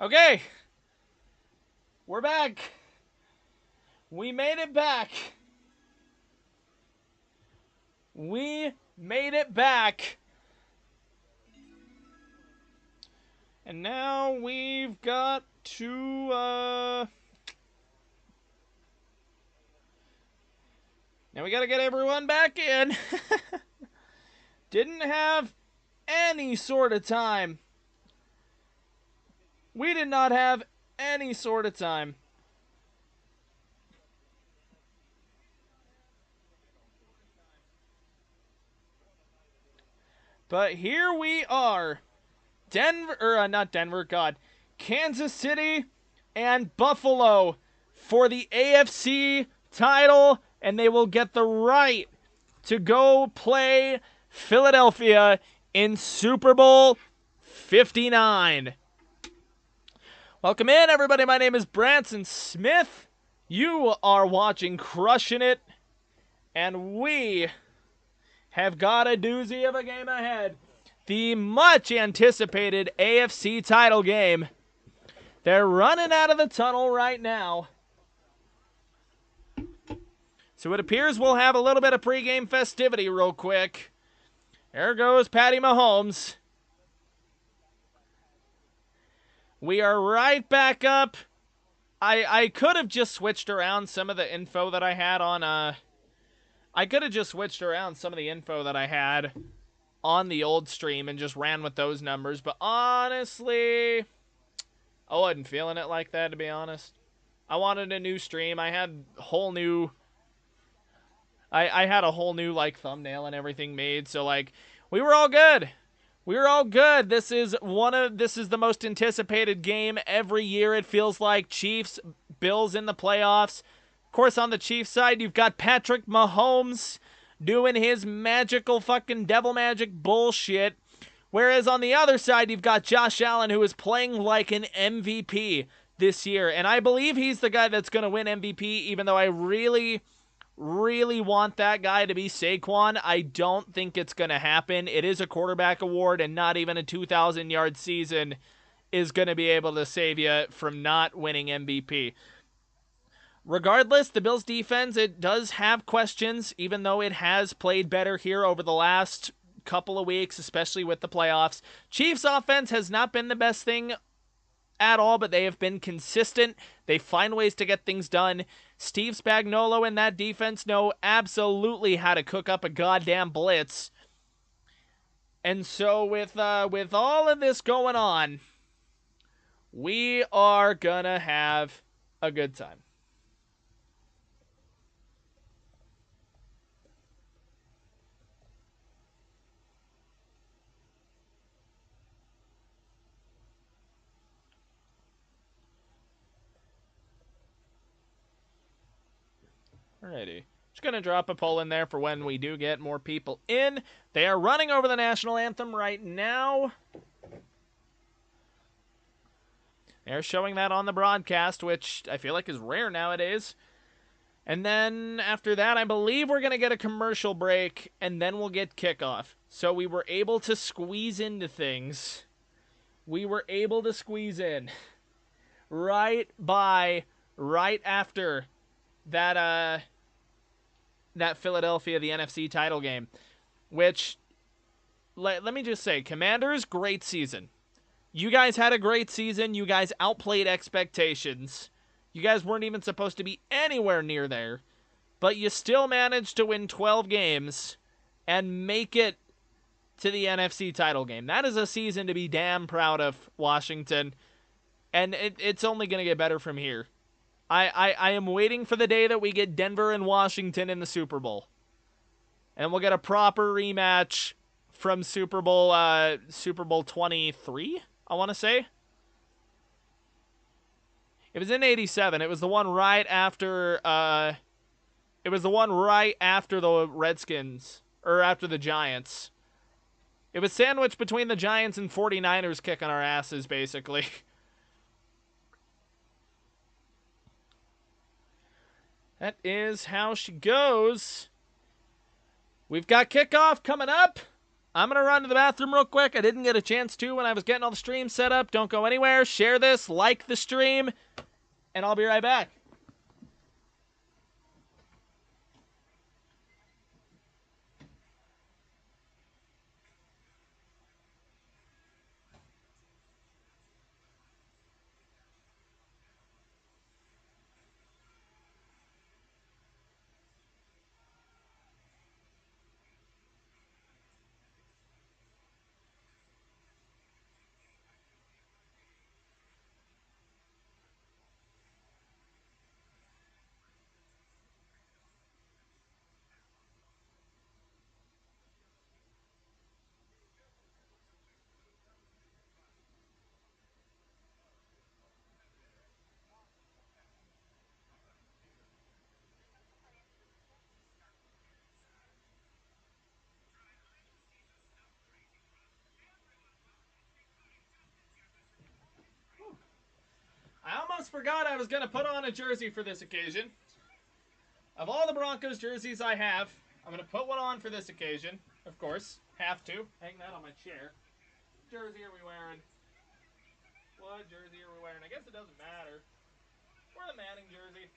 Okay, we're back. We made it back. We made it back. And now we've got to, now we gotta get everyone back in. Didn't have any sort of time. We did not have any sort of time. But here we are. Not Denver, God. Kansas City and Buffalo for the AFC title, and they will get the right to go play Philadelphia in Super Bowl 59. Welcome in, everybody. My name is Branson Smith. You are watching Crushing It, and we have got a doozy of a game ahead. The much anticipated AFC title game. They're running out of the tunnel right now. So it appears we'll have a little bit of pregame festivity real quick. There goes Patty Mahomes. We are right back up. I could have just switched around some of the info that I had on I could have just switched around some of the info that I had on the old stream and just ran with those numbers, but honestly, I wasn't feeling it like that, to be honest. I wanted a new stream. I had a whole new I had a whole new like thumbnail and everything made, so like we were all good. We were all good. This is the most anticipated game every year, it feels like. Chiefs, Bills in the playoffs. Of course, on the Chiefs side, you've got Patrick Mahomes doing his magical fucking devil magic bullshit. Whereas on the other side, you've got Josh Allen, who is playing like an MVP this year. And I believe he's the guy that's going to win MVP, even though I really want that guy to be Saquon. I don't think it's going to happen. It is a quarterback award, and not even a 2,000-yard season is going to be able to save you from not winning MVP. Regardless, the Bills' defense, it does have questions, even though it has played better here over the last couple of weeks, especially with the playoffs. Chiefs' offense has not been the best thing at all, but they have been consistent. They find ways to get things done. Steve Spagnuolo and that defense know absolutely how to cook up a goddamn blitz. And so with all of this going on, we are gonna have a good time. Alrighty. Just going to drop a poll in there for when we do get more people in. They are running over the national anthem right now. They're showing that on the broadcast, which I feel like is rare nowadays. And then after that, I believe we're going to get a commercial break, and then we'll get kickoff. So we were able to squeeze into things. We were able to squeeze in right after that Philadelphia, the NFC title game, which, let me just say, Commanders, great season. You guys had a great season. You guys outplayed expectations. You guys weren't even supposed to be anywhere near there, but you still managed to win 12 games and make it to the NFC title game. That is a season to be damn proud of, Washington, and it's only going to get better from here. I am waiting for the day that we get Denver and Washington in the Super Bowl. And we'll get a proper rematch from Super Bowl 23, I want to say. It was in 87. It was the one right after the Redskins, or after the Giants. It was sandwiched between the Giants and 49ers kicking our asses, basically. That is how she goes. We've got kickoff coming up. I'm going to run to the bathroom real quick. I didn't get a chance to when I was getting all the streams set up. Don't go anywhere. Share this, like the stream, and I'll be right back. I almost forgot I was going to put on a jersey for this occasion. Of all the Broncos jerseys I have, I'm going to put one on for this occasion. Of course. Have to. Hang that on my chair. Jersey are we wearing? What jersey are we wearing? I guess it doesn't matter. Wear the Manning jersey.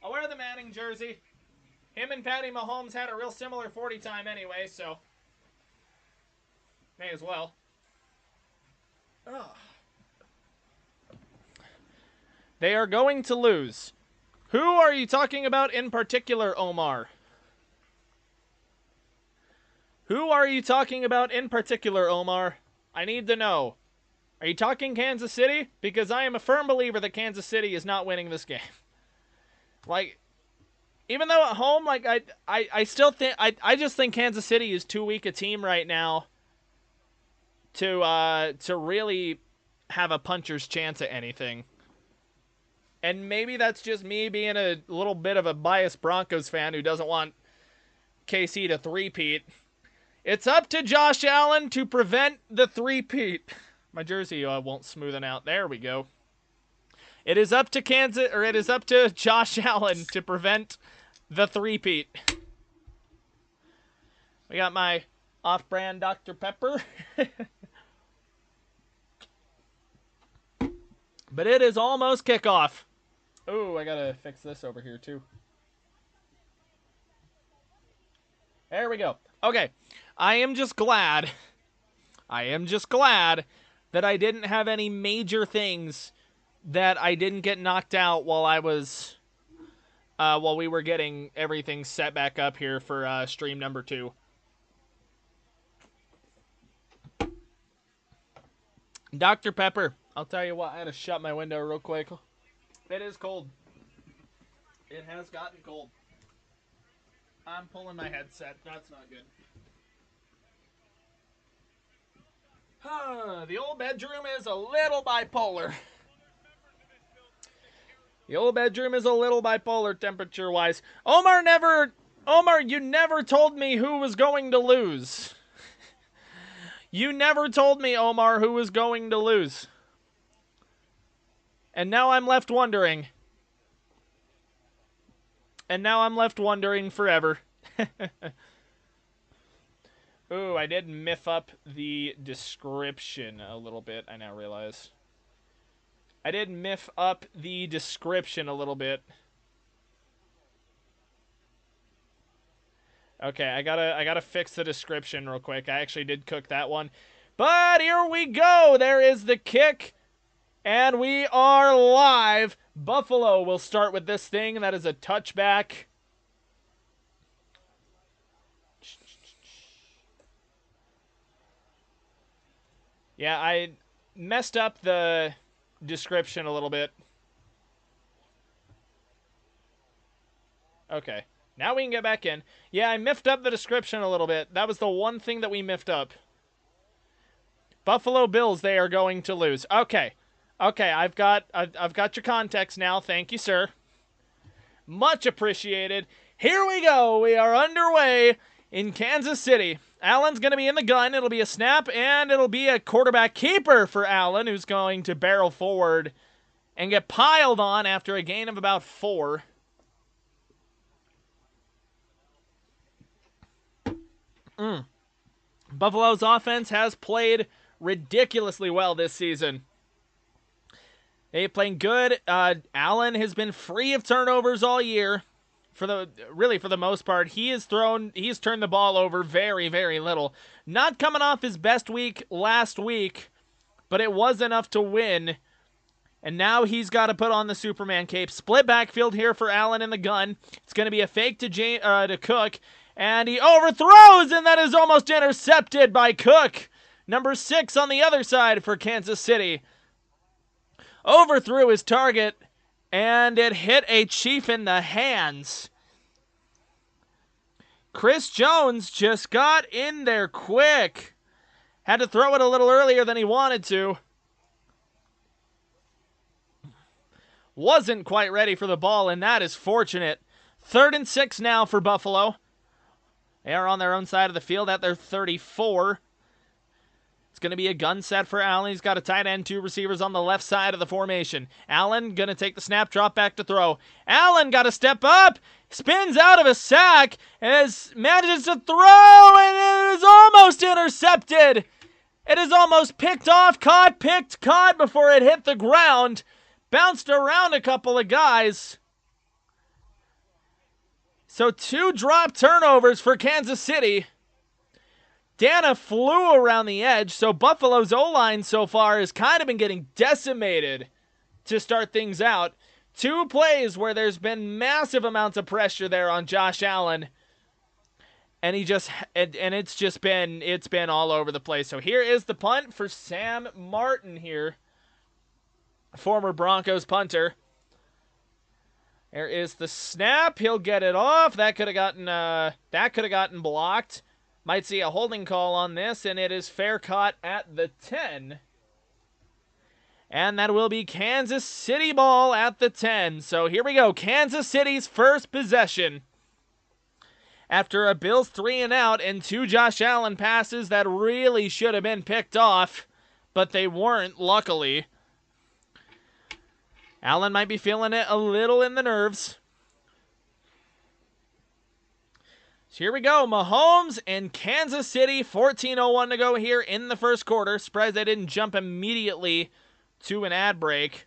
I'll wear the Manning jersey. Him and Patty Mahomes had a real similar 40 time anyway, so may as well. Ugh. They are going to lose. Who are you talking about in particular, Omar? Who are you talking about in particular, Omar? I need to know. Are you talking Kansas City? Because I am a firm believer that Kansas City is not winning this game. Like, even though at home, like, I still think, I just think Kansas City is too weak a team right now to really have a puncher's chance at anything. And maybe that's just me being a little bit of a biased Broncos fan who doesn't want KC to three-peat. It's up to Josh Allen to prevent the three-peat. My jersey won't smoothen out. There we go. It is up to it is up to Josh Allen to prevent the three-peat. We got my off-brand Dr. Pepper. But it is almost kickoff. Oh, I gotta fix this over here too. There we go. Okay. I am just glad that I didn't have any major things that I didn't get knocked out while I was while we were getting everything set back up here for stream number 2. Dr. Pepper, I'll tell you what, I had to shut my window real quick. It is cold. It has gotten cold. I'm pulling my headset. That's not good. The old bedroom is a little bipolar. The old bedroom is a little bipolar temperature-wise. Omar, you never told me who was going to lose. You never told me, Omar, who was going to lose. And now I'm left wondering. And now I'm left wondering forever. Ooh, I did miff up the description a little bit, I now realize. I did miff up the description a little bit. Okay, I gotta fix the description real quick. I actually did cook that one. But here we go! There is the kick. And we are live. Buffalo will start with this thing. That is a touchback. Yeah, I messed up the description a little bit. Okay. Now we can get back in. Yeah, I miffed up the description a little bit. That was the one thing that we miffed up. Buffalo Bills, they are going to lose. Okay. Okay, I've got your context now. Thank you, sir. Much appreciated. Here we go. We are underway in Kansas City. Allen's going to be in the gun. It'll be a snap, and it'll be a quarterback keeper for Allen, who's going to barrel forward and get piled on after a gain of about 4. Buffalo's offense has played ridiculously well this season. They're playing good. Allen has been free of turnovers all year. For the most part, he's turned the ball over very, very little. Not coming off his best week last week, but it was enough to win. And now he's got to put on the Superman cape. Split backfield here for Allen in the gun. It's going to be a fake to Cook. And he overthrows, and that is almost intercepted by Cook. Number 6 on the other side for Kansas City. Overthrew his target, and it hit a Chief in the hands. Chris Jones just got in there quick. Had to throw it a little earlier than he wanted to. Wasn't quite ready for the ball, and that is fortunate. 3rd and 6 now for Buffalo. They are on their own side of the field at their 34. It's going to be a gun set for Allen. He's got a tight end, 2 receivers on the left side of the formation. Allen going to take the snap, drop back to throw. Allen got to step up, spins out of a sack, and manages to throw, and it is almost intercepted. It is almost picked off, caught before it hit the ground. Bounced around a couple of guys. So 2 drop turnovers for Kansas City. Dana flew around the edge, so Buffalo's O-line so far has kind of been getting decimated to start things out. 2 plays where there's been massive amounts of pressure there on Josh Allen. And it's been all over the place. So here is the punt for Sam Martin here. Former Broncos punter. There is the snap. He'll get it off. That could have gotten blocked. Might see a holding call on this, and it is fair caught at the 10. And that will be Kansas City ball at the 10. So here we go. Kansas City's first possession. After a Bills 3 and out and 2 Josh Allen passes that really should have been picked off, but they weren't, luckily. Allen might be feeling it a little in the nerves. So here we go. Mahomes and Kansas City. 14:01 to go here in the first quarter. Surprised they didn't jump immediately to an ad break.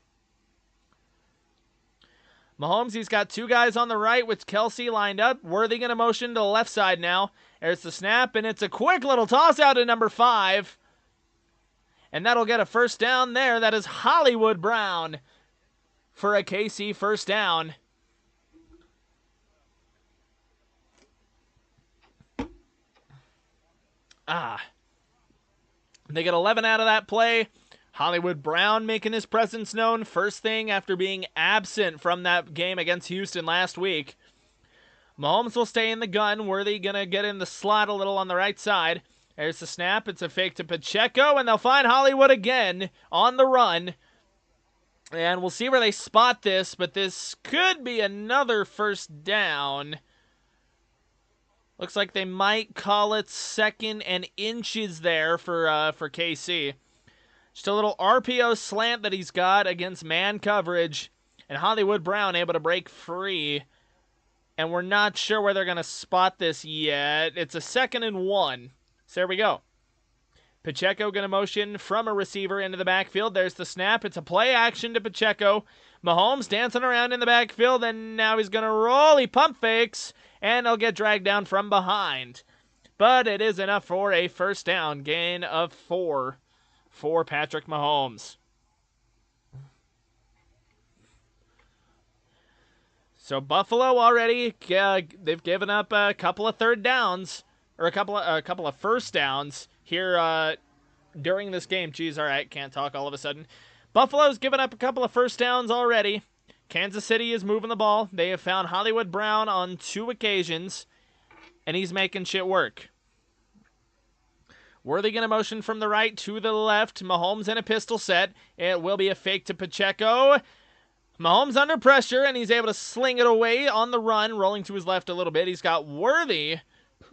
Mahomes, he's got 2 guys on the right with Kelsey lined up. Worthy going to motion to the left side now. There's the snap, and it's a quick little toss out to number 5. And that'll get a first down there. That is Hollywood Brown for a KC first down. They get 11 out of that play. Hollywood Brown making his presence known first thing after being absent from that game against Houston last week. Mahomes will stay in the gun. Worthy going to get in the slot a little on the right side. There's the snap. It's a fake to Pacheco, and they'll find Hollywood again on the run. And we'll see where they spot this, but this could be another first down. Looks like they might call it 2nd and inches there for KC. Just a little RPO slant that he's got against man coverage. And Hollywood Brown able to break free. And we're not sure where they're going to spot this yet. It's a 2nd and 1. So there we go. Pacheco going to motion from a receiver into the backfield. There's the snap. It's a play action to Pacheco. Mahomes dancing around in the backfield, and now he's going to roll. He pump fakes, and he'll get dragged down from behind. But it is enough for a first down. Gain of 4 for Patrick Mahomes. So Buffalo already, they've given up a couple of third downs, or a couple of first downs here during this game. Jeez, all right, can't talk all of a sudden. Buffalo's given up a couple of first downs already. Kansas City is moving the ball. They have found Hollywood Brown on 2 occasions, and he's making shit work. Worthy going to motion from the right to the left. Mahomes in a pistol set. It will be a fake to Pacheco. Mahomes under pressure, and he's able to sling it away on the run, rolling to his left a little bit. He's got Worthy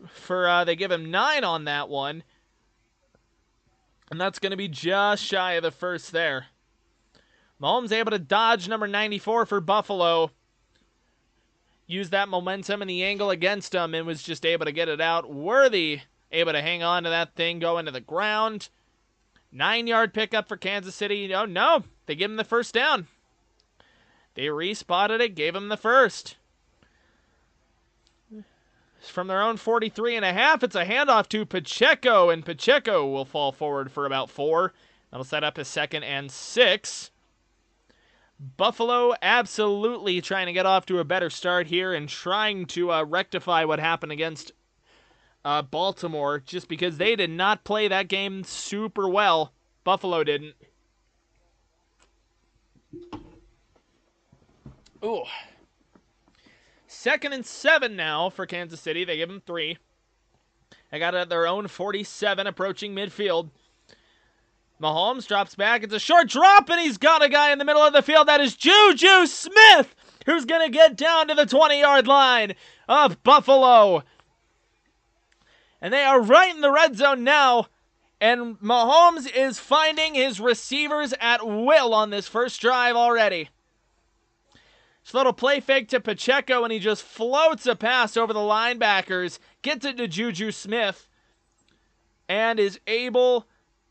for, they give him 9 on that one. And that's going to be just shy of the first there. Mahomes able to dodge number 94 for Buffalo. Use that momentum and the angle against him and was just able to get it out. Worthy able to hang on to that thing, go into the ground. 9-yard pickup for Kansas City. Oh, no, they give him the first down. They respotted it, gave him the first. From their own 43.5, it's a handoff to Pacheco, and Pacheco will fall forward for about 4. That'll set up a 2nd and 6. Buffalo absolutely trying to get off to a better start here and trying to rectify what happened against Baltimore, just because they did not play that game super well. Buffalo didn't. Ooh. 2nd and 7 now for Kansas City. They give them 3. They got it at their own 47, approaching midfield. Mahomes drops back. It's a short drop, and he's got a guy in the middle of the field. That is Juju Smith, who's going to get down to the 20-yard line of Buffalo. And they are right in the red zone now, and Mahomes is finding his receivers at will on this first drive already. This little play fake to Pacheco, and he just floats a pass over the linebackers, gets it to Juju Smith, and is able,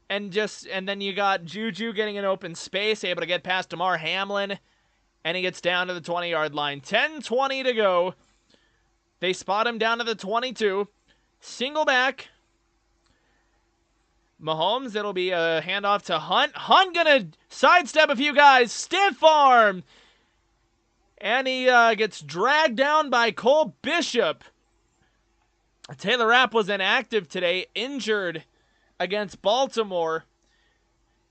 and then you got Juju getting an open space, able to get past Damar Hamlin, and he gets down to the 20-yard line. 10:20 to go. They spot him down to the 22. Single back. Mahomes, it'll be a handoff to Hunt. Hunt gonna sidestep a few guys. Stiff arm. And he gets dragged down by Cole Bishop. Taylor Rapp was inactive today, injured against Baltimore.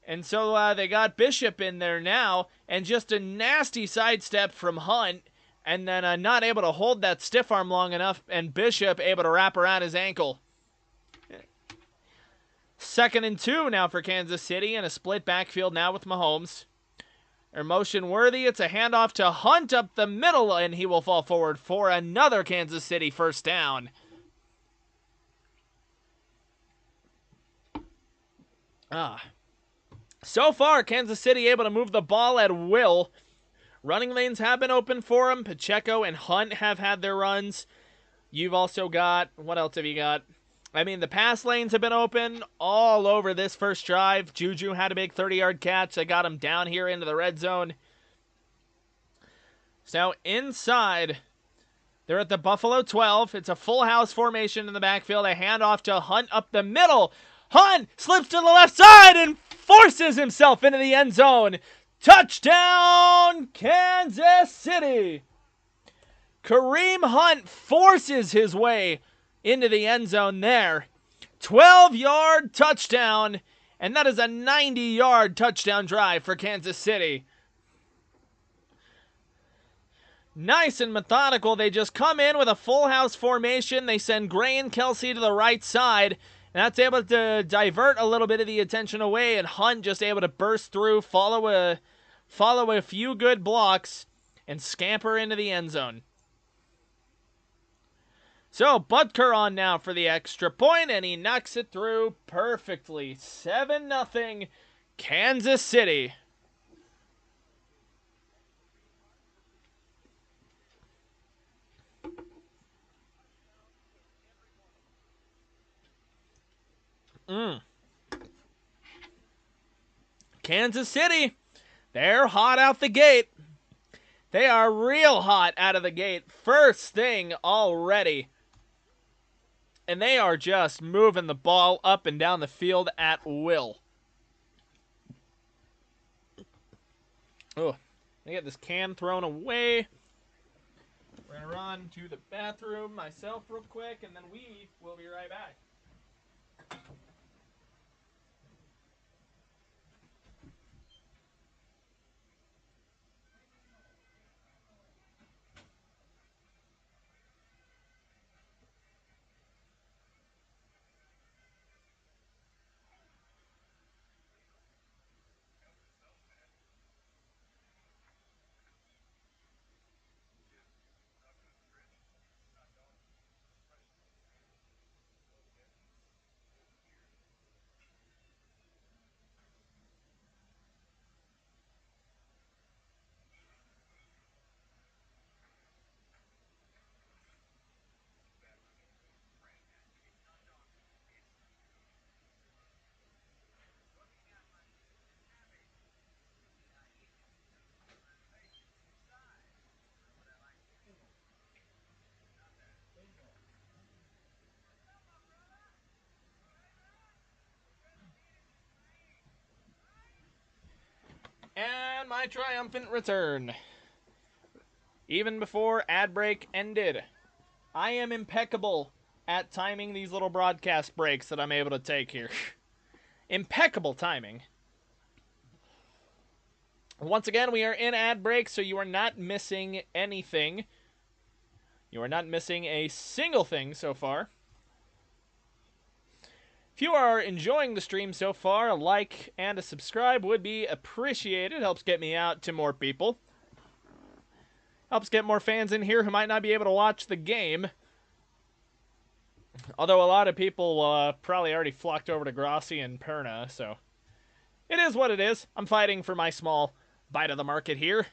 And so they got Bishop in there now. And just a nasty sidestep from Hunt. And then not able to hold that stiff arm long enough. And Bishop able to wrap around his ankle. 2nd and 2 now for Kansas City. And a split backfield now with Mahomes. They're motion worthy. It's a handoff to Hunt up the middle, and he will fall forward for another Kansas City first down. So far, Kansas City able to move the ball at will. Running lanes have been open for them. Pacheco and Hunt have had their runs. You've also got, what else have you got? I mean, the pass lanes have been open all over this first drive. Juju had a big 30-yard catch. They got him down here into the red zone. So inside, they're at the Buffalo 12. It's a full house formation in the backfield. A handoff to Hunt up the middle. Hunt slips to the left side and forces himself into the end zone. Touchdown, Kansas City. Kareem Hunt forces his way into the end zone there. 12-yard touchdown, and that is a 90-yard touchdown drive for Kansas City. Nice and methodical. They just come in with a full house formation. They send Gray and Kelsey to the right side, and that's able to divert a little bit of the attention away, and Hunt just able to burst through, follow a few good blocks, and scamper into the end zone. So, Butker on now for the extra point, and he knocks it through perfectly. 7-0, Kansas City. Kansas City, they're hot out the gate. They are real hot out of the gate. First thing already. And they are just moving the ball up and down the field at will. Oh, I get this can thrown away. We're going to run to the bathroom myself real quick, and then we will be right back. And my triumphant return. Even before ad break ended. I am impeccable at timing these little broadcast breaks that I'm able to take here. Impeccable timing. Once again, we are in ad break, so you are not missing anything. You are not missing a single thing so far. If you are enjoying the stream so far, a like and a subscribe would be appreciated. Helps get me out to more people. Helps get more fans in here who might not be able to watch the game. Although a lot of people probably already flocked over to Grossi and Perna, so it is what it is. I'm fighting for my small bite of the market here.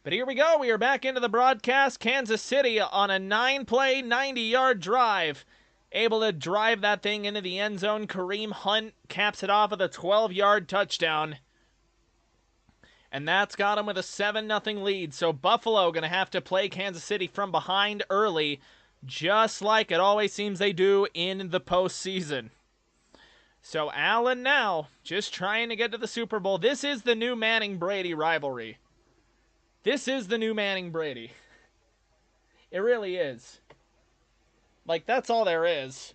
But here we go. We are back into the broadcast. Kansas City on a 9-play, 90-yard drive. Able to drive that thing into the end zone. Kareem Hunt caps it off with a 12-yard touchdown. And that's got him with a 7-0 lead. So Buffalo going to have to play Kansas City from behind early, just like it always seems they do in the postseason. So Allen now just trying to get to the Super Bowl. This is the new Manning-Brady rivalry. This is the new Manning-Brady. It really is. Like, that's all there is.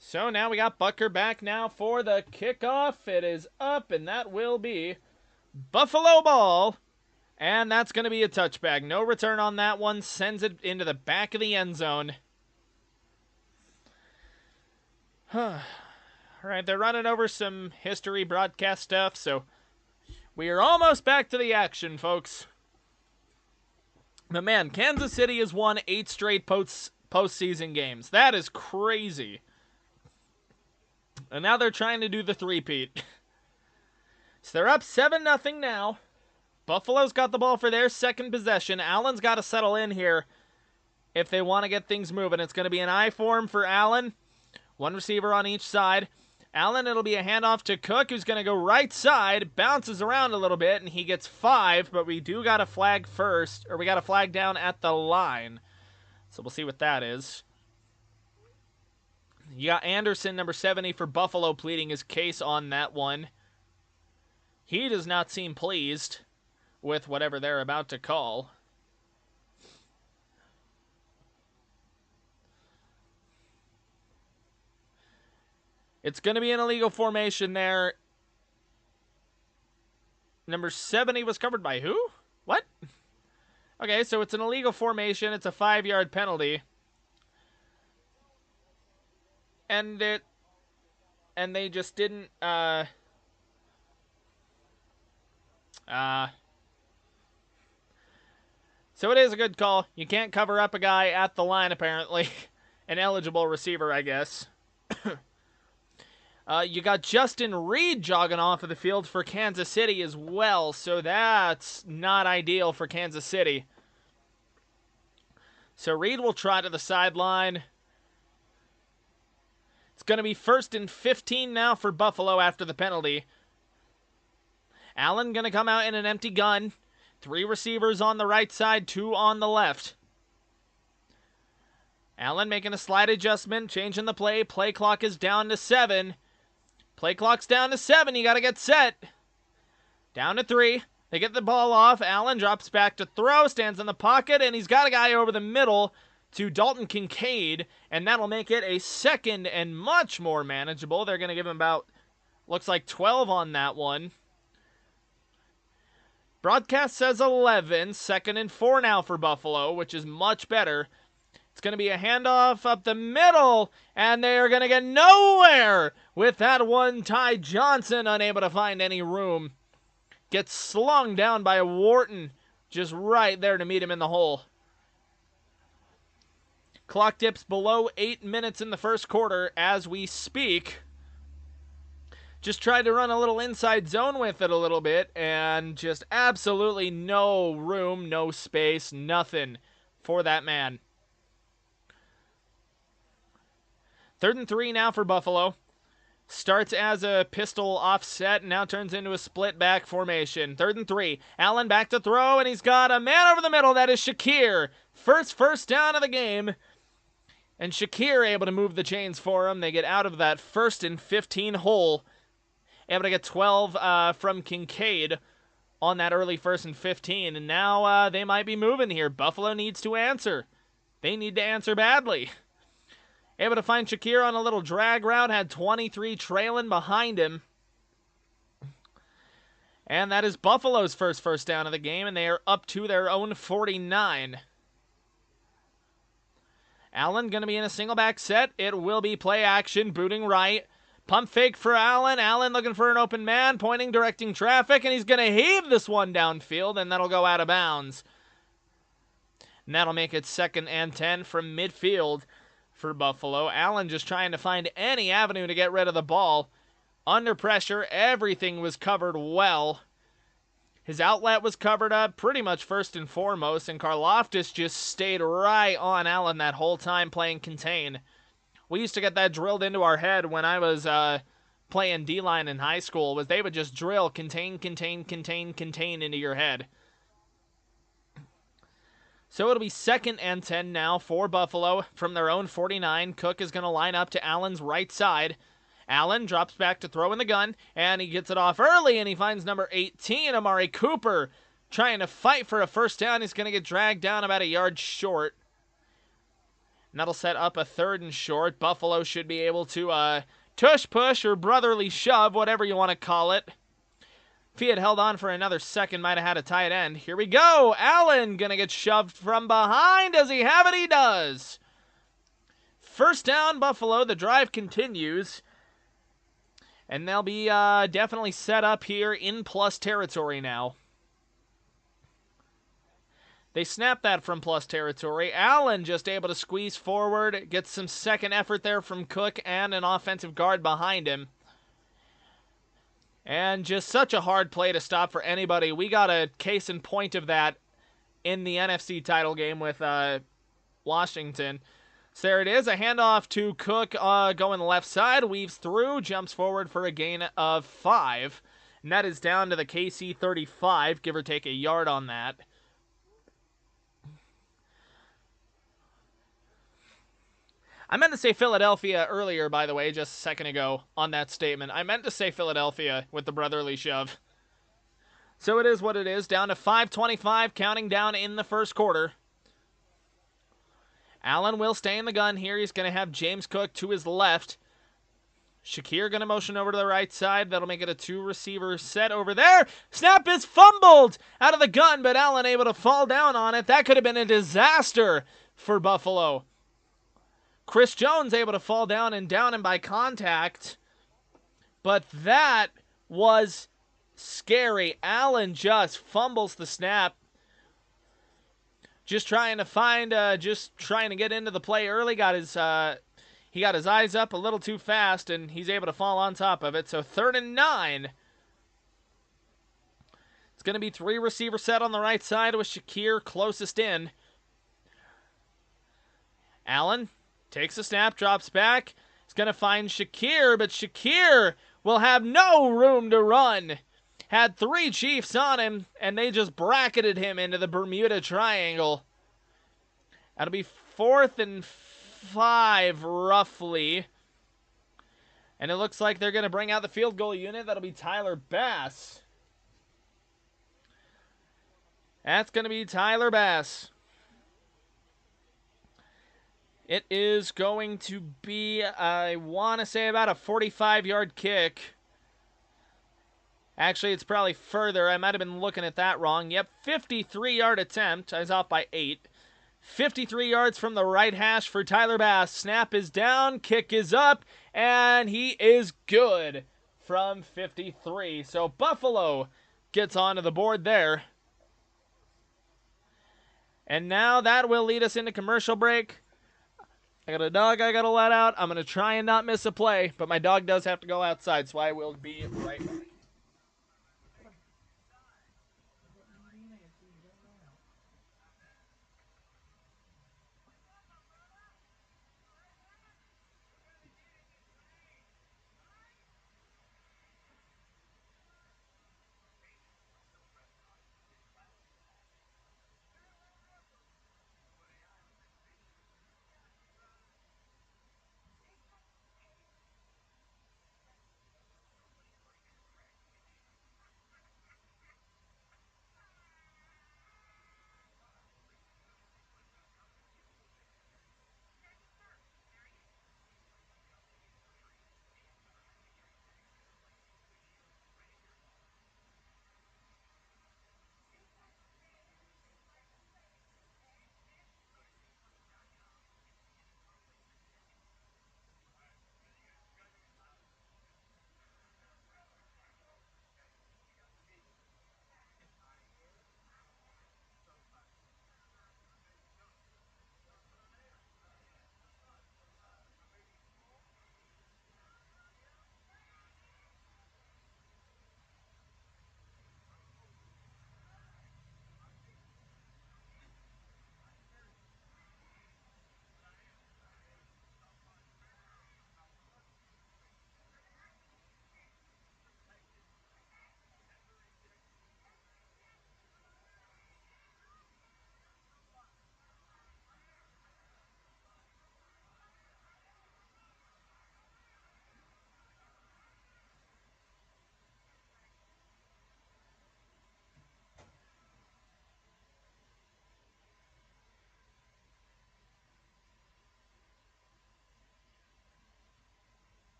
So now we got Butker back now for the kickoff. It is up, and that will be Buffalo ball. And that's going to be a touchback. No return on that one. Sends it into the back of the end zone. All right, they're running over some history broadcast stuff, so we are almost back to the action, folks. But man, Kansas City has won 8 straight postseason games. That is crazy. And now they're trying to do the three-peat. So they're up 7-0 now. Buffalo's got the ball for their second possession. Allen's got to settle in here if they want to get things moving. It's going to be an I form for Allen. One receiver on each side. Allen, it'll be a handoff to Cook, who's going to go right side, bounces around a little bit, and he gets 5, but we do got a flag first, or we got a flag down at the line. So we'll see what that is. You got Anderson, number 70, for Buffalo, pleading his case on that one. He does not seem pleased with whatever they're about to call. It's going to be an illegal formation there. Number 70 was covered by who? What? Okay, so it's an illegal formation. It's a 5-yard penalty. And they just didn't, So it is a good call. You can't cover up a guy at the line, apparently. An eligible receiver, I guess. You got Justin Reed jogging off of the field for Kansas City as well, so that's not ideal for Kansas City. So Reed will try to the sideline. It's going to be 1st and 15 now for Buffalo after the penalty. Allen going to come out in an empty gun. 3 receivers on the right side, 2 on the left. Allen making a slight adjustment, changing the play. Play clock is down to 7. Play clock's down to 7. You got to get set. Down to 3. They get the ball off. Allen drops back to throw, stands in the pocket, and he's got a guy over the middle to Dalton Kincaid, and that'll make it a 2nd and much more manageable. They're going to give him about, looks like 12 on that one. Broadcast says 11, 2nd and 4 now for Buffalo, which is much better. It's going to be a handoff up the middle, and they are going to get nowhere with that one. Ty Johnson unable to find any room. Gets slung down by Wharton, just right there to meet him in the hole. Clock dips below 8 minutes in the first quarter as we speak. Just tried to run a little inside zone with it a little bit, and just absolutely no room, no space, nothing for that man. 3rd and 3 now for Buffalo. Starts as a pistol offset and now turns into a split back formation. 3rd and 3. Allen back to throw, and he's got a man over the middle. That is Shakir. First down of the game. And Shakir able to move the chains for him. They get out of that 1st and 15 hole. Able to get 12 from Kincaid on that early 1st and 15. And now they might be moving here. Buffalo needs to answer. They need to answer badly. Able to find Shakir on a little drag route. Had 23 trailing behind him. And that is Buffalo's first down of the game, and they are up to their own 49. Allen going to be in a single back set. It will be play action, booting right. Pump fake for Allen. Allen looking for an open man, pointing, directing traffic, and he's going to heave this one downfield, and that'll go out of bounds. And that'll make it 2nd and 10 from midfield for Buffalo. Allen just trying to find any avenue to get rid of the ball. Under pressure, everything was covered well. His outlet was covered up pretty much first and foremost, and Karlaftis just stayed right on Allen that whole time playing contain. We used to get that drilled into our head when I was playing D-line in high school, was they would just drill contain into your head. So it'll be 2nd and 10 now for Buffalo from their own 49. Cook is going to line up to Allen's right side. Allen drops back to throw in the gun, and he gets it off early, and he finds number 18, Amari Cooper, trying to fight for a first down. He's going to get dragged down about a yard short. And that'll set up a 3rd and short. Buffalo should be able to tush push or brotherly shove, whatever you want to call it. If he had held on for another second, might have had a tight end. Here we go. Allen going to get shoved from behind. Does he have it? He does. First down, Buffalo. The drive continues. And they'll be definitely set up here in plus territory now. They snap that from plus territory. Allen just able to squeeze forward, gets some second effort there from Cook and an offensive guard behind him. And just such a hard play to stop for anybody. We got a case in point of that in the NFC title game with Washington. So there it is, a handoff to Cook going left side, weaves through, jumps forward for a gain of 5. And that is down to the KC 35, give or take a yard on that. I meant to say Philadelphia earlier, by the way, just a second ago on that statement. I meant to say Philadelphia with the brotherly shove. So it is what it is, down to 5:25, counting down in the first quarter. Allen will stay in the gun here. He's going to have James Cook to his left. Shakir going to motion over to the right side. That'll make it a 2-receiver set over there. Snap is fumbled out of the gun, but Allen able to fall down on it. That could have been a disaster for Buffalo. Chris Jones able to fall down and down him by contact. But that was scary. Allen just fumbles the snap. Just trying to find, trying to get into the play early. He got his eyes up a little too fast, and he's able to fall on top of it. So 3rd and 9. It's going to be 3-receiver set on the right side with Shakir closest in. Allen takes a snap, drops back. He's going to find Shakir, but Shakir will have no room to run. Had 3 Chiefs on him, and they just bracketed him into the Bermuda Triangle. That'll be 4th and 5, roughly. And it looks like they're going to bring out the field goal unit. That'll be Tyler Bass. That's going to be Tyler Bass. It is going to be, I want to say, about a 45-yard kick. Actually, it's probably further. I might have been looking at that wrong. Yep, 53-yard attempt. I was off by 8. 53 yards from the right hash for Tyler Bass. Snap is down, kick is up, and he is good from 53. So Buffalo gets onto the board there. And now that will lead us into commercial break. I got a dog I got to let out. I'm going to try and not miss a play, but my dog does have to go outside, so I will be right back.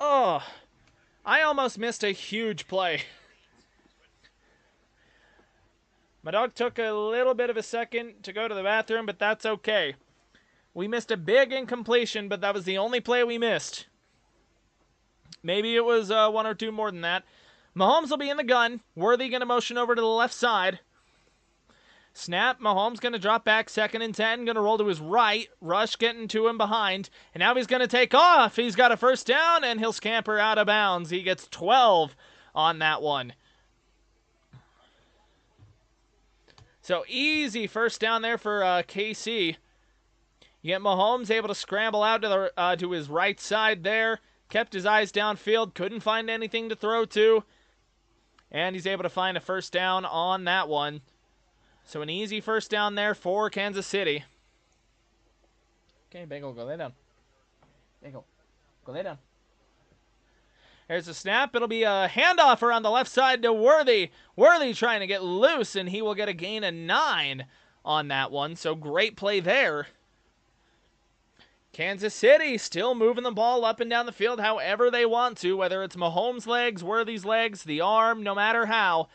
Oh, I almost missed a huge play. My dog took a little bit of a second to go to the bathroom, but that's okay. We missed a big incompletion, but that was the only play we missed. Maybe it was one or two more than that. Mahomes will be in the gun. Worthy going to motion over to the left side. Snap. Mahomes going to drop back. 2nd and 10. Going to roll to his right. Rush getting to him behind. And now he's going to take off. He's got a first down, and he'll scamper out of bounds. He gets 12 on that one. So easy first down there for KC. You get Mahomes able to scramble out to his right side there. Kept his eyes downfield. Couldn't find anything to throw to. And he's able to find a first down on that one. So an easy first down there for Kansas City. Okay, Bengal, go lay down. Bengal, go lay down. There's a snap. It'll be a handoff around the left side to Worthy. Worthy trying to get loose, and he will get a gain of 9 on that one. So great play there. Kansas City still moving the ball up and down the field however they want to, whether it's Mahomes' legs, Worthy's legs, the arm, no matter how.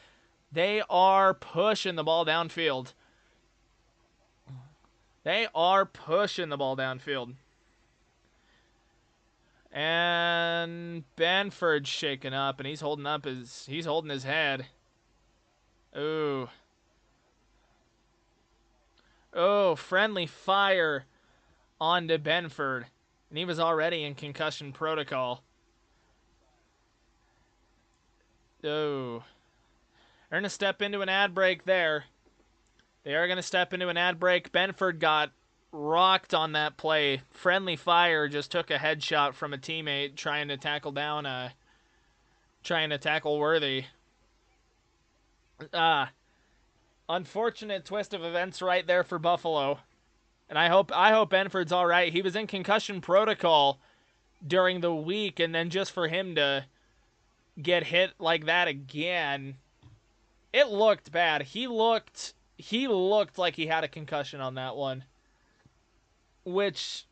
They are pushing the ball downfield. They are pushing the ball downfield. And Benford's shaking up, and he's holding his head. Ooh. Oh, friendly fire onto Benford. And he was already in concussion protocol. Oh. They're going to step into an ad break there. They are going to step into an ad break. Benford got rocked on that play. Friendly fire just took a headshot from a teammate trying to tackle Worthy. Unfortunate twist of events right there for Buffalo. And I hope Benford's all right. He was in concussion protocol during the week, and then just for him to get hit like that again, it looked bad. He looked like he had a concussion on that one. Which,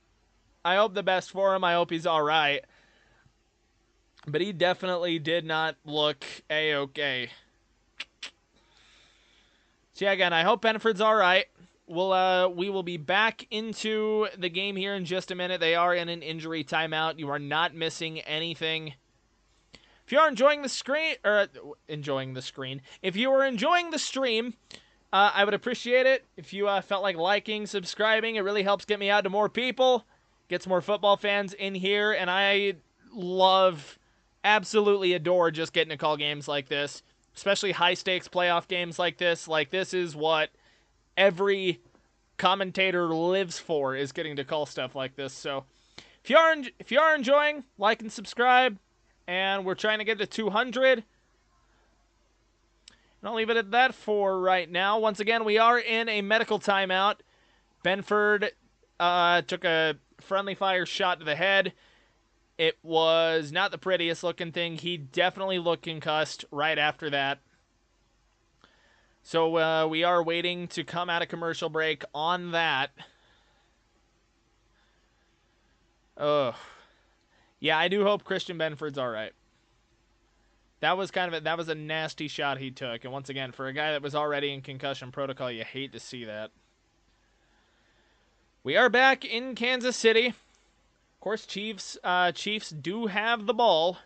I hope the best for him. I hope he's all right. But he definitely did not look A-okay. So yeah, again, I hope Benford's all right. We will be back into the game here in just a minute. They are in an injury timeout. You are not missing anything. If you are enjoying the screen, if you are enjoying the stream, I would appreciate it if you felt like liking, subscribing. It really helps get me out to more people, gets more football fans in here, and I absolutely adore just getting to call games like this, especially high-stakes playoff games like this. Like, this is what every commentator lives for, is getting to call stuff like this. So, if you are enjoying, like and subscribe, and we're trying to get to 200. And I'll leave it at that for right now. Once again, we are in a medical timeout. Benford took a friendly fire shot to the head. It was not the prettiest looking thing. He definitely looked concussed right after that. So we are waiting to come out of commercial break on that. Oh, yeah, I do hope Christian Benford's all right. That was a nasty shot he took, and once again, for a guy that was already in concussion protocol, you hate to see that. We are back in Kansas City. Of course, Chiefs do have the ball.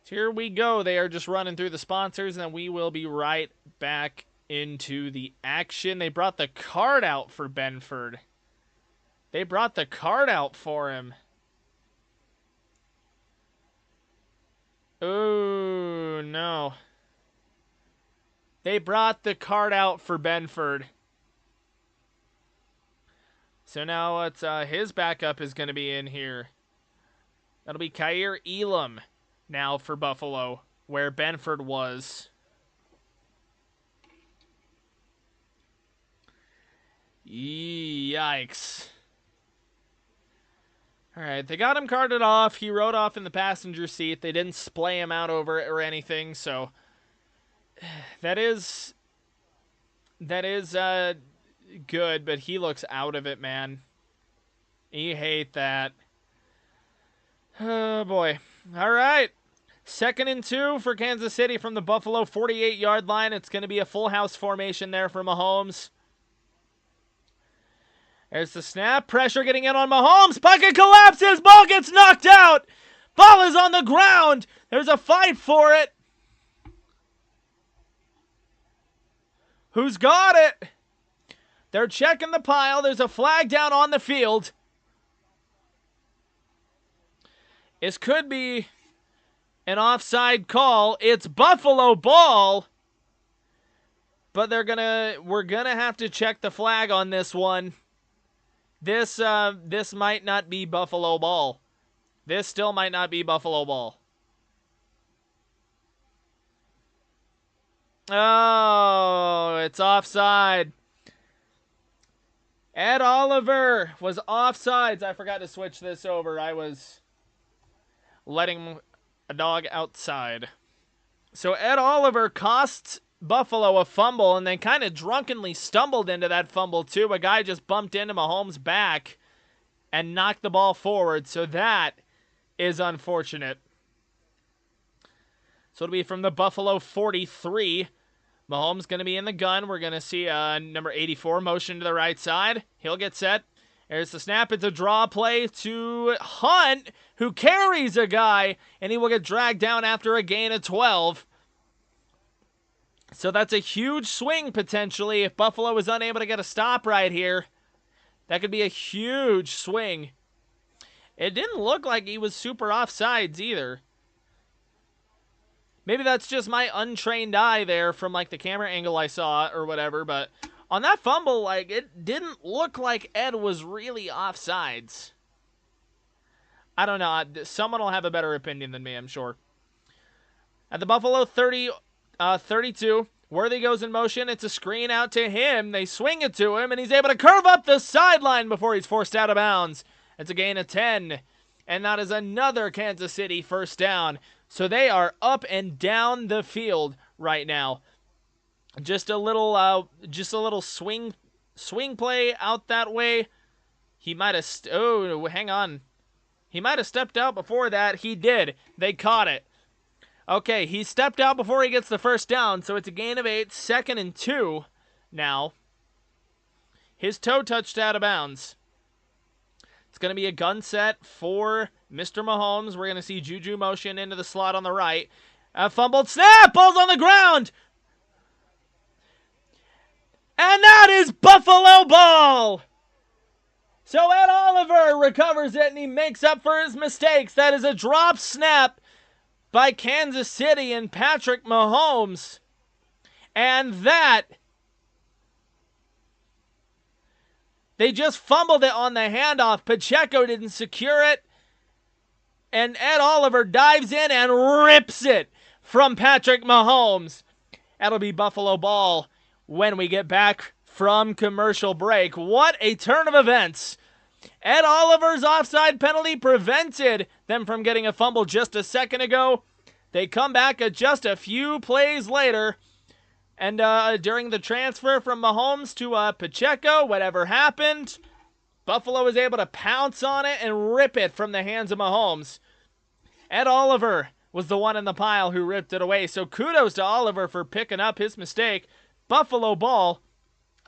So here we go. They are just running through the sponsors, and we will be right back into the action. They brought the card out for Benford. They brought the card out for him. Oh, no. They brought the card out for Benford. So now it's his backup is going to be in here. That'll be Kaiir Elam now for Buffalo, where Benford was. Yikes. All right, they got him carted off. He rode off in the passenger seat. They didn't splay him out over it or anything, so that is good, but he looks out of it, man. You hate that. Oh, boy. All right. 2nd and 2 for Kansas City from the Buffalo 48-yard line. It's going to be a full house formation there for Mahomes. There's the snap. Pressure getting in on Mahomes. Pocket collapses. Ball gets knocked out. Ball is on the ground. There's a fight for it. Who's got it? They're checking the pile. There's a flag down on the field. This could be an offside call. It's Buffalo ball. But we're gonna have to check the flag on this one. This might not be Buffalo ball. This still might not be Buffalo ball. Oh, it's offside. Ed Oliver was offsides. I forgot to switch this over. I was letting a dog outside. So Ed Oliver costs Buffalo a fumble, and they kind of drunkenly stumbled into that fumble too. A guy just bumped into Mahomes' back and knocked the ball forward. So that is unfortunate. So it'll be from the Buffalo 43. Mahomes going to be in the gun. We're going to see number 84 motion to the right side. He'll get set. There's the snap. It's a draw play to Hunt, who carries a guy, and he will get dragged down after a gain of 12. So that's a huge swing, potentially, if Buffalo is unable to get a stop right here. That could be a huge swing. It didn't look like he was super offsides either. Maybe that's just my untrained eye there from, like, the camera angle I saw or whatever, but on that fumble, like, it didn't look like Ed was really offsides. I don't know. Someone will have a better opinion than me, I'm sure. At the Buffalo 32, Worthy goes in motion. It's a screen out to him. They swing it to him, and he's able to curve up the sideline before he's forced out of bounds. It's a gain of 10, and that is another Kansas City first down. So they are up and down the field right now. Just a little swing play out that way. He might have. Hang on. He might have stepped out before that. He did. They caught it. Okay, he stepped out before he gets the first down, so it's a gain of 8, 2nd and 2 now. His toe touched out of bounds. It's going to be a gun set for Mr. Mahomes. We're going to see Juju motion into the slot on the right. A fumbled snap. Ball's on the ground. And that is Buffalo ball. So Ed Oliver recovers it, and he makes up for his mistakes. That is a drop snap by Kansas City and Patrick Mahomes. And that, they just fumbled it on the handoff. Pacheco didn't secure it. And Ed Oliver dives in and rips it from Patrick Mahomes. That'll be Buffalo ball when we get back from commercial break. What a turn of events. Ed Oliver's offside penalty prevented them from getting a fumble just a second ago. They come back just a few plays later. And during the transfer from Mahomes to Pacheco, whatever happened, Buffalo was able to pounce on it and rip it from the hands of Mahomes. Ed Oliver was the one in the pile who ripped it away. So kudos to Oliver for picking up his mistake. Buffalo ball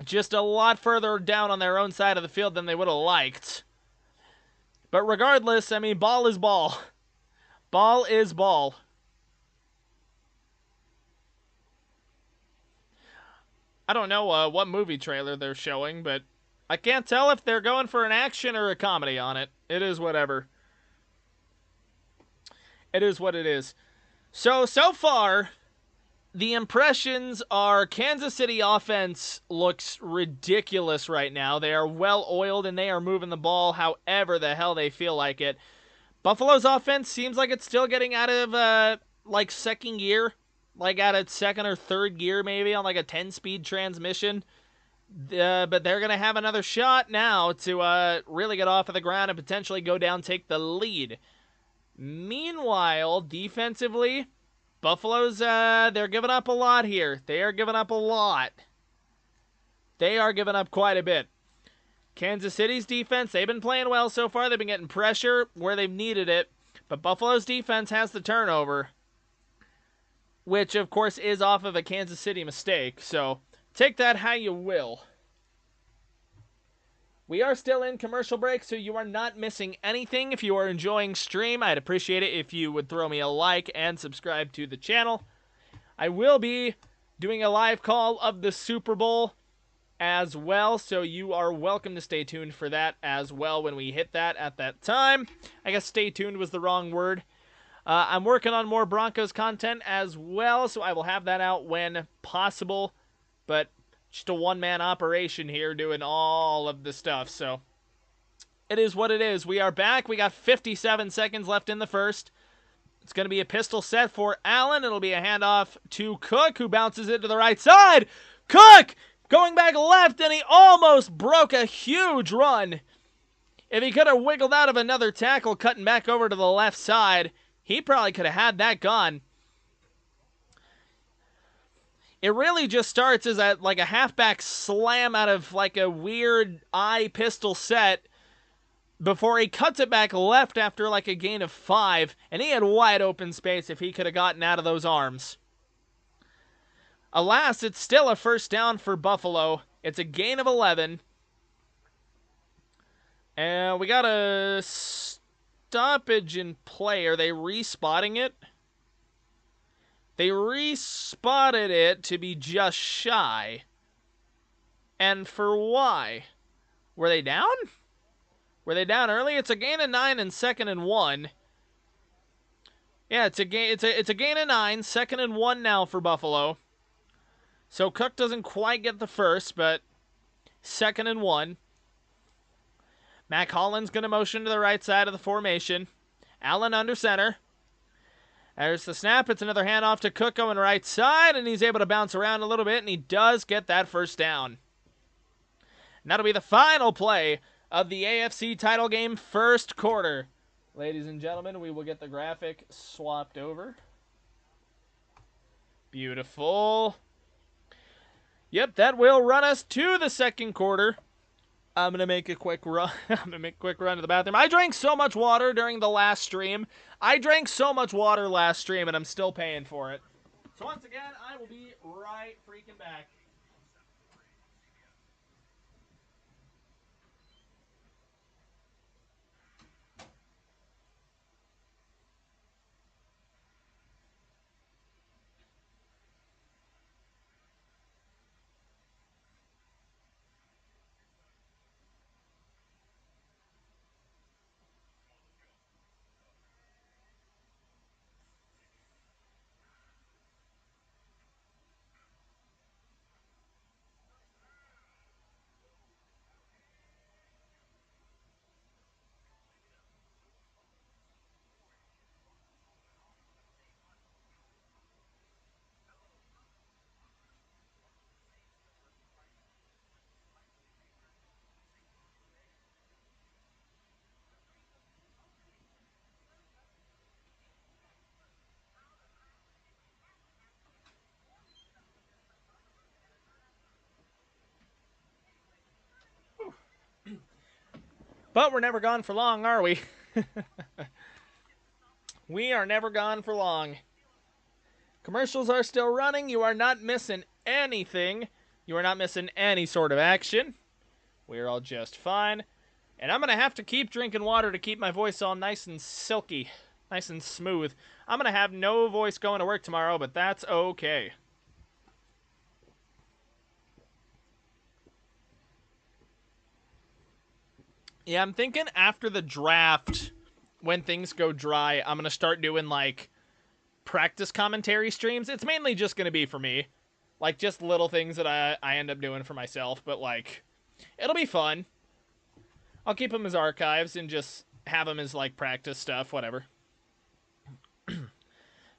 just a lot further down on their own side of the field than they would have liked. But regardless, I mean, ball is ball. Ball is ball. I don't know what movie trailer they're showing, but I can't tell if they're going for an action or a comedy on it. It is whatever. It is what it is. So far, the impressions are Kansas City offense looks ridiculous right now. They are well-oiled, and they are moving the ball however the hell they feel like it. Buffalo's offense seems like it's still getting out of, second gear. Like out of second or third gear maybe on like a 10-speed transmission. But they're going to have another shot now to really get off of the ground and potentially go down, take the lead. Meanwhile, defensively, Buffalo's, they're giving up a lot here. They are giving up a lot. They are giving up quite a bit. Kansas City's defense, they've been playing well so far. They've been getting pressure where they've needed it. But Buffalo's defense has the turnover, which, of course, is off of a Kansas City mistake. So take that how you will. We are still in commercial break, so you are not missing anything. If you are enjoying stream, I'd appreciate it if you would throw me a like and subscribe to the channel. I will be doing a live call of the Super Bowl as well, so you are welcome to stay tuned for that as well when we hit that at that time. I guess stay tuned was the wrong word. I'm working on more Broncos content as well, so I will have that out when possible, but just a one-man operation here doing all of the stuff, so it is what it is. We are back. We got 57 seconds left in the first. It's going to be a pistol set for Allen. It'll be a handoff to Cook, who bounces it to the right side. Cook going back left, and he almost broke a huge run. If he could have wiggled out of another tackle, cutting back over to the left side, he probably could have had that gone. It really just starts as like a halfback slam out of like a weird eye pistol set before he cuts it back left after like a gain of 5, and he had wide open space if he could have gotten out of those arms. Alas, it's still a first down for Buffalo. It's a gain of 11. And we got a stoppage in play. Are they respotting it? They respotted it to be just shy. And for why? Were they down? Were they down early? It's a gain of 9 and 2nd and 1. Yeah, it's a gain of 9, 2nd and 1 now for Buffalo. So Cook doesn't quite get the first, but 2nd and 1. Mac Holland's going to motion to the right side of the formation. Allen under center. There's the snap. It's another handoff to Cook going right side, and he's able to bounce around a little bit, and he does get that first down. And that'll be the final play of the AFC title game first quarter. Ladies and gentlemen, we will get the graphic swapped over. Beautiful. Yep, that will run us to the second quarter. I'm going to make a quick run. I'm going to make a quick run to the bathroom. I drank so much water during the last stream. And I'm still paying for it. So once again, I will be right freaking back. But we're never gone for long, are we? We are never gone for long. Commercials are still running. You are not missing anything. You are not missing any sort of action. We're all just fine. And I'm going to have to keep drinking water to keep my voice all nice and silky, nice and smooth. I'm going to have no voice going to work tomorrow, but that's okay. Yeah, I'm thinking after the draft, when things go dry, I'm going to start doing, like, practice commentary streams. It's mainly just going to be for me. Like, just little things that I end up doing for myself. But, like, it'll be fun. I'll keep them as archives and just have them as, like, practice stuff, whatever.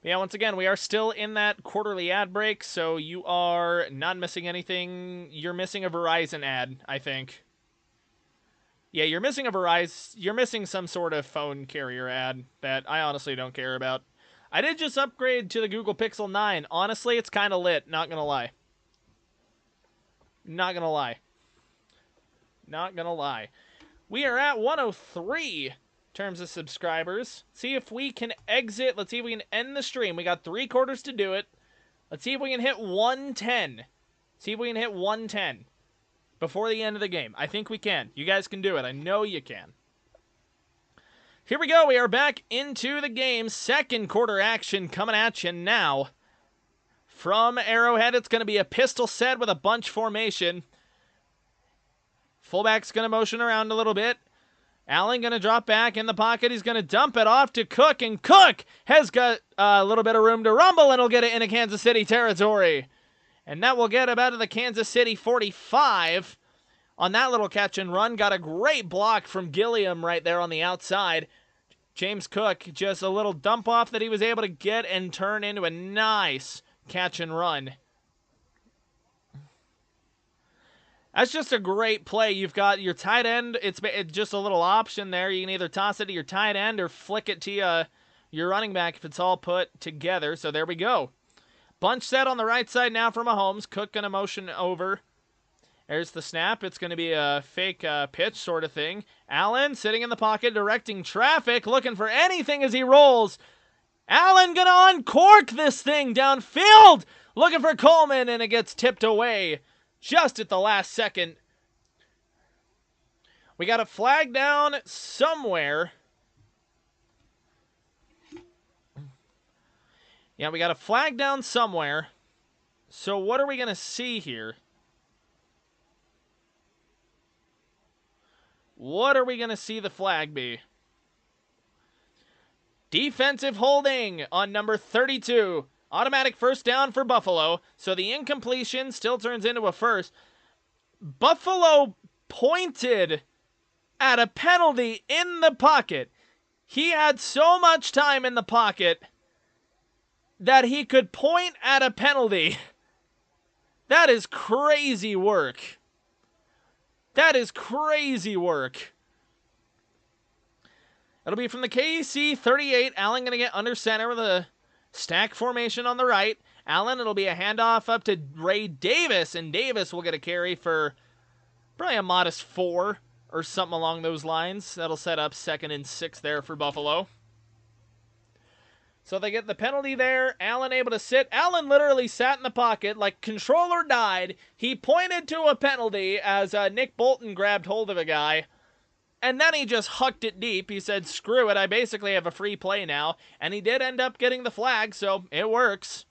Yeah, once again, we are still in that quarterly ad break, so you are not missing anything. You're missing a Verizon ad, I think. Yeah, you're missing a Verizon. You're missing some sort of phone carrier ad that I honestly don't care about. I did just upgrade to the Google Pixel 9. Honestly, it's kind of lit. Not gonna lie. Not gonna lie. Not gonna lie. We are at 103 in terms of subscribers. See if we can exit. Let's see if we can end the stream. We got 3 quarters to do it. Let's see if we can hit 110. See if we can hit 110 before the end of the game. I think we can. You guys can do it. I know you can. Here we go. We are back into the game. Second quarter action coming at you now. From Arrowhead, it's going to be a pistol set with a bunch formation. Fullback's going to motion around a little bit. Allen going to drop back in the pocket. He's going to dump it off to Cook, and Cook has got a little bit of room to rumble, and he'll get it into Kansas City territory. And that will get him out of the Kansas City 45 on that little catch and run. Got a great block from Gilliam right there on the outside. James Cook, just a little dump off that he was able to get and turn into a nice catch and run. That's just a great play. You've got your tight end. It's just a little option there. You can either toss it to your tight end or flick it to your running back if it's all put together. So there we go. Bunch set on the right side now for Mahomes. Cook going to motion over. There's the snap. It's going to be a fake pitch sort of thing. Allen sitting in the pocket, directing traffic, looking for anything as he rolls. Allen going to uncork this thing downfield. Looking for Coleman, and it gets tipped away just at the last second. We got a flag down somewhere. Yeah, we got a flag down somewhere. So what are we going to see here? What are we going to see the flag be? Defensive holding on number 32. Automatic first down for Buffalo. So the incompletion still turns into a first. Buffalo pointed at a penalty in the pocket. He had so much time in the pocket that he could point at a penalty. That is crazy work. That is crazy work. It'll be from the KC 38. Allen going to get under center with a stack formation on the right. Allen, it'll be a handoff up to Ray Davis, and Davis will get a carry for probably a modest 4 or something along those lines. That'll set up 2nd and 6 there for Buffalo. So they get the penalty there. Allen able to sit. Allen literally sat in the pocket like controller died. He pointed to a penalty as Nick Bolton grabbed hold of a guy. And then he just hucked it deep. He said, screw it, I basically have a free play now. And he did end up getting the flag, so it works.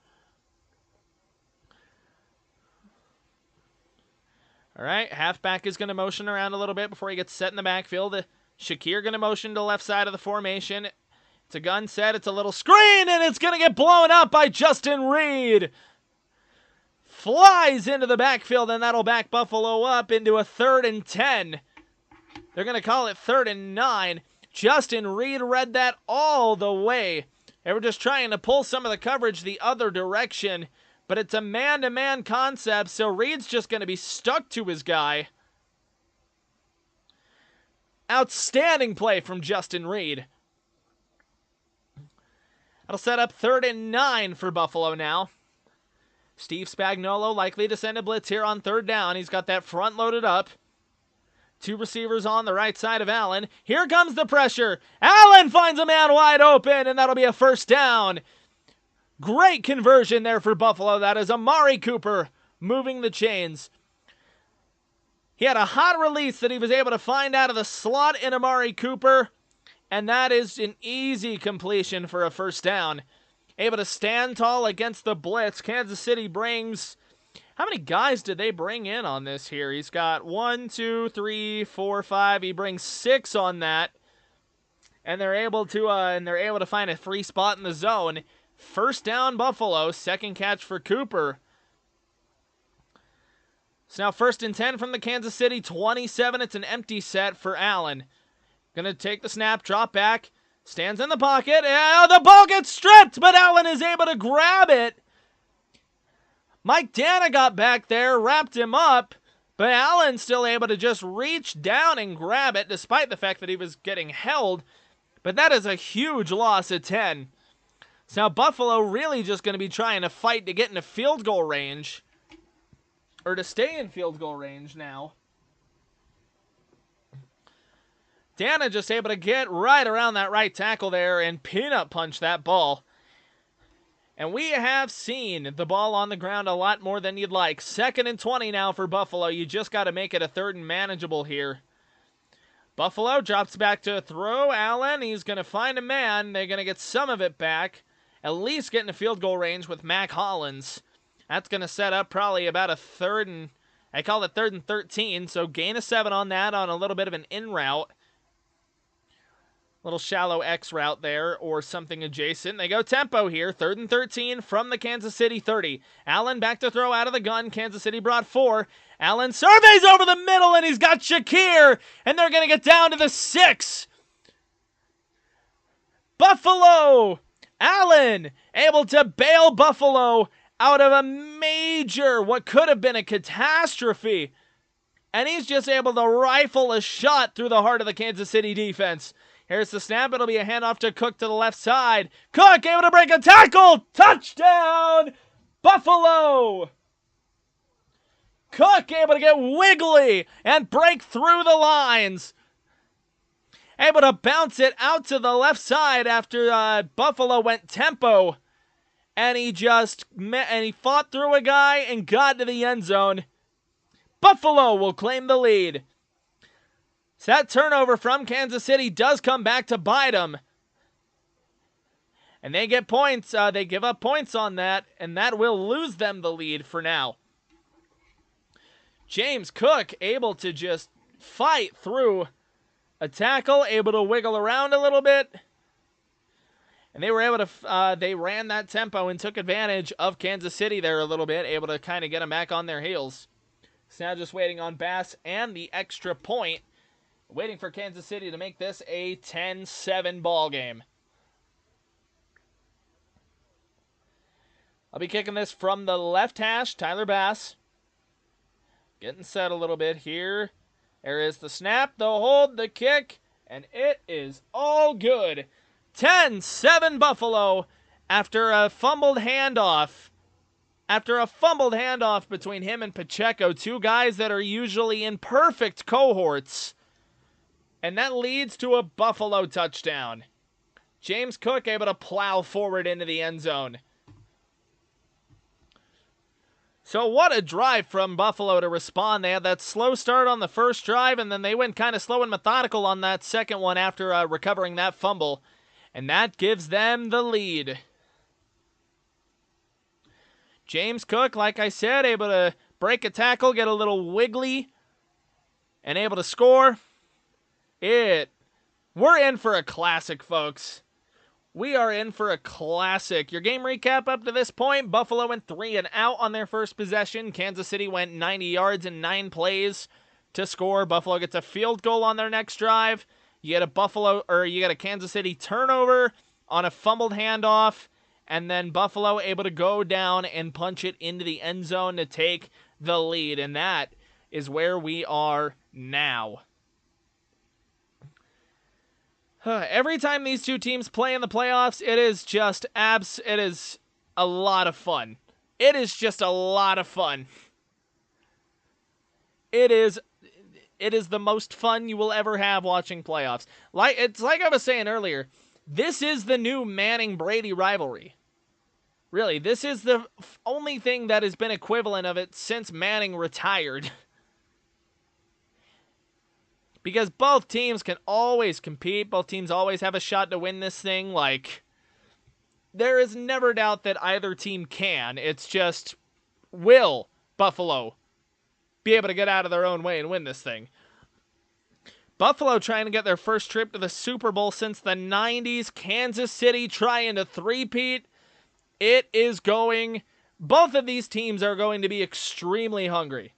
All right, halfback is going to motion around a little bit before he gets set in the backfield. Shakir going to motion to the left side of the formation. It's a gun set, it's a little screen, and it's going to get blown up by Justin Reed. Flies into the backfield, and that'll back Buffalo up into a 3rd and 10. They're going to call it 3rd and 9. Justin Reed read that all the way. They were just trying to pull some of the coverage the other direction, but it's a man-to-man concept, so Reed's just going to be stuck to his guy. Outstanding play from Justin Reed. That'll set up 3rd and 9 for Buffalo now. Steve Spagnuolo likely to send a blitz here on 3rd down. He's got that front loaded up. 2 receivers on the right side of Allen. Here comes the pressure. Allen finds a man wide open, and that'll be a 1st down. Great conversion there for Buffalo. That is Amari Cooper moving the chains. He had a hot release that he was able to find out of the slot in Amari Cooper. And that is an easy completion for a 1st down. Able to stand tall against the blitz. Kansas City brings... How many guys did they bring in on this here? He's got 1, 2, 3, 4, 5. He brings 6 on that. And they're able to find a free spot in the zone. 1st down Buffalo. 2nd catch for Cooper. So now 1st and 10 from the Kansas City 27. It's an empty set for Allen. Gonna take the snap, drop back, stands in the pocket. The ball gets stripped, but Allen is able to grab it. Mike Dana got back there, wrapped him up, but Allen's still able to just reach down and grab it, despite the fact that he was getting held. But that is a huge loss at 10. So now Buffalo really just going to be trying to fight to get into field goal range, or to stay in field goal range now. Dana just able to get right around that right tackle there and peanut punch that ball. And we have seen the ball on the ground a lot more than you'd like. 2nd and 20 now for Buffalo. You just got to make it a 3rd and manageable here. Buffalo drops back to throw. Allen, he's going to find a man. They're going to get some of it back. At least get in a field goal range with Mac Hollins. That's going to set up probably about a 3rd and... I call it 3rd and 13, so gain of 7 on that on a little bit of an in route. Little shallow X route there, or something adjacent. They go tempo here. 3rd and 13 from the Kansas City 30. Allen back to throw out of the gun. Kansas City brought 4. Allen surveys over the middle, and he's got Shakir, and they're going to get down to the 6. Buffalo! Allen able to bail Buffalo out of a major, what could have been a catastrophe. And he's just able to rifle a shot through the heart of the Kansas City defense. Here's the snap. It'll be a handoff to Cook to the left side. Cook able to break a tackle. Touchdown, Buffalo. Cook able to get wiggly and break through the lines. Able to bounce it out to the left side after Buffalo went tempo. And he fought through a guy and got to the end zone. Buffalo will claim the lead. So that turnover from Kansas City does come back to bite them. And they get points. They give up points on that, and that will lose them the lead for now. James Cook able to just fight through a tackle, able to wiggle around a little bit. And they were able to, they ran that tempo and took advantage of Kansas City there a little bit, able to kind of get them back on their heels. So now just waiting on Bass and the extra point. Waiting for Kansas City to make this a 10-7 ball game. I'll be kicking this from the left hash, Tyler Bass. Getting set a little bit here. There is the snap, the hold, the kick, and it is all good. 10-7 Buffalo after a fumbled handoff. After a fumbled handoff between him and Pacheco, two guys that are usually in perfect cohorts. And that leads to a Buffalo touchdown. James Cook able to plow forward into the end zone. So what a drive from Buffalo to respond. They had that slow start on the first drive, and then they went kind of slow and methodical on that second one after recovering that fumble. And that gives them the lead. James Cook, like I said, able to break a tackle, get a little wiggly, and able to score. We're in for a classic, folks. We are in for a classic. Your game recap up to this point, Buffalo went 3 and out on their first possession. Kansas City went 90 yards in 9 plays to score. Buffalo gets a field goal on their next drive. You get a Kansas City turnover on a fumbled handoff, and then Buffalo able to go down and punch it into the end zone to take the lead, and that is where we are now. Every time these two teams play in the playoffs, it is just it is a lot of fun. It is just a lot of fun. It is the most fun you will ever have watching playoffs. It's like I was saying earlier, this is the new Manning-Brady rivalry. Really, this is the only thing that has been equivalent of it since Manning retired. Because both teams can always compete. Both teams always have a shot to win this thing. There is never doubt that either team can. It's just, will Buffalo be able to get out of their own way and win this thing? Buffalo trying to get their first trip to the Super Bowl since the 90s. Kansas City trying to three-peat. Both of these teams are going to be extremely hungry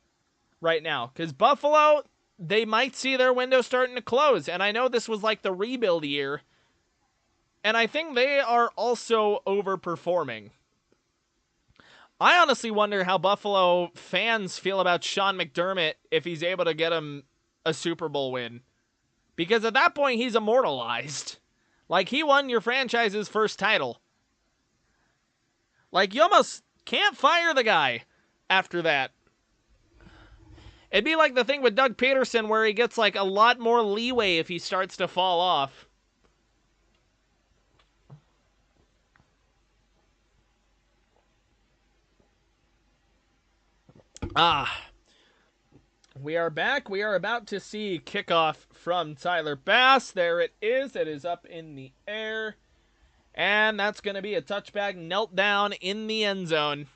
right now. Because Buffalo, they might see their window starting to close. And I know this was like the rebuild year. And I think they are also overperforming. I honestly wonder how Buffalo fans feel about Sean McDermott if he's able to get them a Super Bowl win. Because at that point, he's immortalized. He won your franchise's first title. You almost can't fire the guy after that. It'd be like the thing with Doug Peterson where he gets like a lot more leeway if he starts to fall off. We are back. We are about to see kickoff from Tyler Bass. There it is. It is up in the air. And that's going to be a touchback knelt down in the end zone.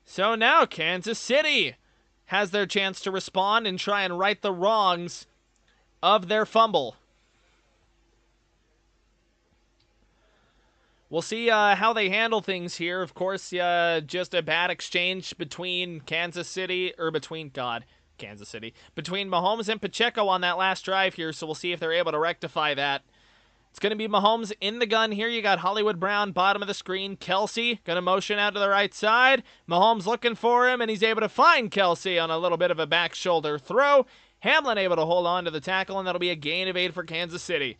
So now Kansas City has their chance to respond and try and right the wrongs of their fumble. We'll see how they handle things here. Of course, just a bad exchange between Kansas City, between Mahomes and Pacheco on that last drive here, so we'll see if they're able to rectify that. It's going to be Mahomes in the gun here. You got Hollywood Brown, bottom of the screen. Kelsey going to motion out to the right side. Mahomes looking for him, and he's able to find Kelsey on a little bit of a back shoulder throw. Hamlin able to hold on to the tackle, and that'll be a gain of 8 for Kansas City.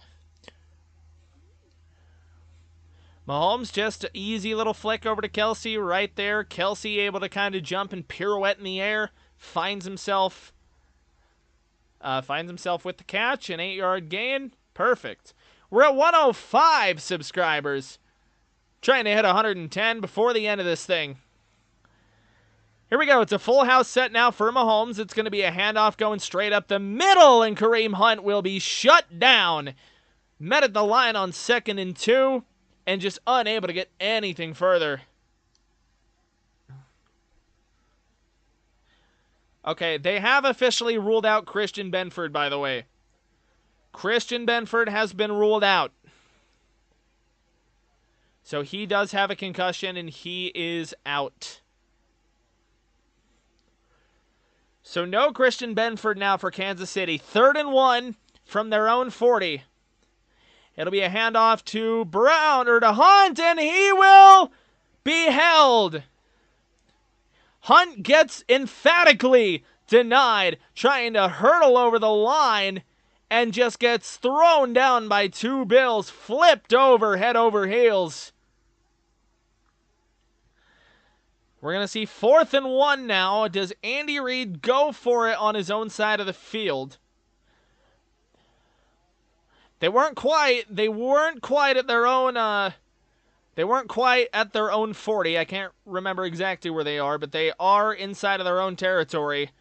Mahomes, just an easy little flick over to Kelsey right there. Kelsey able to kind of jump and pirouette in the air. Finds himself with the catch, an 8-yard gain. Perfect. We're at 105 subscribers. Trying to hit 110 before the end of this thing. Here we go. It's a full house set now for Mahomes. It's going to be a handoff going straight up the middle, and Kareem Hunt will be shut down. Met at the line on 2nd and 2. And just unable to get anything further. Okay, they have officially ruled out Christian Benford, by the way. Christian Benford has been ruled out. So he does have a concussion, and he is out. So no Christian Benford now for Kansas City. 3rd and 1 from their own 40. It'll be a handoff to Brown, or to Hunt, and he will be held. Hunt gets emphatically denied, trying to hurdle over the line, and just gets thrown down by 2 Bills, flipped over head over heels. We're going to see 4th and 1 now. Does Andy Reid go for it on his own side of the field? They weren't quite at their own 40. I can't remember exactly where they are, but they are inside of their own territory.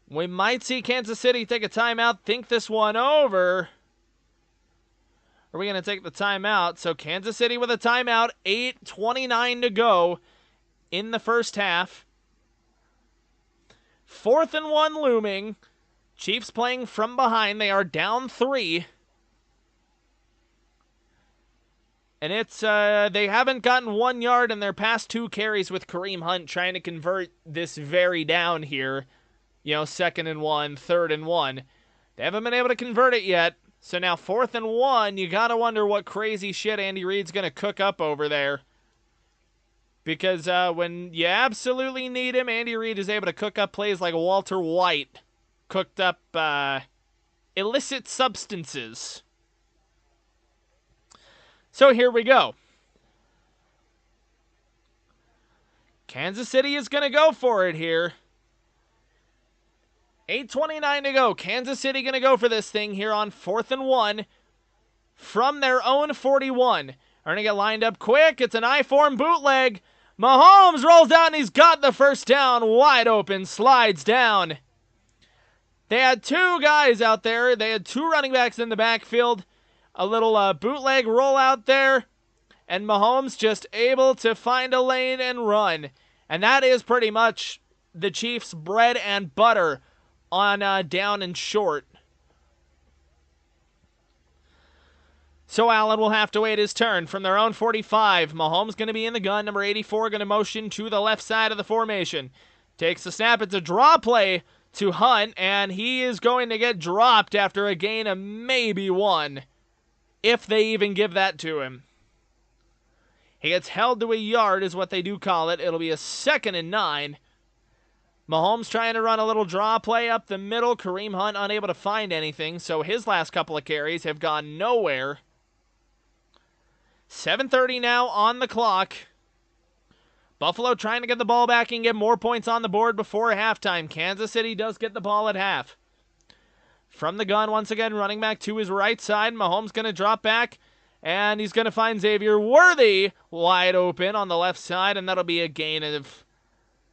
We might see Kansas City take a timeout, think this one over. Are we going to take the timeout? So Kansas City with a timeout, 8:29 to go in the first half. 4th and 1 looming. Chiefs playing from behind. They are down 3. And it's, they haven't gotten 1 yard in their past 2 carries with Kareem Hunt trying to convert this very down here. 2nd and 1, 3rd and 1. They haven't been able to convert it yet. So now 4th and 1, you gotta wonder what crazy shit Andy Reid's gonna cook up over there. Because when you absolutely need him, Andy Reid is able to cook up plays like Walter White cooked up illicit substances. So here we go. Kansas City is going to go for it here. 8:29 to go. Kansas City going to go for this thing here on 4th and 1 from their own 41. Are going to get lined up quick. It's an I-form bootleg. Mahomes rolls out and he's got the first down. Wide open. Slides down. They had 2 guys out there. They had 2 running backs in the backfield. A little bootleg rollout there. And Mahomes just able to find a lane and run. And that is pretty much the Chiefs' bread and butter on down and short. So Allen will have to wait his turn from their own 45. Mahomes going to be in the gun. Number 84 going to motion to the left side of the formation. Takes the snap. It's a draw play to Hunt. And he is going to get dropped after a gain of maybe 1. If they even give that to him. He gets held to a yard is what they do call it. It'll be a 2nd and 9. Mahomes trying to run a little draw play up the middle. Kareem Hunt unable to find anything. So his last couple of carries have gone nowhere. 7:30 now on the clock. Buffalo trying to get the ball back and get more points on the board before halftime. Kansas City does get the ball at half. From the gun, once again, running back to his right side. Mahomes going to drop back, and he's going to find Xavier Worthy wide open on the left side, and that'll be a gain of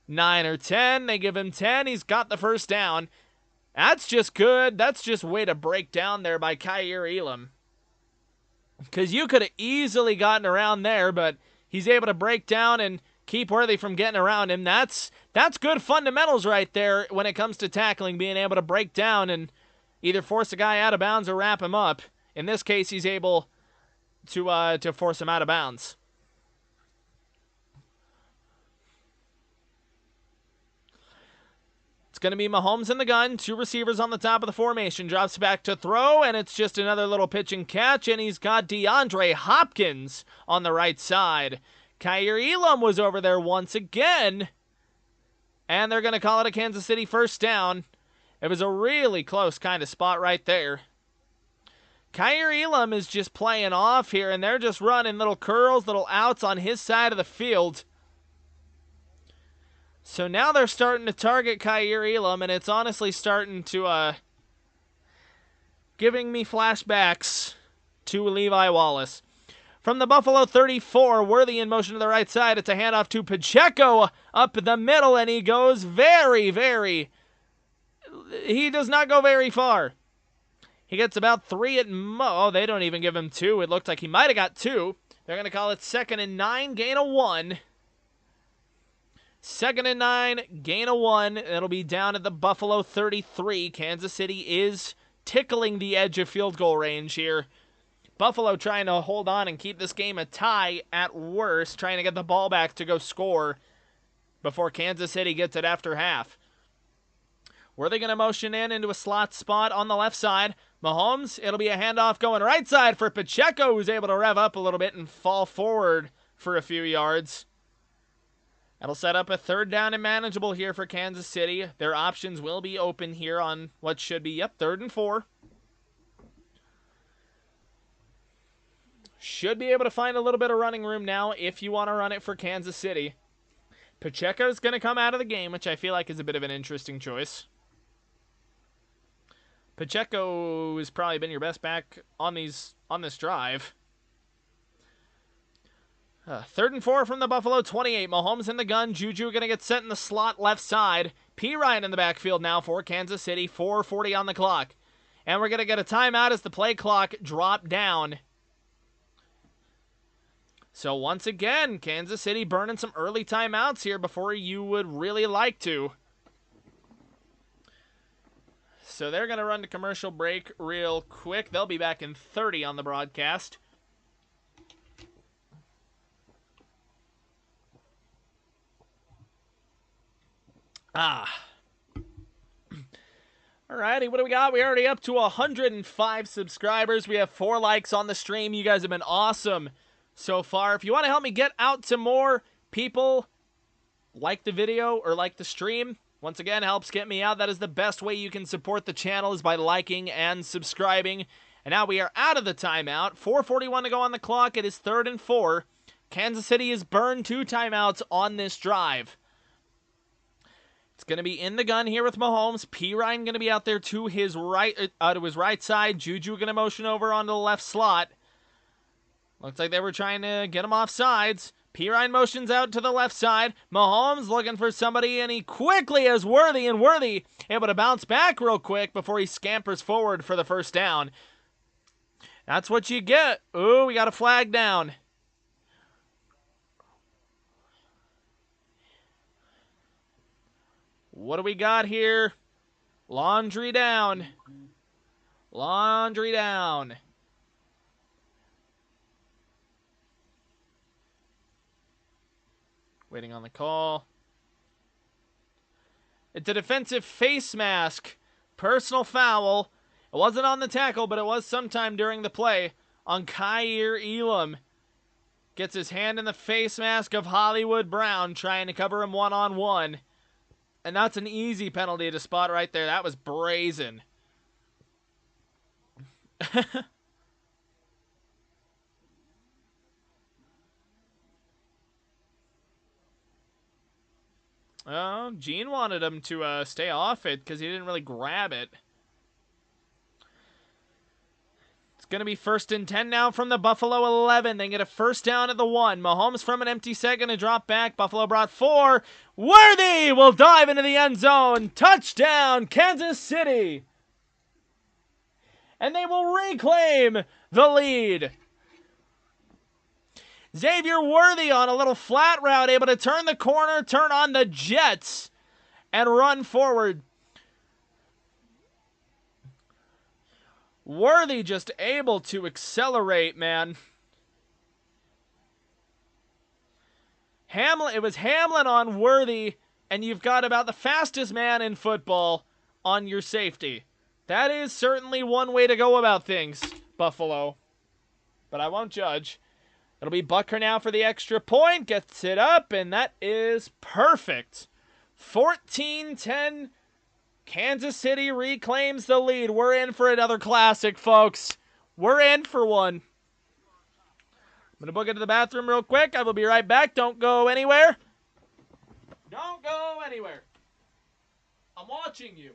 9 or 10. They give him 10. He's got the first down. That's just good. That's just way to break down there by Kaiir Elam. Because you could have easily gotten around there, but he's able to break down and keep Worthy from getting around him. That's good fundamentals right there when it comes to tackling, being able to break down and either force a guy out of bounds or wrap him up. In this case, he's able to force him out of bounds. It's going to be Mahomes in the gun, 2 receivers on the top of the formation, drops back to throw, and it's just another little pitch and catch, and he's got DeAndre Hopkins on the right side. Kaiir Elam was over there once again, and they're going to call it a Kansas City first down. It was a really close kind of spot right there. Kaiir Elam is just playing off here, and they're just running little curls, little outs on his side of the field. So now they're starting to target Kaiir Elam, and it's honestly starting to, giving me flashbacks to Levi Wallace. From the Buffalo 34, Worthy in motion to the right side. It's a handoff to Pacheco up the middle, and he goes he does not go very far. He gets about 3 at oh, they don't even give him 2. It looked like he might have got 2. They're going to call it 2nd and 9, gain of 1. 2nd and 9, gain of 1. It'll be down at the Buffalo 33. Kansas City is tickling the edge of field goal range here. Buffalo trying to hold on and keep this game a tie at worst, trying to get the ball back to go score before Kansas City gets it after half. Were they going to motion into a slot spot on the left side? Mahomes, it'll be a handoff going right side for Pacheco, who's able to rev up a little bit and fall forward for a few yards. That'll set up a 3rd down and manageable here for Kansas City. Their options will be open here on what should be, 3rd and 4. Should be able to find a little bit of running room now if you want to run it for Kansas City. Pacheco's going to come out of the game, which I feel like is a bit of an interesting choice. Pacheco has probably been your best back on this drive. 3rd and 4 from the Buffalo 28. Mahomes in the gun. Juju going to get set in the slot left side. P. Ryan in the backfield now for Kansas City. 4:40 on the clock. And we're going to get a timeout as the play clock dropped down. So once again, Kansas City burning some early timeouts here before you would really like to. So they're going to run to commercial break real quick. They'll be back in 30 on the broadcast. Alrighty, what do we got? We're already up to 105 subscribers. We have 4 likes on the stream. You guys have been awesome so far. If you want to help me get out to more people, like the video or like the stream, once again, helps get me out. That is the best way you can support the channel, is by liking and subscribing. And now we are out of the timeout. 4:41 to go on the clock. It is 3rd and 4. Kansas City has burned 2 timeouts on this drive. It's going to be in the gun here with Mahomes. P. Ryan going to be out there to his right side. Juju going to motion over onto the left slot. Looks like they were trying to get him off sides. P. Ryan motions out to the left side. Mahomes looking for somebody, and he quickly has Worthy, and Worthy able to bounce back real quick before he scampers forward for the first down. That's what you get. Ooh, we got a flag down. What do we got here? Laundry down. Laundry down. Waiting on the call. It's a defensive face mask. Personal foul. It wasn't on the tackle, but it was sometime during the play on Kaiir Elam. Gets his hand in the face mask of Hollywood Brown, trying to cover him one-on-one. And that's an easy penalty to spot right there. That was brazen. Oh, Gene wanted him to stay off it because he didn't really grab it. It's going to be 1st and 10 now from the Buffalo 11. They get a first down at the 1. Mahomes from an empty set going to drop back. Buffalo brought 4. Worthy will dive into the end zone. Touchdown, Kansas City. And they will reclaim the lead. Xavier Worthy on a little flat route, able to turn the corner, turn on the jets, and run forward. Worthy just able to accelerate, man. It was Hamlin on Worthy, and you've got about the fastest man in football on your safety. That is certainly one way to go about things, Buffalo. But I won't judge. It'll be Butker now for the extra point. Gets it up, and that is perfect. 14-10. Kansas City reclaims the lead. We're in for another classic, folks. We're in for one. I'm going to book into the bathroom real quick. I will be right back. Don't go anywhere. Don't go anywhere. I'm watching you.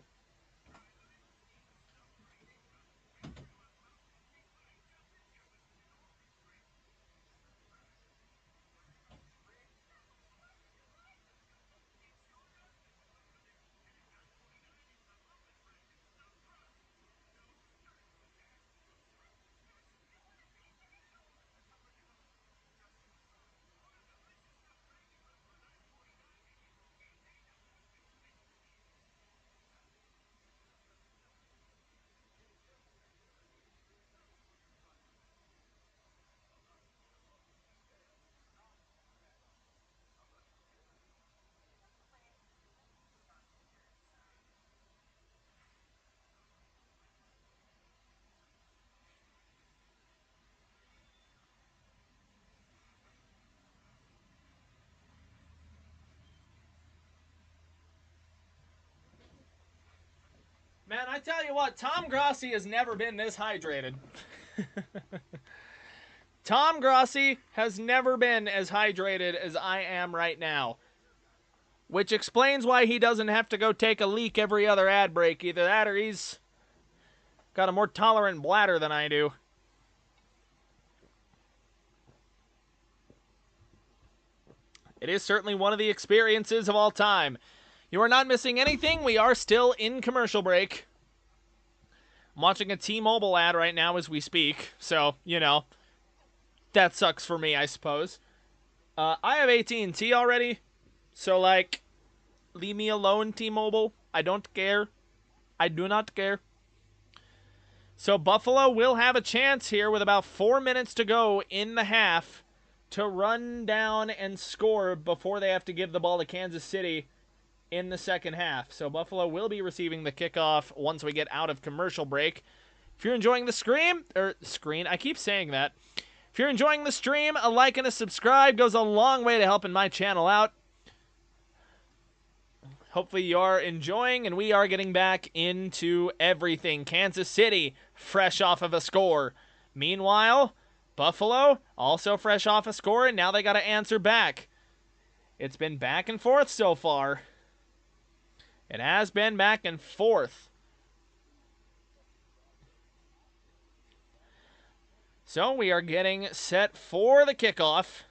Man, I tell you what, Tom Grossi has never been this hydrated. Tom Grossi has never been as hydrated as I am right now. Which explains why he doesn't have to go take a leak every other ad break. Either that or he's got a more tolerant bladder than I do. It is certainly one of the experiences of all time. You are not missing anything. We are still in commercial break. I'm watching a T-Mobile ad right now as we speak. So, you know, that sucks for me, I suppose. I have AT&T already. So, like, leave me alone, T-Mobile. I don't care. I do not care. So, Buffalo will have a chance here with about 4 minutes to go in the half to run down and score before they have to give the ball to Kansas City in the second half. So Buffalo will be receiving the kickoff once we get out of commercial break. If you're enjoying the screen, I keep saying that. If you're enjoying the stream, a like and a subscribe goes a long way to helping my channel out. Hopefully you are enjoying, and we are getting back into everything. Kansas City, fresh off of a score. Meanwhile, Buffalo, also fresh off a score, and now they got to answer back. It's been back and forth so far. It has been back and forth. So we are getting set for the kickoff.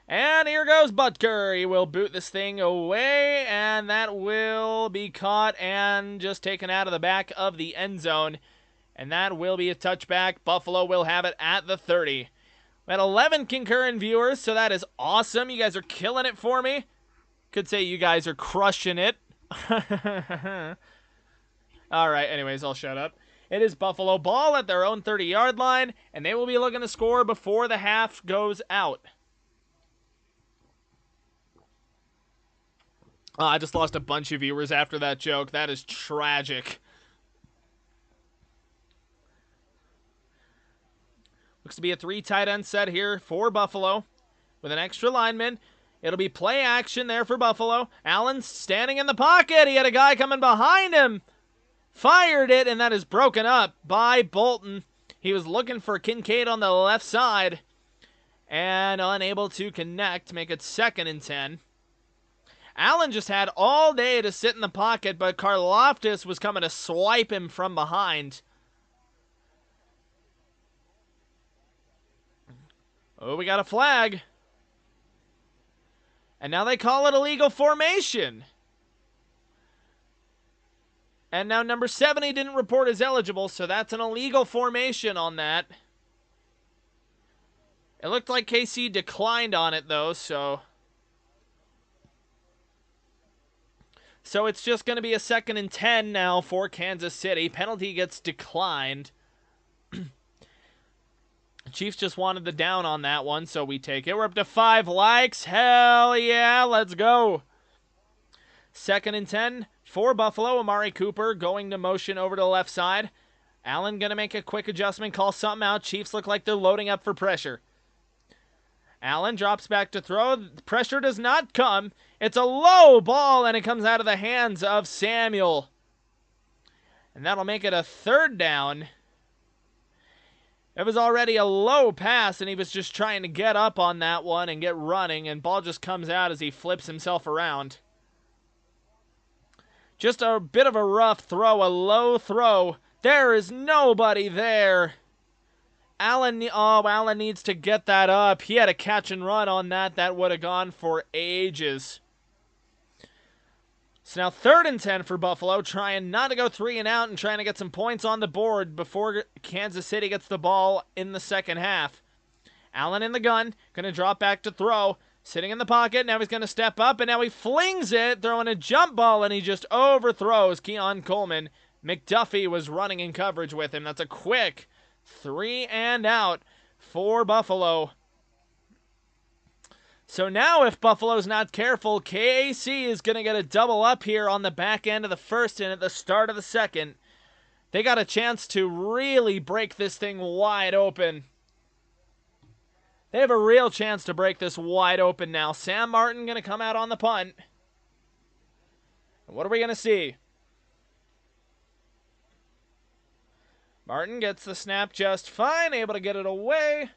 And here goes Butker. He will boot this thing away, and that will be caught and just taken out of the back of the end zone. And that will be a touchback. Buffalo will have it at the 30. We had 11 concurrent viewers, so that is awesome. You guys are killing it for me. Could say you guys are crushing it. Alright, anyways, I'll shut up. It is Buffalo ball at their own 30-yard line, and they will be looking to score before the half goes out. Oh, I just lost a bunch of viewers after that joke. That is tragic. Looks to be a 3 tight end set here for Buffalo with an extra lineman. It'll be play action there for Buffalo. Allen standing in the pocket. He had a guy coming behind him. Fired it, and that is broken up by Bolton. He was looking for Kincaid on the left side and unable to connect. Make it 2nd and 10. Allen just had all day to sit in the pocket, but Karlaftis was coming to swipe him from behind. Oh, we got a flag. And now they call it illegal formation. And now number 70 didn't report as eligible, so that's an illegal formation on that. It looked like KC declined on it, though, so it's just going to be a 2nd and 10 now for Kansas City. Penalty gets declined. Chiefs just wanted the down on that one, so we take it. We're up to 5 likes. Hell yeah, let's go. 2nd and 10 for Buffalo. Amari Cooper going to motion over to the left side. Allen going to make a quick adjustment, call something out. Chiefs look like they're loading up for pressure. Allen drops back to throw. Pressure does not come. It's a low ball, and it comes out of the hands of Samuel. And that'll make it a 3rd down. It was already a low pass, and he was just trying to get up on that one and get running, and ball just comes out as he flips himself around. Just a bit of a rough throw, a low throw. There is nobody there. Allen needs to get that up. He had a catch and run on that. That would have gone for ages. So now 3rd and 10 for Buffalo, trying not to go 3 and out and trying to get some points on the board before Kansas City gets the ball in the second half. Allen in the gun, going to drop back to throw. Sitting in the pocket, now he's going to step up, and now he flings it, throwing a jump ball, and he just overthrows Keon Coleman. McDuffie was running in coverage with him. That's a quick 3 and out for Buffalo. So now if Buffalo's not careful, KC is going to get a double up here on the back end of the 1st and at the start of the 2nd. They got a chance to really break this thing wide open. They have a real chance to break this wide open now. Sam Martin going to come out on the punt. What are we going to see? Martin gets the snap just fine, able to get it away.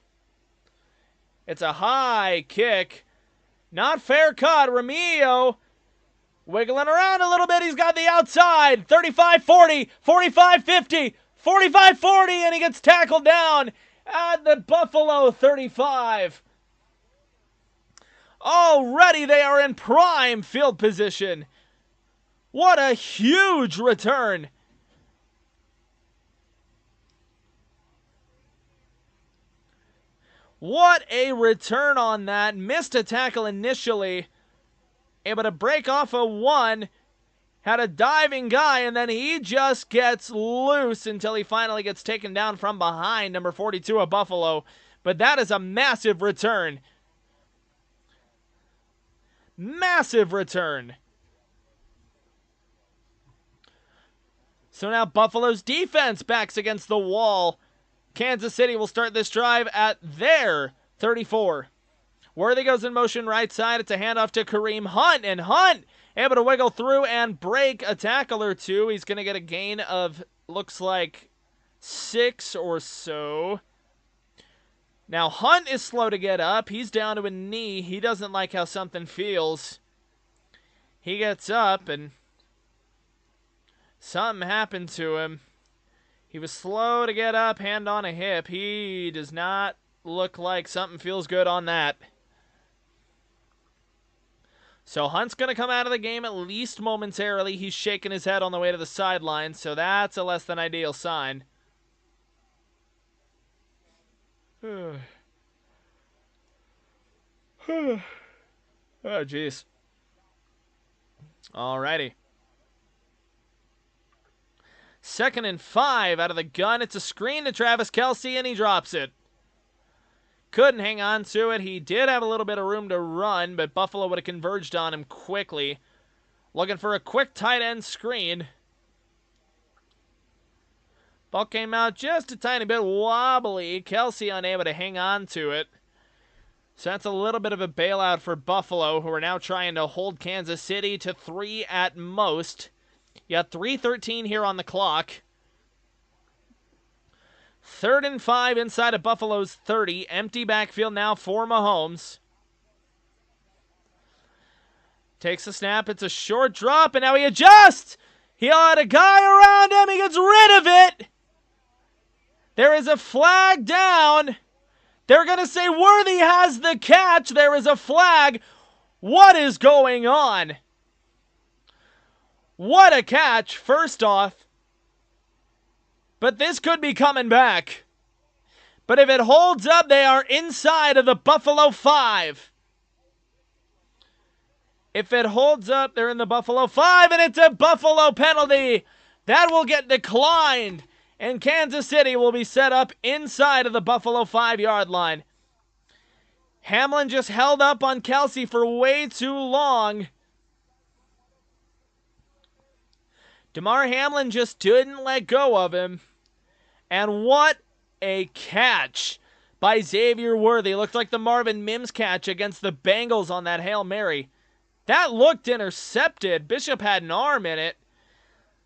It's a high kick. Not fair cut. Remillo wiggling around a little bit. He's got the outside. 35-40, 45-50, 45-40, and he gets tackled down at the Buffalo 35. Already they are in prime field position. What a huge return. What a return on that. Missed a tackle initially. Able to break off a 1. Had a diving guy, and then he just gets loose until he finally gets taken down from behind, number 42 of Buffalo. But that is a massive return. Massive return. So now Buffalo's defense backs against the wall. Kansas City will start this drive at their 34. Worthy goes in motion right side. It's a handoff to Kareem Hunt, and Hunt able to wiggle through and break a tackle or two. He's going to get a gain of, looks like, 6 or so. Now Hunt is slow to get up. He's down to a knee. He doesn't like how something feels. He gets up, and something happened to him. He was slow to get up, hand on a hip. He does not look like something feels good on that. So Hunt's going to come out of the game at least momentarily. He's shaking his head on the way to the sideline, so that's a less than ideal sign. Oh, jeez. Alrighty. 2nd and 5 out of the gun. It's a screen to Travis Kelce, and he drops it. Couldn't hang on to it. He did have a little bit of room to run, but Buffalo would have converged on him quickly. Looking for a quick tight end screen. Ball came out just a tiny bit wobbly. Kelce unable to hang on to it. So that's a little bit of a bailout for Buffalo, who are now trying to hold Kansas City to 3 at most. You got 3:13 here on the clock. 3rd and 5 inside of Buffalo's 30. Empty backfield now for Mahomes. Takes the snap. It's a short drop, and now he adjusts. He had a guy around him. He gets rid of it. There is a flag down. They're going to say Worthy has the catch. There is a flag. What is going on? What a catch, first off. But this could be coming back. But if it holds up, they are inside of the Buffalo 5. If it holds up, they're in the Buffalo 5, and it's a Buffalo penalty. That will get declined, and Kansas City will be set up inside of the Buffalo 5-yard line. Hamlin just held up on Kelsey for way too long. Damar Hamlin just didn't let go of him. And what a catch by Xavier Worthy. Looked like the Marvin Mims catch against the Bengals on that Hail Mary. That looked intercepted. Bishop had an arm in it.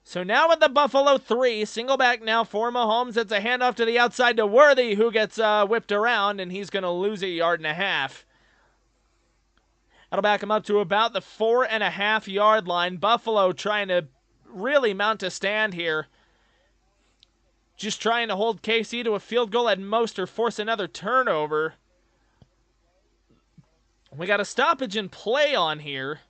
So now with the Buffalo 3, single back now for Mahomes. It's a handoff to the outside to Worthy, who gets whipped around, and he's going to lose 1.5 yards. That'll back him up to about the 4.5-yard line. Buffalo trying to really mount a stand here. Just trying to hold KC to a field goal at most or force another turnover. We got a stoppage in play on here.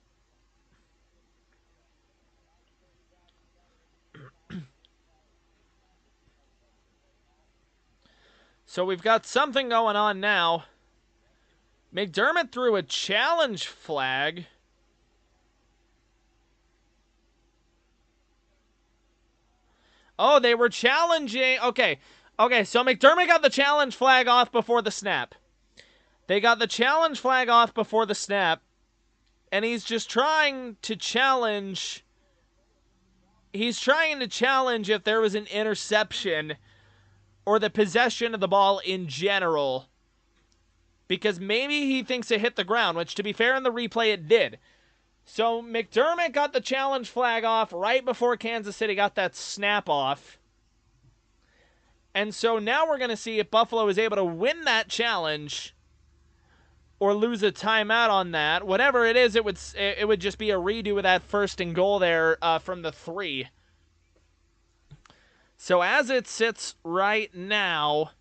So we've got something going on now. McDermott threw a challenge flag. Oh, they were challenging. Okay, so McDermott got the challenge flag off before the snap. They got the challenge flag off before the snap, and he's just trying to challenge. He's trying to challenge if there was an interception or the possession of the ball in general, because maybe he thinks it hit the ground, which, to be fair, in the replay it did. So McDermott got the challenge flag off right before Kansas City got that snap off. And so now we're going to see if Buffalo is able to win that challenge or lose a timeout on that. Whatever it is, it would just be a redo of that 1st and goal there from the 3. So as it sits right now,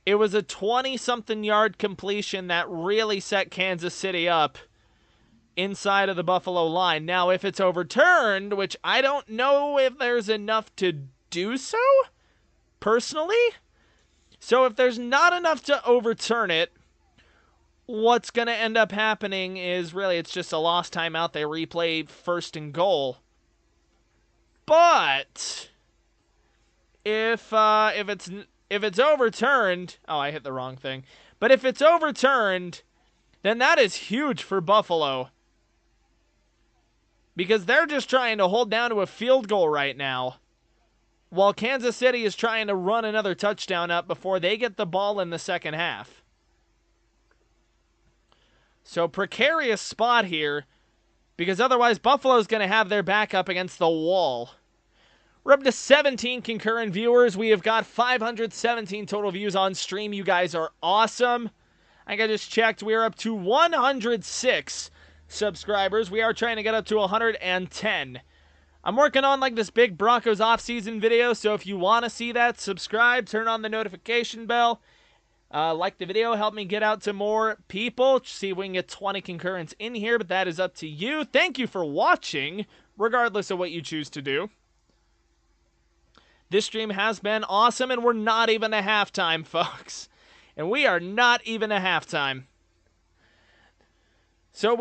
it was a 20-something yard completion that really set Kansas City up inside of the Buffalo line. Now, if it's overturned, which I don't know if there's enough to do so, personally. So if there's not enough to overturn it, what's going to end up happening is really it's just a lost timeout. They replay 1st and goal. But if it's overturned, oh, I hit the wrong thing. But if it's overturned, then that is huge for Buffalo, because they're just trying to hold down to a field goal right now, while Kansas City is trying to run another touchdown up before they get the ball in the second half. So precarious spot here, because otherwise Buffalo's going to have their back up against the wall. We're up to 17 concurrent viewers. We have got 517 total views on stream. You guys are awesome. I think I just checked. We are up to 106 subscribers. We are trying to get up to 110. I'm working on like this big Broncos off-season video, so if you want to see that, subscribe, turn on the notification bell, like the video, help me get out to more people, see if we can get 20 concurrents in here, but that is up to you. Thank you for watching, regardless of what you choose to do. This stream has been awesome, and we're not even at halftime, folks. And we are not even at halftime. So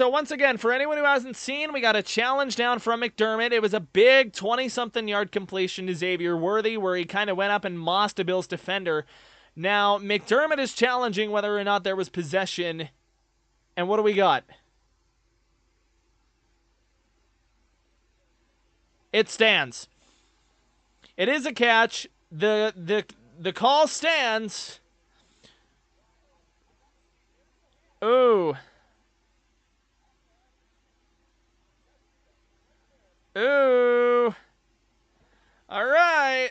once again, for anyone who hasn't seen, we got a challenge down from McDermott. It was a big 20-something yard completion to Xavier Worthy, where he kind of went up and mossed a Bills defender. Now, McDermott is challenging whether or not there was possession. And what do we got? It stands. It is a catch. The call stands. Ooh. Ooh. All right.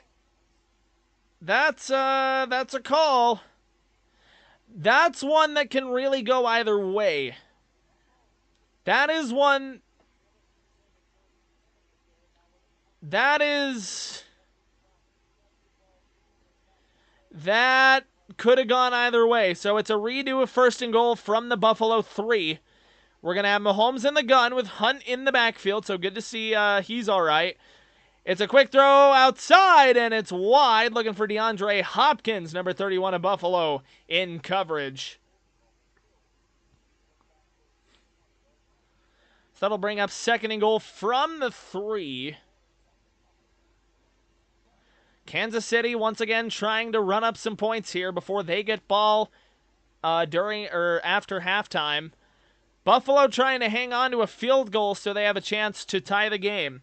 That's a call. That's one that can really go either way. That is one... That is... That could have gone either way. So it's a redo of 1st and goal from the Buffalo 3. We're going to have Mahomes in the gun with Hunt in the backfield, so good to see he's all right. It's a quick throw outside, and it's wide, looking for DeAndre Hopkins, number 31 of Buffalo, in coverage. So that'll bring up 2nd and goal from the 3. Kansas City, once again, trying to run up some points here before they get ball during or after halftime. Buffalo trying to hang on to a field goal so they have a chance to tie the game.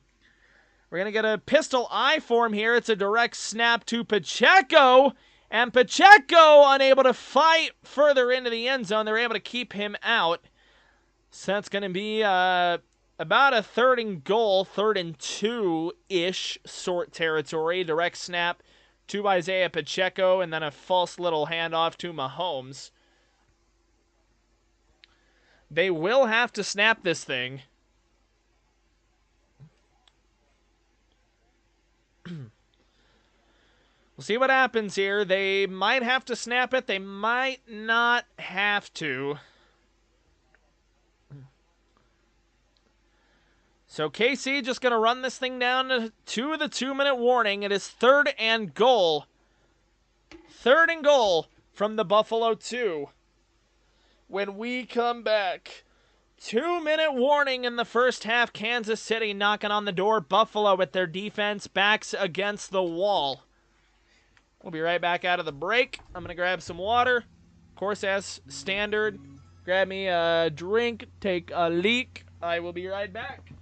We're going to get a pistol eye form here. It's a direct snap to Pacheco. And Pacheco unable to fight further into the end zone. They're able to keep him out. So that's going to be about a 3rd and goal, 3rd and 2-ish sort territory. Direct snap to Isaiah Pacheco and then a false little handoff to Mahomes. They will have to snap this thing. We'll see what happens here. They might have to snap it. They might not have to. So KC just going to run this thing down to the 2-minute warning. It is 3rd and goal. 3rd and goal from the Buffalo 2. When we come back, 2-minute warning in the first half. Kansas City knocking on the door. Buffalo with their defense backs against the wall. We'll be right back out of the break. I'm going to grab some water. Of course, as standard, grab me a drink, take a leak. I will be right back.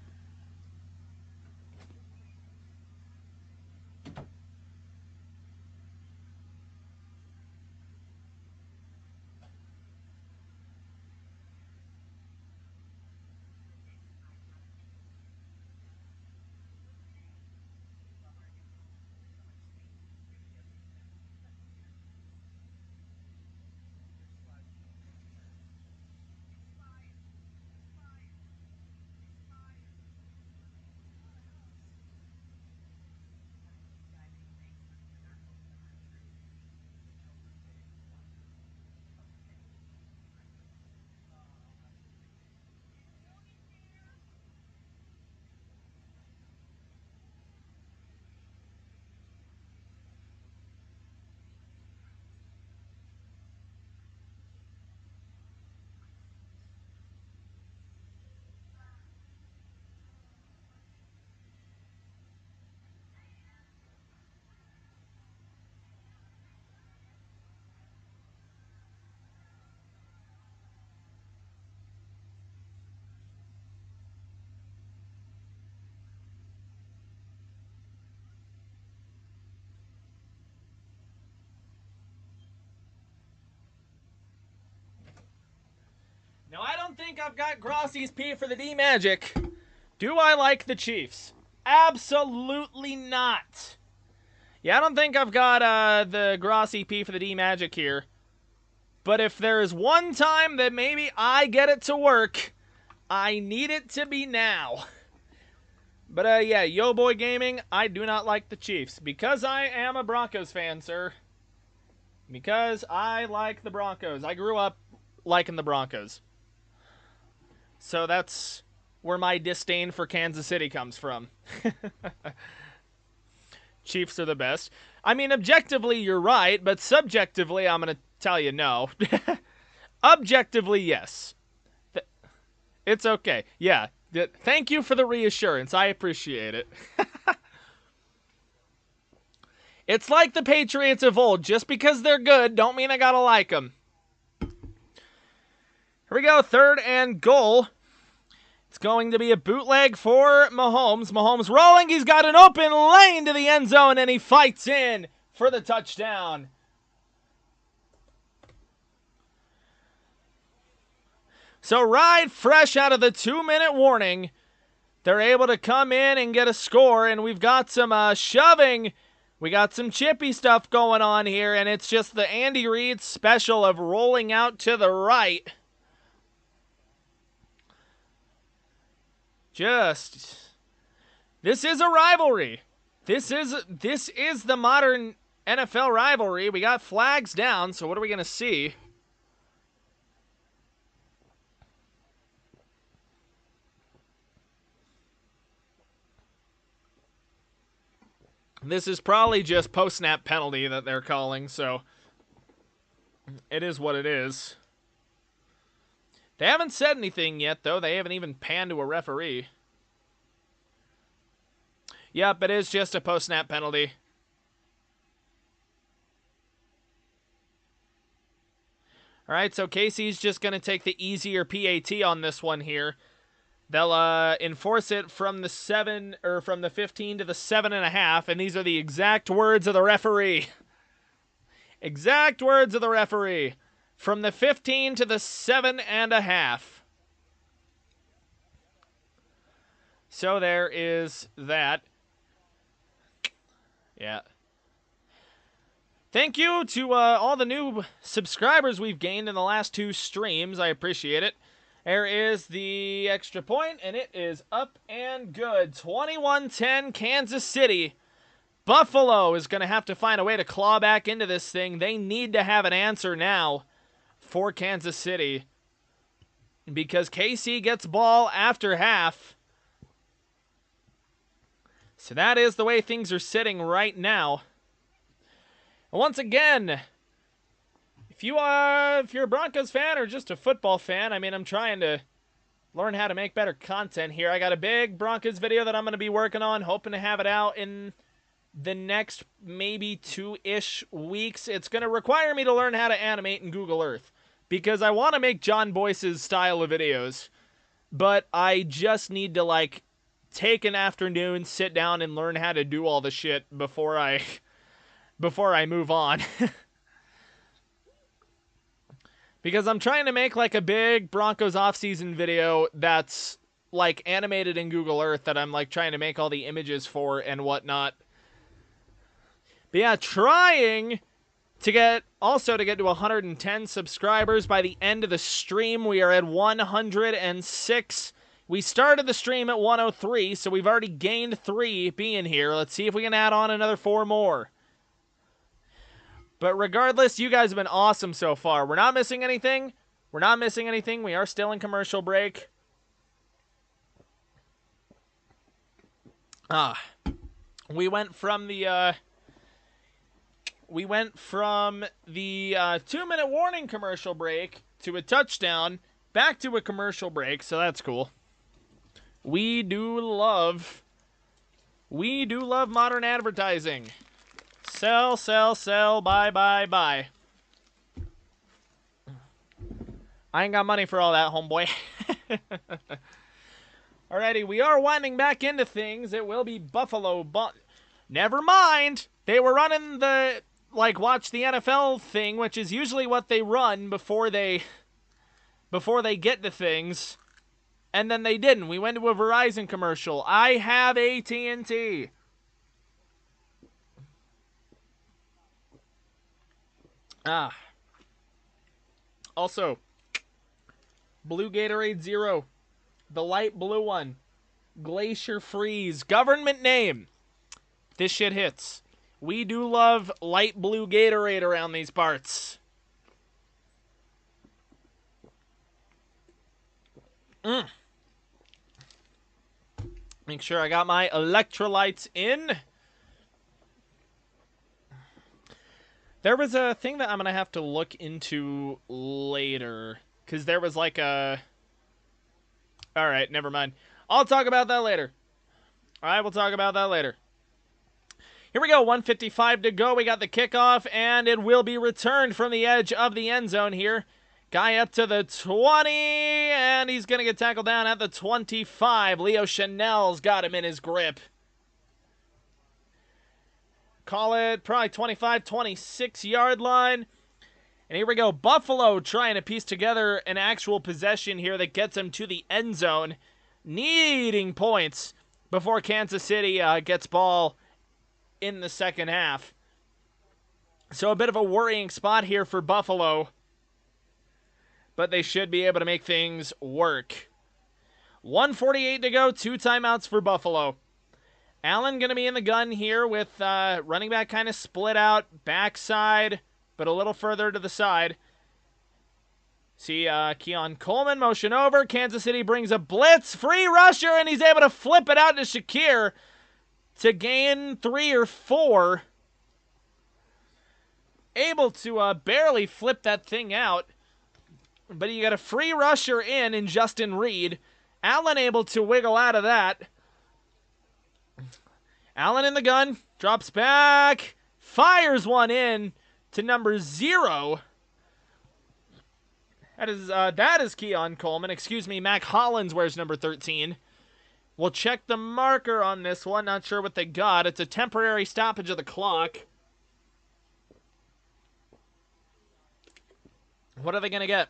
Now, I don't think I've got Grossi's P for the D Magic. Do I like the Chiefs? Absolutely not. Yeah, I don't think I've got the Grossi P for the D Magic here. But if there is one time that maybe I get it to work, I need it to be now. But yeah, Yo Boy Gaming, I do not like the Chiefs. Because I am a Broncos fan, sir. Because I like the Broncos. I grew up liking the Broncos. So that's where my disdain for Kansas City comes from. Chiefs are the best. I mean, objectively, you're right, but subjectively, I'm going to tell you no. Objectively, yes. It's okay. Yeah. Thank you for the reassurance. I appreciate it. It's like the Patriots of old. Just because they're good, don't mean I gotta like them. Here we go. 3rd and goal. It's going to be a bootleg for Mahomes. Mahomes rolling. He's got an open lane to the end zone, and he fights in for the touchdown. So right fresh out of the 2-minute warning, they're able to come in and get a score, and we've got some shoving. We got some chippy stuff going on here, and it's just the Andy Reid special of rolling out to the right. This is a rivalry. This is the modern NFL rivalry. We got flags down, so what are we going to see? This is probably just post-snap penalty that they're calling, so it is what it is. They haven't said anything yet, though. They haven't even panned to a referee. Yep, it is just a post-snap penalty. All right, so Casey's just going to take the easier PAT on this one here. They'll enforce it from the 15 to the 7.5, and these are the exact words of the referee. Exact words of the referee. From the 15 to the 7.5. So there is that. Yeah. Thank you to all the new subscribers we've gained in the last 2 streams. I appreciate it. There is the extra point, and it is up and good. 21-10 Kansas City. Buffalo is going to have to find a way to claw back into this thing. They need to have an answer now for Kansas City, because KC gets ball after half. So that is the way things are sitting right now. And once again, if you're a Broncos fan or just a football fan, I mean, I'm trying to learn how to make better content here. I got a big Broncos video that I'm going to be working on, hoping to have it out in the next maybe 2-ish weeks. It's going to require me to learn how to animate in Google Earth, because I want to make John Boyce's style of videos, but I just need to, like, take an afternoon, sit down, and learn how to do all the shit before I move on. Because I'm trying to make, like, a big Broncos offseason video that's, like, animated in Google Earth that I'm, like, trying to make all the images for and whatnot. But yeah, trying to get to 110 subscribers by the end of the stream. We are at 106. We started the stream at 103, so we've already gained 3 being here. Let's see if we can add on another 4 more. But regardless, you guys have been awesome so far. We're not missing anything. We are still in commercial break. We went from the 2-minute warning commercial break to a touchdown, back to a commercial break, so that's cool. We do love modern advertising. Sell, sell, sell, buy, buy, buy. I ain't got money for all that, homeboy. Alrighty, we are winding back into things. It will be Buffalo, never mind. They were running the, like, watch the NFL thing, which is usually what they run before they get to things. And then they didn't. We went to a Verizon commercial. I have AT&T. Also, Blue Gatorade Zero. The light blue one. Glacier Freeze. Government name. This shit hits. We do love light blue Gatorade around these parts. Make sure I got my electrolytes in. There was a thing that I'm going to have to look into later, because there was like a... Alright, never mind. I'll talk about that later. Alright, we'll talk about that later. Here we go, 1:55 to go. We got the kickoff, and it will be returned from the edge of the end zone here. Guy up to the 20, and he's going to get tackled down at the 25. Leo Chanel's got him in his grip. Call it probably 25, 26-yard line. And here we go. Buffalo trying to piece together an actual possession here that gets them to the end zone. Needing points before Kansas City gets ball in the second half. So a bit of a worrying spot here for Buffalo. But they should be able to make things work. 1:48 to go, 2 timeouts for Buffalo. Allen going to be in the gun here with running back kind of split out, backside, but a little further to the side. See Keon Coleman motion over. Kansas City brings a blitz, free rusher, and he's able to flip it out to Shakir to gain 3 or 4. Able to barely flip that thing out. But you got a free rusher in Justin Reed. Allen able to wiggle out of that. Allen in the gun, drops back, fires one in to number 0. That is Keon Coleman. Excuse me, Mac Hollins wears number 13. We'll check the marker on this one. Not sure what they got. It's a temporary stoppage of the clock. What are they going to get?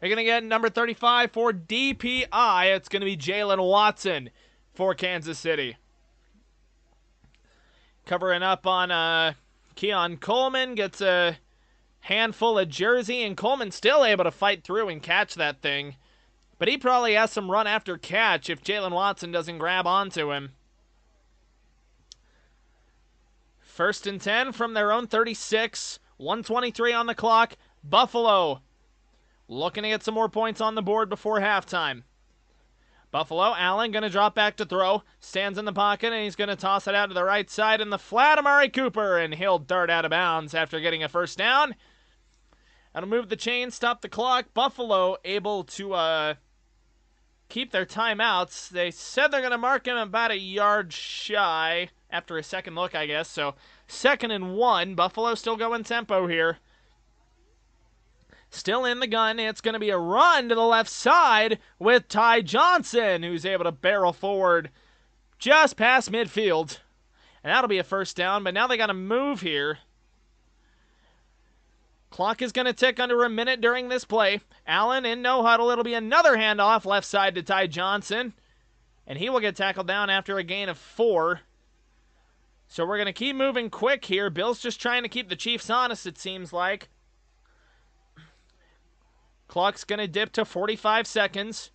They're going to get number 35 for DPI. It's going to be Jalen Watson for Kansas City. Covering up on Keon Coleman. Gets a handful of jersey, and Coleman still able to fight through and catch that thing. But he probably has some run after catch if Jalen Watson doesn't grab onto him. 1st and 10 from their own 36. 1:23 on the clock. Buffalo looking to get some more points on the board before halftime. Buffalo, Allen going to drop back to throw. Stands in the pocket, and he's going to toss it out to the right side in the flat. Amari Cooper, and he'll dart out of bounds after getting a first down. That'll move the chain, stop the clock. Buffalo able to keep their timeouts. They said they're going to mark him about a yard shy after a second look, I guess. So 2nd and 1. Buffalo still going tempo here. Still in the gun. It's going to be a run to the left side with Ty Johnson, who's able to barrel forward just past midfield. And that'll be a first down, but now they got to move here. Clock is going to tick under a minute during this play. Allen in no huddle. It'll be another handoff left side to Ty Johnson. And he will get tackled down after a gain of 4. So we're going to keep moving quick here. Bill's just trying to keep the Chiefs honest, it seems like. Clock's going to dip to 45 seconds.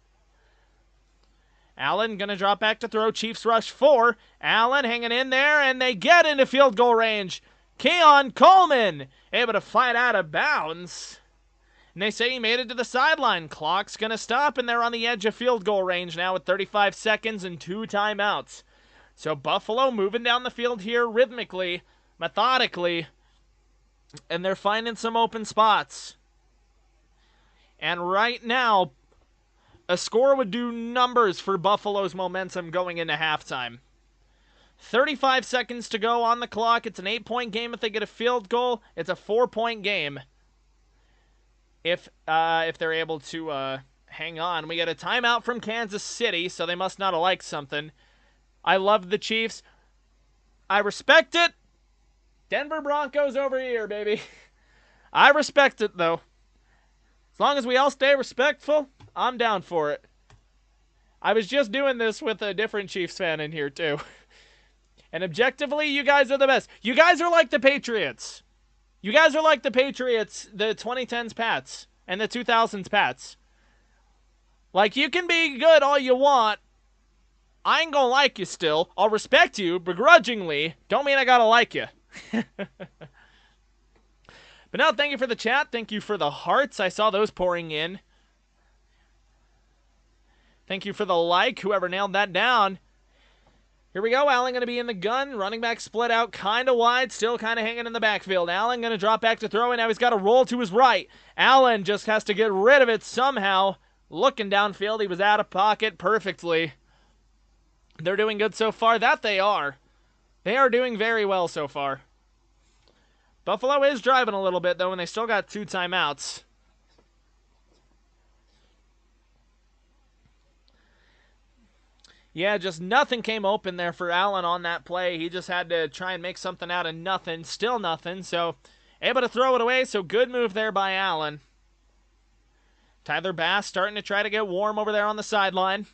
Allen going to drop back to throw. Chiefs rush 4. Allen hanging in there, and they get into field goal range. Keon Coleman able to fight out of bounds. And they say he made it to the sideline. Clock's going to stop, and they're on the edge of field goal range now with 35 seconds and 2 timeouts. So Buffalo moving down the field here rhythmically, methodically, and they're finding some open spots. And right now, a score would do numbers for Buffalo's momentum going into halftime. 35 seconds to go on the clock. It's an 8-point game if they get a field goal. It's a 4-point game if they're able to hang on. We get a timeout from Kansas City, so they must not have liked something. I love the Chiefs. I respect it. Denver Broncos over here, baby. I respect it, though. As long as we all stay respectful, I'm down for it. I was just doing this with a different Chiefs fan in here, too. And objectively, you guys are the best. You guys are like the Patriots. You guys are like the Patriots, the 2010s Pats, and the 2000s Pats. Like, you can be good all you want. I ain't gonna like you still. I'll respect you begrudgingly. Don't mean I gotta like you. But no, thank you for the chat. Thank you for the hearts. I saw those pouring in. Thank you for the like, whoever nailed that down. Here we go. Allen going to be in the gun. Running back split out kind of wide. Still kind of hanging in the backfield. Allen going to drop back to throw, and now he's got to roll to his right. Allen just has to get rid of it somehow. Looking downfield, he was out of pocket perfectly. They're doing good so far. That they are. They are doing very well so far. Buffalo is driving a little bit, though, and they still got 2 timeouts. Yeah, just nothing came open there for Allen on that play. He just had to try and make something out of nothing. Still nothing, so able to throw it away, so good move there by Allen. Tyler Bass starting to try to get warm over there on the sideline.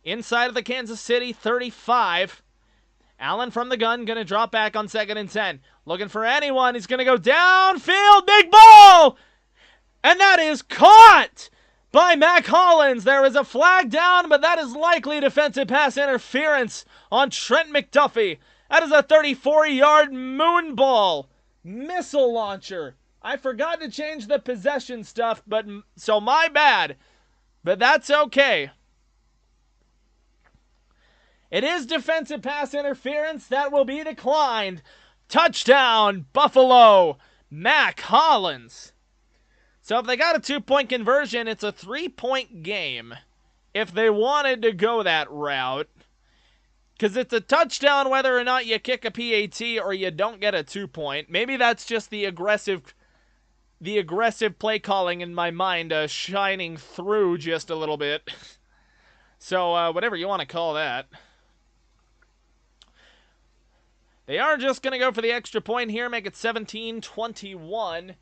Inside of the Kansas City 35. Allen from the gun, going to drop back on 2nd and 10. Looking for anyone. He's going to go downfield. Big ball! And that is caught by Mac Hollins. There is a flag down, but that is likely defensive pass interference on Trent McDuffie. That is a 34-yard moon ball missile launcher. I forgot to change the possession stuff, but so my bad. But that's okay. It is defensive pass interference that will be declined. Touchdown, Buffalo, Mac Hollins. So if they got a 2-point conversion, it's a 3-point game if they wanted to go that route. Because it's a touchdown whether or not you kick a PAT or you don't get a 2-point. Maybe that's just the aggressive play calling in my mind shining through just a little bit. So whatever you want to call that. They are just going to go for the extra point here, make it 17-21.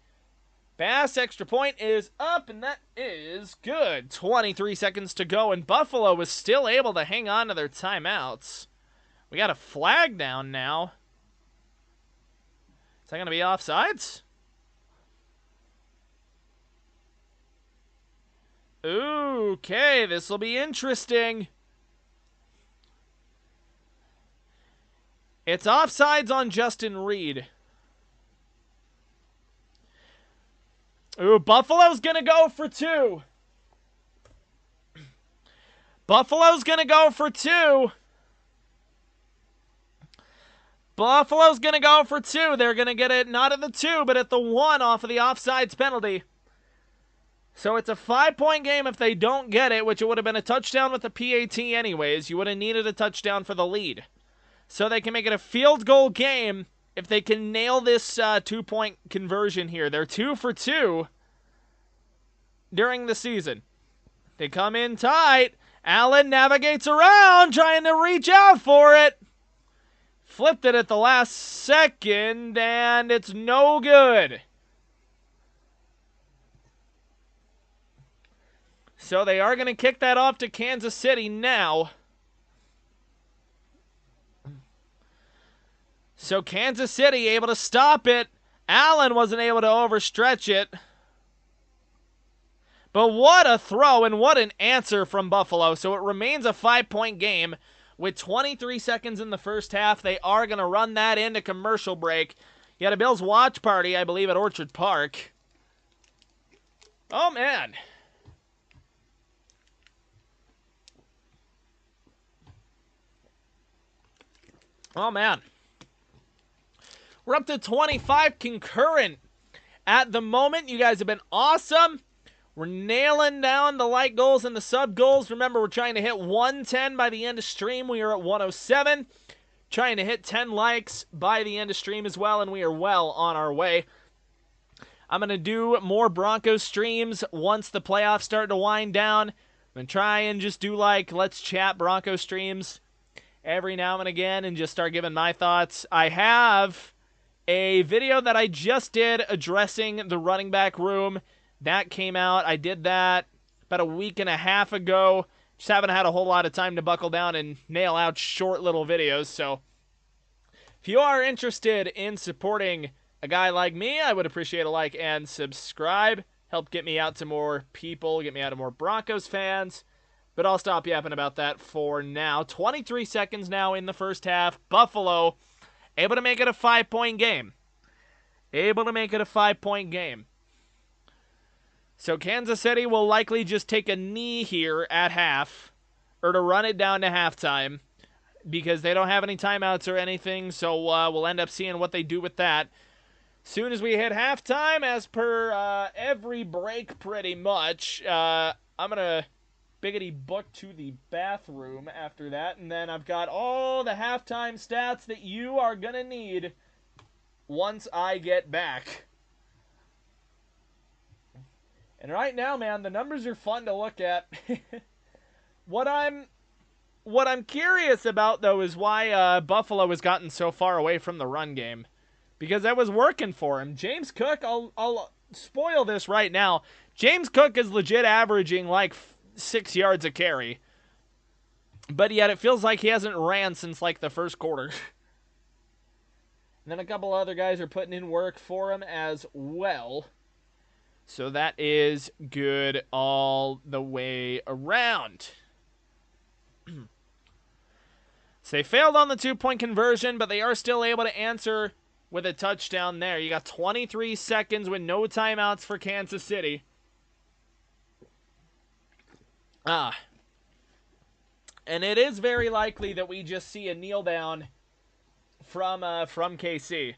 Bass extra point is up, and that is good. 23 seconds to go, and Buffalo is still able to hang on to their timeouts. We got a flag down now. Is that going to be offsides? Okay, this will be interesting. It's offsides on Justin Reed. Ooh, Buffalo's going to go for 2. Buffalo's going to go for 2. Buffalo's going to go for 2. They're going to get it not at the 2, but at the 1 off of the offsides penalty. So it's a 5-point game if they don't get it, which it would have been a touchdown with the PAT anyways. You would have needed a touchdown for the lead. So they can make it a field goal game if they can nail this 2-point conversion here. They're 2 for 2 during the season. They come in tight. Allen navigates around, trying to reach out for it. Flipped it at the last second, and it's no good. So they are going to kick that off to Kansas City now. So Kansas City able to stop it. Allen wasn't able to overstretch it. But what a throw and what an answer from Buffalo. So it remains a 5-point game with 23 seconds in the first half. They are going to run that into commercial break. You had a Bills watch party, I believe, at Orchard Park. Oh, man. Oh, man. We're up to 25 concurrent at the moment. You guys have been awesome. We're nailing down the like goals and the sub goals. Remember, we're trying to hit 110 by the end of stream. We are at 107. Trying to hit 10 likes by the end of stream as well, and we are well on our way. I'm going to do more Broncos streams once the playoffs start to wind down. I'm going to try and just do like Let's Chat Broncos streams every now and again and just start giving my thoughts. I have a video that I just did addressing the running back room. That came out. I did that about a week and a half ago. Just haven't had a whole lot of time to buckle down and nail out short little videos. So if you are interested in supporting a guy like me, I would appreciate a like and subscribe. Help get me out to more people, get me out to more Broncos fans. But I'll stop yapping about that for now. 23 seconds now in the first half. Buffalo able to make it a 5-point game. Able to make it a 5-point game. So Kansas City will likely just take a knee here at half, or to run it down to halftime, because they don't have any timeouts or anything, so we'll end up seeing what they do with that. Soon as we hit halftime, as per every break pretty much, I'm going to biggity book to the bathroom after that, and then I've got all the halftime stats that you are going to need once I get back. And right now, man, the numbers are fun to look at. What I'm curious about, though, is why Buffalo has gotten so far away from the run game. Because that was working for him. James Cook, I'll spoil this right now. James Cook is legit averaging like 6 yards a carry. But yet it feels like he hasn't ran since like the first quarter. And then a couple other guys are putting in work for him as well. So that is good all the way around. So they failed on the 2-point conversion, but they are still able to answer with a touchdown there. You got 23 seconds with no timeouts for Kansas City. And it is very likely that we just see a kneel down from KC.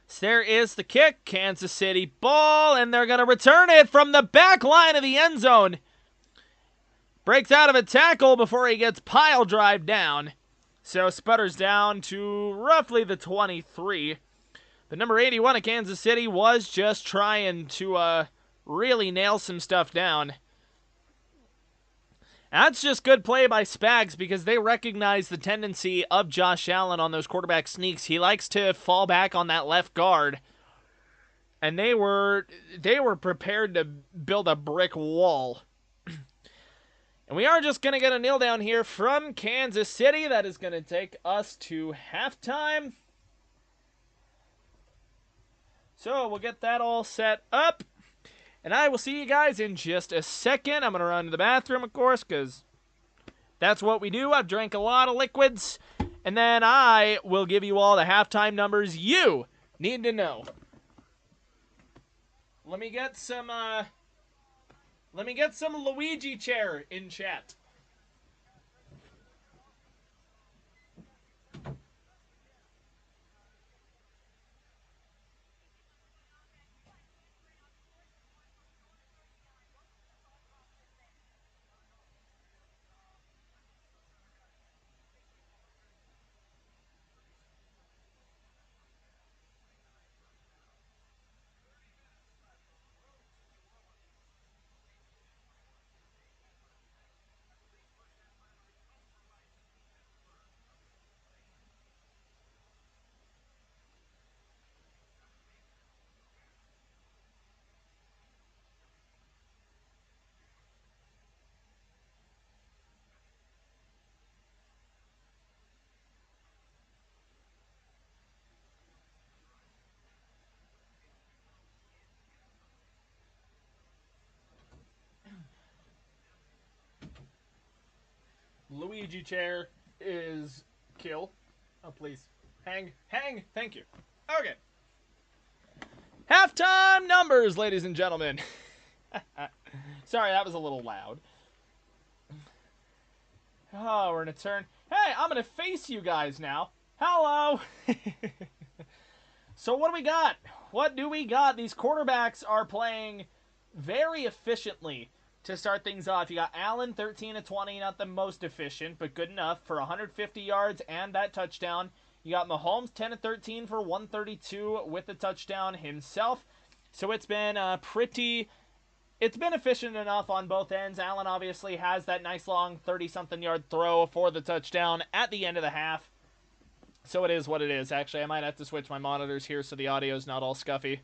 So there is the kick. Kansas City ball, and they're going to return it from the back line of the end zone. Breaks out of a tackle before he gets pile drive down. So sputters down to roughly the 23. The number 81 of Kansas City was just trying to really nail some stuff down. That's just good play by Spags because they recognize the tendency of Josh Allen on those quarterback sneaks. He likes to fall back on that left guard. And they were prepared to build a brick wall. And we are just going to get a kneel down here from Kansas City. That is going to take us to halftime. So we'll get that all set up. And I will see you guys in just a second. I'm going to run to the bathroom, of course, because that's what we do. I've drank a lot of liquids. And then I will give you all the halftime numbers you need to know. Let me get some Luigi chair in chat. Luigi chair is kill. Oh, please. Hang. Thank you. Okay. Halftime numbers, ladies and gentlemen. Sorry, that was a little loud. Oh, we're going to turn. Hey, I'm going to face you guys now. Hello. So what do we got? What do we got? These quarterbacks are playing very efficiently to start things off. You got Allen, 13 of 20, not the most efficient, but good enough for 150 yards and that touchdown. You got Mahomes, 10 of 13 for 132 with the touchdown himself. So it's been it's been efficient enough on both ends. Allen obviously has that nice long 30-something yard throw for the touchdown at the end of the half. So it is what it is. Actually, I might have to switch my monitors here so the audio is not all scuffy.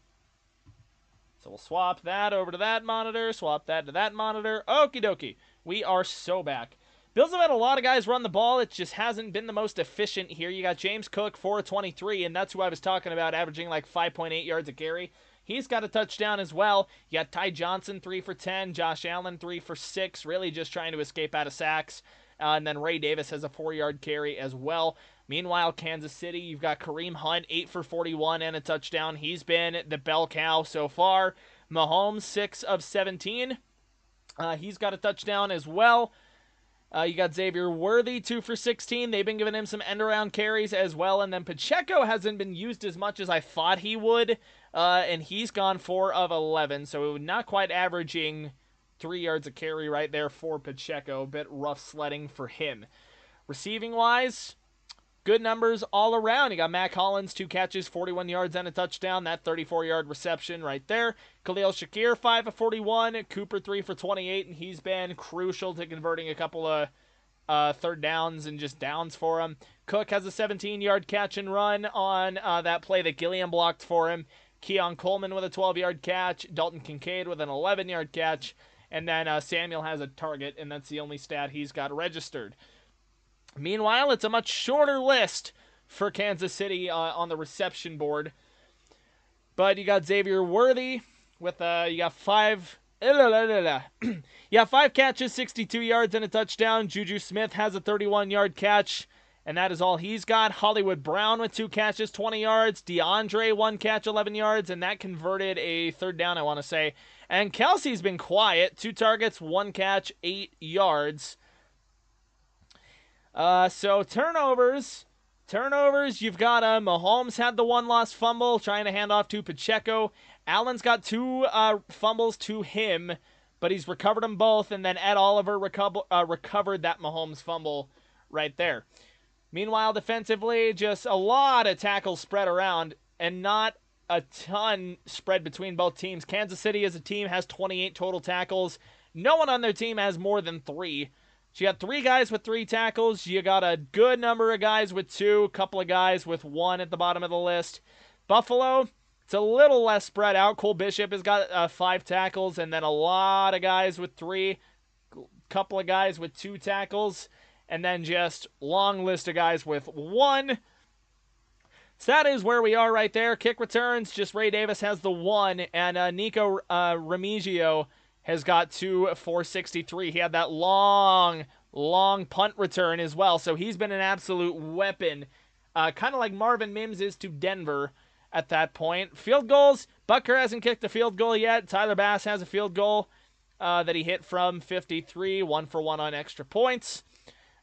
So we'll swap that over to that monitor, swap that to that monitor. Okie dokie. We are so back. Bills have had a lot of guys run the ball. It just hasn't been the most efficient here. You got James Cook, 4 of 23, and that's who I was talking about, averaging like 5.8 yards a carry. He's got a touchdown as well. You got Ty Johnson, 3 for 10. Josh Allen, 3 for 6, really just trying to escape out of sacks. And then Ray Davis has a 4-yard carry as well. Meanwhile, Kansas City, you've got Kareem Hunt, 8 for 41 and a touchdown. He's been the bell cow so far. Mahomes, 6 of 17. He's got a touchdown as well. You got Xavier Worthy, 2 for 16. They've been giving him some end-around carries as well. And then Pacheco hasn't been used as much as I thought he would. And he's gone 4 of 11. So not quite averaging 3 yards a carry right there for Pacheco. A bit rough sledding for him. Receiving-wise, good numbers all around. You got Mac Hollins, 2 catches, 41 yards and a touchdown. That 34-yard reception right there. Khalil Shakir, 5 of 41. Cooper, 3 for 28, and he's been crucial to converting a couple of third downs and just downs for him. Cook has a 17-yard catch and run on that play that Gilliam blocked for him. Keon Coleman with a 12-yard catch. Dalton Kincaid with an 11-yard catch. And then Samuel has a target, and that's the only stat he's got registered. Meanwhile, it's a much shorter list for Kansas City on the reception board. But you got Xavier Worthy with you got 5 yeah, 5 catches, 62 yards, and a touchdown. Juju Smith has a 31-yard catch, and that is all he's got. Hollywood Brown with 2 catches, 20 yards. DeAndre, 1 catch, 11 yards, and that converted a third down, I want to say. And Kelsey's been quiet. 2 targets, 1 catch, 8 yards. So turnovers, you've got Mahomes had the 1 lost fumble, trying to hand off to Pacheco. Allen's got 2 fumbles to him, but he's recovered them both, and then Ed Oliver recovered that Mahomes fumble right there. Meanwhile, defensively, just a lot of tackles spread around, and not a ton spread between both teams. Kansas City as a team has 28 total tackles. No one on their team has more than 3. So you got 3 guys with 3 tackles. You got a good number of guys with 2, a couple of guys with 1 at the bottom of the list. Buffalo, it's a little less spread out. Cole Bishop has got 5 tackles, and then a lot of guys with 3, a couple of guys with 2 tackles, and then just long list of guys with 1. So that is where we are right there. Kick returns, just Ray Davis has the 1, and Nico Remigio has got 2 for 63. He had that long punt return as well, so he's been an absolute weapon, kind of like Marvin Mims is to Denver at that point. Field goals, Butker hasn't kicked a field goal yet. Tyler Bass has a field goal that he hit from 53, 1 for 1 on extra points.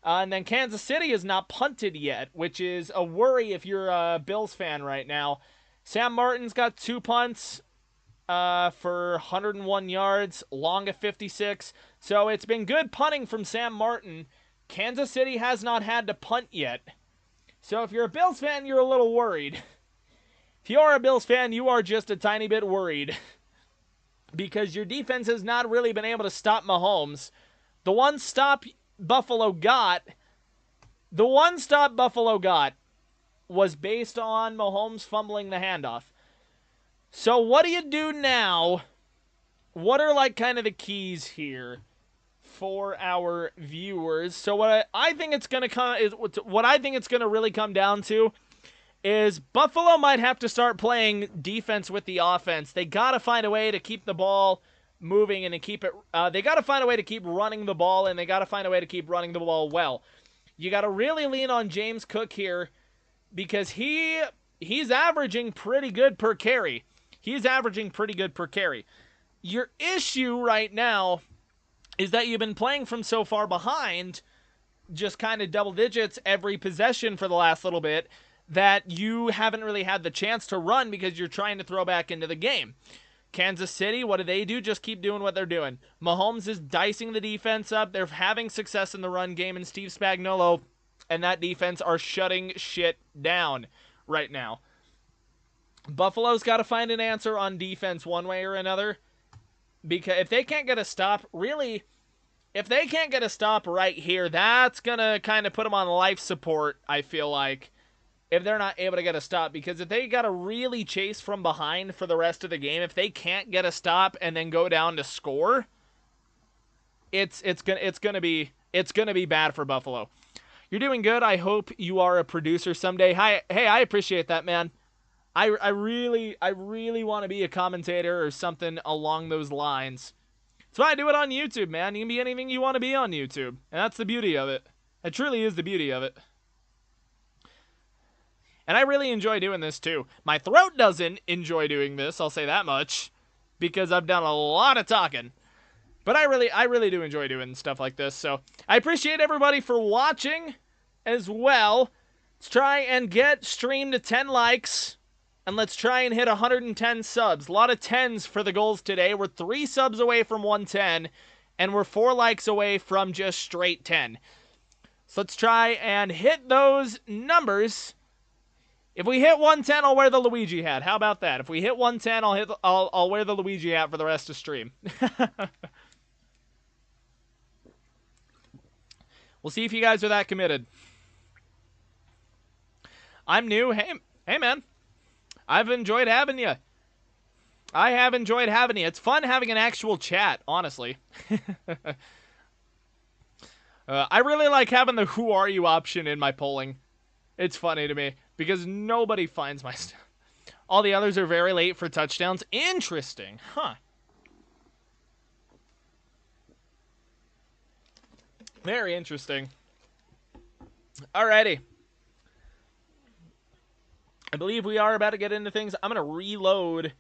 And then Kansas City has not punted yet, which is a worry if you're a Bills fan right now. Sam Martin's got 2 punts for 101 yards, long of 56. So it's been good punting from Sam Martin. Kansas City has not had to punt yet. So if you're a Bills fan, you're a little worried. If you are a Bills fan, you are just a tiny bit worried. Because your defense has not really been able to stop Mahomes. The one stop Buffalo got was based on Mahomes fumbling the handoff. So what do you do now? What are like kind of the keys here for our viewers? So what I think it's going to really come down to is Buffalo might have to start playing defense with the offense. They got to find a way to keep the ball moving and to keep it. They got to find a way to keep running the ball, and they got to find a way to keep running the ball well. You got to really lean on James Cook here because he's averaging pretty good per carry. Your issue right now is that you've been playing from so far behind, just kind of double digits every possession for the last little bit, that you haven't really had the chance to run because you're trying to throw back into the game. Kansas City, what do? Just keep doing what they're doing. Mahomes is dicing the defense up. They're having success in the run game, and Steve Spagnuolo and that defense are shutting shit down right now. Buffalo's got to find an answer on defense one way or another, because if they can't get a stop, right here, that's going to kind of put them on life support, I feel like, if they're not able to get a stop. Because if they got to really chase from behind for the rest of the game, if they can't get a stop and then go down to score, it's gonna be bad for Buffalo. You're doing good. I hope you are a producer someday. Hey, I appreciate that, man. I really want to be a commentator or something along those lines. That's why I do it on YouTube, man. You can be anything you want to be on YouTube. And that's the beauty of it. It truly is the beauty of it. And I really enjoy doing this too. My throat doesn't enjoy doing this, I'll say that much, because I've done a lot of talking. But I really do enjoy doing stuff like this. So I appreciate everybody for watching as well. Let's try and get stream to 10 likes. And let's try and hit 110 subs. A lot of 10s for the goals today. We're 3 subs away from 110. And we're 4 likes away from just straight 10. So let's try and hit those numbers. If we hit 110, I'll wear the Luigi hat. How about that? If we hit 110, I'll wear the Luigi hat for the rest of stream. We'll see if you guys are that committed. I'm new. Hey man. I've enjoyed having you. I have enjoyed having you. It's fun having an actual chat, honestly. I really like having the who are you option in my polling. It's funny to me because nobody finds my stuff. All the others are very late for touchdowns. Interesting. Huh. Very interesting. Alrighty. I believe we are about to get into things. I'm going to reload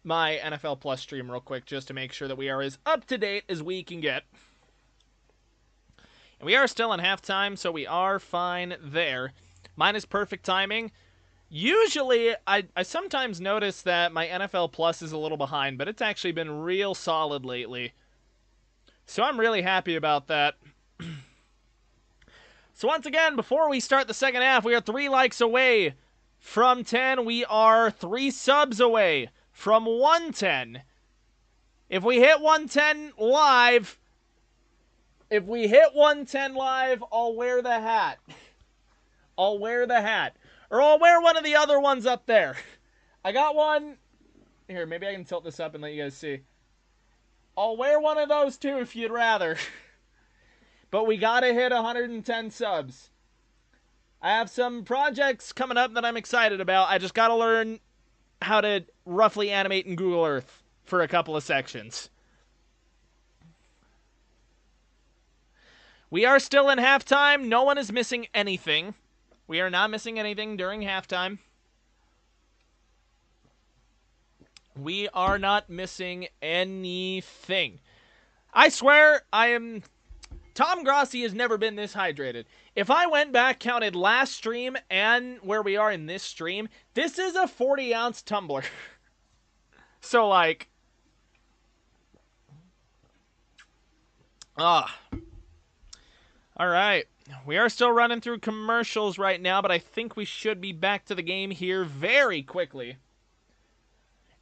my NFL Plus stream real quick just to make sure that we are as up to date as we can get. And we are still in halftime, so we are fine there. Mine is perfect timing. Usually, I sometimes notice that my NFL Plus is a little behind, but it's actually been real solid lately. So I'm really happy about that. So once again, before we start the second half, we are 3 likes away from 10. We are 3 subs away from 110. If we hit 110 live, I'll wear the hat. I'll wear the hat. Or I'll wear one of the other ones up there. I got one. Here, maybe I can tilt this up and let you guys see. I'll wear one of those too if you'd rather. But we gotta hit 110 subs. I have some projects coming up that I'm excited about. I just gotta learn how to roughly animate in Google Earth for a couple of sections. We are still in halftime. No one is missing anything. We are not missing anything during halftime. We are not missing anything. I swear, Tom Grossi has never been this hydrated. If I went back, counted last stream and where we are in this stream, this is a 40-ounce tumbler. So, like... Alright. We are still running through commercials right now, but I think we should be back to the game here very quickly.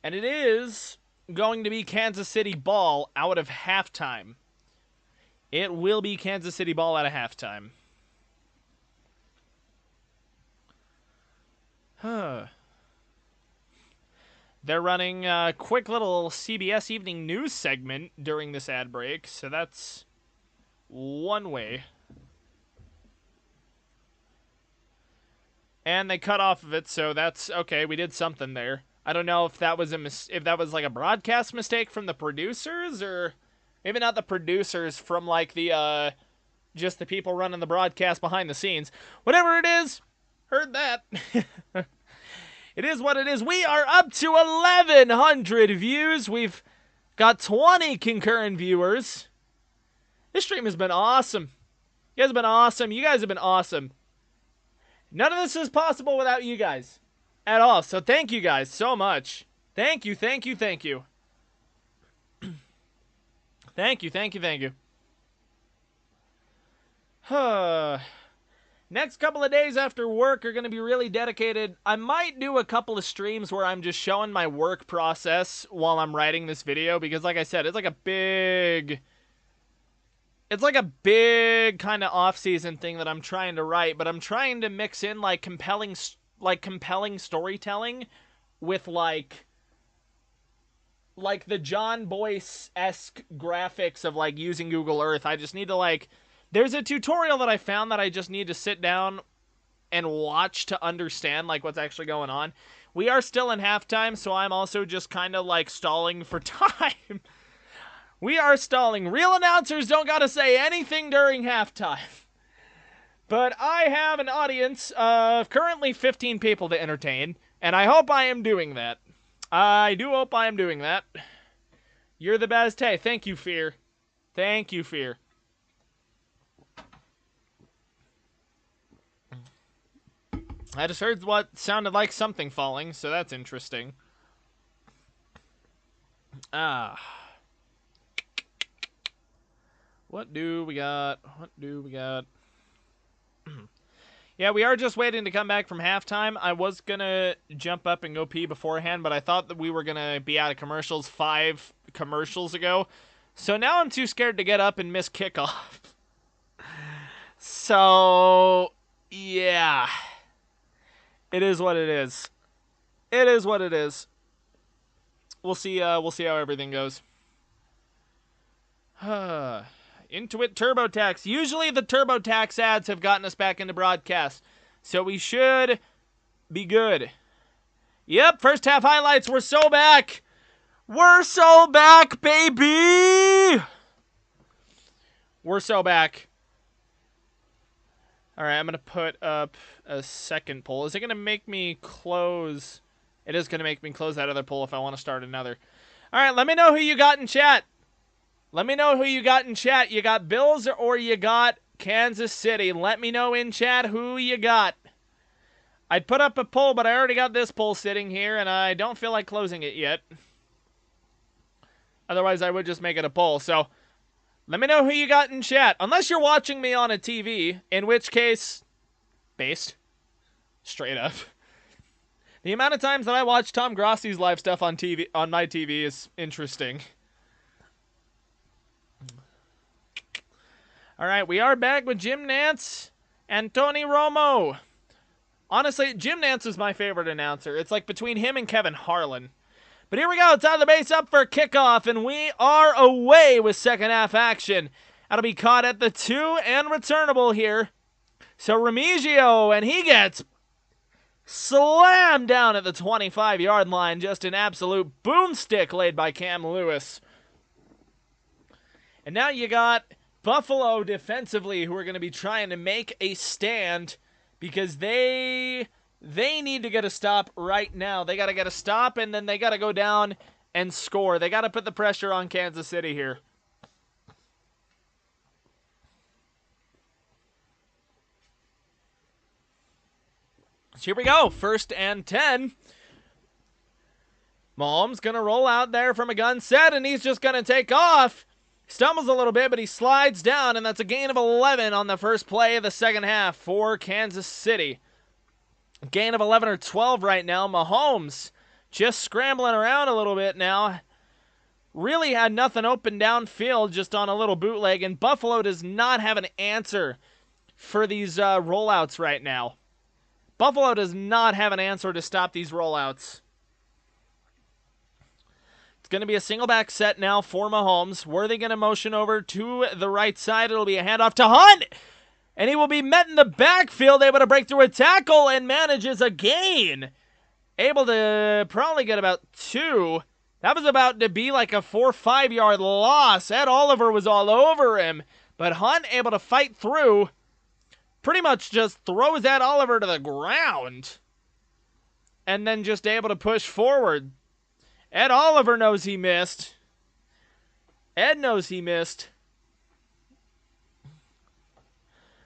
And it is going to be Kansas City ball out of halftime. It will be Kansas City ball out of halftime. They're running a quick little CBS Evening News segment during this ad break, so that's one way. And they cut off of it, so that's okay. We did something there. I don't know if that was like a broadcast mistake from the producers, or maybe not the producers, from like the just the people running the broadcast behind the scenes. Whatever it is, heard that. It is what it is. We are up to 1,100 views. We've got 20 concurrent viewers. This stream has been awesome. You guys have been awesome. You guys have been awesome. None of this is possible without you guys at all. So thank you guys so much. Thank you, thank you, thank you. Thank you, thank you, thank you. Next couple of days after work are going to be really dedicated. I might do a couple of streams where I'm just showing my work process while I'm writing this video. Because like I said, it's like a big kind of off-season thing that I'm trying to write. But I'm trying to mix in like compelling storytelling with like the John Boyce-esque graphics of like using Google Earth. I just need to like... There's a tutorial that I found that I just need to sit down and watch to understand like what's actually going on. We are still in halftime, so I'm also just kind of like stalling for time. We are stalling. Real announcers don't gotta say anything during halftime. But I have an audience of currently 15 people to entertain, and I hope I am doing that. I do hope I am doing that. You're the best. Hey, thank you, Fear. Thank you, Fear. I just heard what sounded like something falling, so that's interesting. What do we got? What do we got? Yeah, we are just waiting to come back from halftime. I was gonna jump up and go pee beforehand, but I thought that we were gonna be out of commercials 5 commercials ago. So now I'm too scared to get up and miss kickoff. So, yeah. It is what it is. It is what it is. We'll see how everything goes. Intuit TurboTax. Usually the TurboTax ads have gotten us back into broadcast. So we should be good. Yep, first half highlights. We're so back. We're so back, baby. We're so back. All right, I'm going to put up a second poll. Is it going to make me close? It is going to make me close that other poll if I want to start another. All right, let me know who you got in chat. Let me know who you got in chat. You got Bills or you got Kansas City. Let me know in chat who you got. I'd put up a poll, but I already got this poll sitting here, and I don't feel like closing it yet. Otherwise, I would just make it a poll. So, let me know who you got in chat. Unless you're watching me on a TV, in which case, based. Straight up. The amount of times that I watch Tom Grossi's live stuff on TV, on my TV is interesting. All right, we are back with Jim Nantz and Tony Romo. Honestly, Jim Nantz is my favorite announcer. It's like between him and Kevin Harlan. But here we go. It's out of the base up for kickoff, and we are away with second half action. That'll be caught at the 2 and returnable here. So Remigio, and he gets slammed down at the 25-yard line. Just an absolute boomstick laid by Cam Lewis. And now you got Buffalo defensively, who are going to be trying to make a stand because they need to get a stop right now. They got to get a stop, and then they got to go down and score. They got to put the pressure on Kansas City here. So here we go. 1st and 10. Mahomes going to roll out there from a gun set, and he's just going to take off. Stumbles a little bit, but he slides down, and that's a gain of 11 on the first play of the second half for Kansas City. Gain of 11 or 12 right now. Mahomes just scrambling around a little bit now. Really had nothing open downfield, just on a little bootleg, and Buffalo does not have an answer for these rollouts right now. Buffalo does not have an answer to stop these rollouts. It's going to be a single back set now for Mahomes. Worthy going to motion over to the right side. It'll be a handoff to Hunt. And he will be met in the backfield, able to break through a tackle and manages a gain. Able to probably get about 2. That was about to be like a 4 or 5 yard loss. Ed Oliver was all over him. But Hunt able to fight through. Pretty much just throws Ed Oliver to the ground. And then just able to push forward. Ed Oliver knows he missed. Ed knows he missed.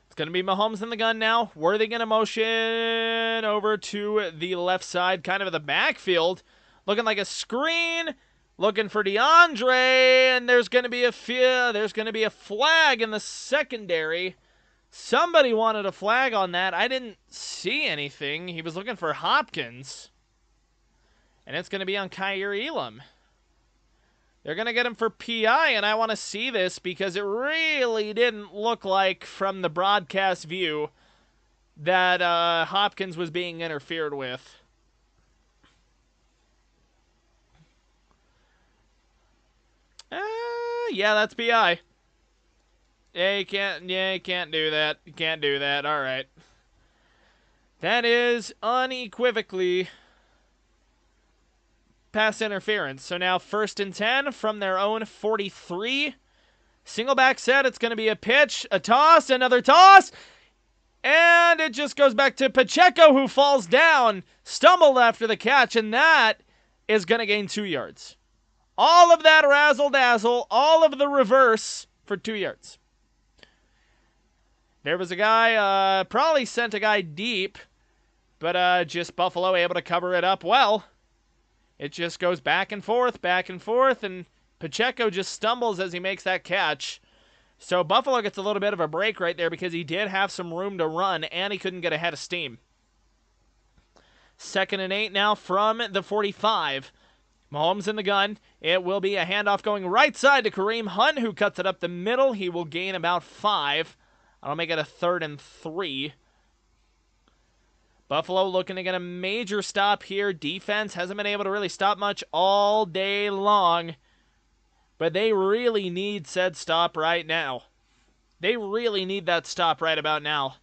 It's going to be Mahomes in the gun now. Worthy going to motion over to the left side, kind of at the backfield. Looking like a screen. Looking for DeAndre. And there's going to be a flag in the secondary. Somebody wanted a flag on that. I didn't see anything. He was looking for Hopkins. And it's going to be on Kaiir Elam. They're going to get him for PI, and I want to see this because it really didn't look like, from the broadcast view, that Hopkins was being interfered with. Yeah, that's PI. Yeah, you can't do that. You can't do that. All right. That is unequivocally pass interference. So now 1st and 10 from their own 43. Single back set. It's going to be a pitch, a toss, another toss. And it just goes back to Pacheco, who falls down, stumbled after the catch, and that is going to gain 2 yards. All of that razzle-dazzle, all of the reverse for 2 yards. There was a guy, probably sent a guy deep, but just Buffalo able to cover it up well. It just goes back and forth, and Pacheco just stumbles as he makes that catch. So Buffalo gets a little bit of a break right there because he did have some room to run, and he couldn't get ahead of steam. 2nd and 8 now from the 45. Mahomes in the gun. It will be a handoff going right side to Kareem Hunt, who cuts it up the middle. He will gain about 5. I'll make it a 3rd and 3. Buffalo looking to get a major stop here. Defense hasn't been able to really stop much all day long. But they really need said stop right now. They really need that stop right about now.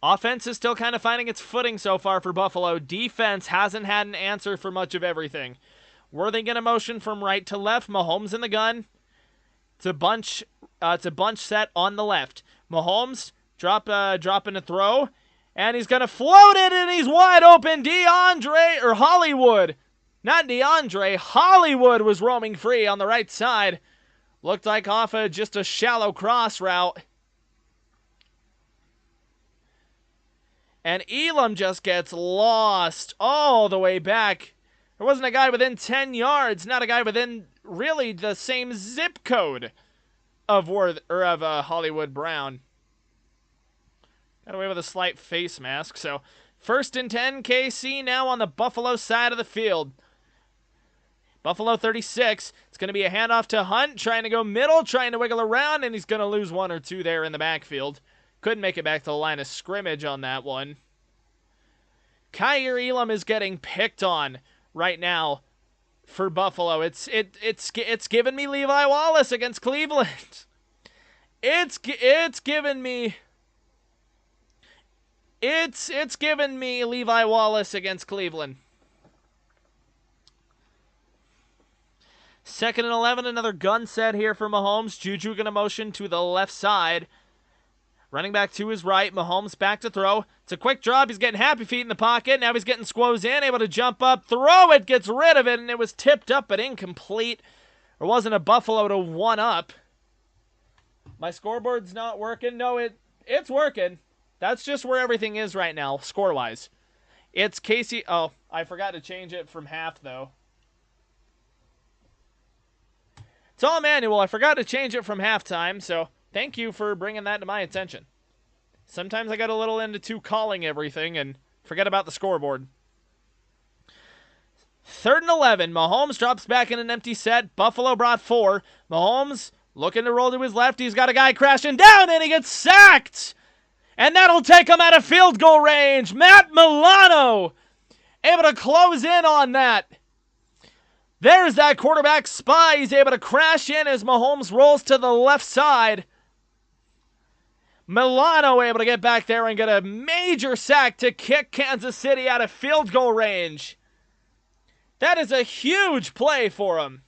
Offense is still kind of finding its footing so far for Buffalo. Defense hasn't had an answer for much of everything. Worthing in motion from right to left. Mahomes in the gun. It's a bunch set on the left. Mahomes dropping a throw, and he's gonna float it, and he's wide open. Hollywood, not DeAndre. Hollywood was roaming free on the right side. Looked like off of just a shallow cross route. And Elam just gets lost all the way back. There wasn't a guy within 10 yards, not a guy within really the same zip code of Hollywood Brown. Got away with a slight face mask. So 1st and 10, KC now on the Buffalo side of the field. Buffalo 36. It's going to be a handoff to Hunt, trying to go middle, trying to wiggle around, and he's going to lose 1 or 2 there in the backfield. Couldn't make it back to the line of scrimmage on that one. Kaiir Elam is getting picked on right now for Buffalo. It's given me Levi Wallace against Cleveland. It's given me Levi Wallace against Cleveland. 2nd and 11, another gun set here for Mahomes. Juju going to motion to the left side. Running back to his right. Mahomes back to throw. It's a quick drop. He's getting happy feet in the pocket. Now he's getting squoze in. Able to jump up. Throw it. Gets rid of it. And it was tipped up but incomplete. There wasn't a Buffalo to one up. My scoreboard's not working. No, it's working. That's just where everything is right now, score-wise. It's Casey. Oh, I forgot to change it from half, though. It's all manual. I forgot to change it from halftime, so thank you for bringing that to my attention. Sometimes I get a little into calling everything and forget about the scoreboard. 3rd and 11. Mahomes drops back in an empty set. Buffalo brought 4. Mahomes looking to roll to his left. He's got a guy crashing down, and he gets sacked. And that'll take him out of field goal range. Matt Milano able to close in on that. There's that quarterback spy. He's able to crash in as Mahomes rolls to the left side. Milano able to get back there and get a major sack to kick Kansas City out of field goal range. That is a huge play for him.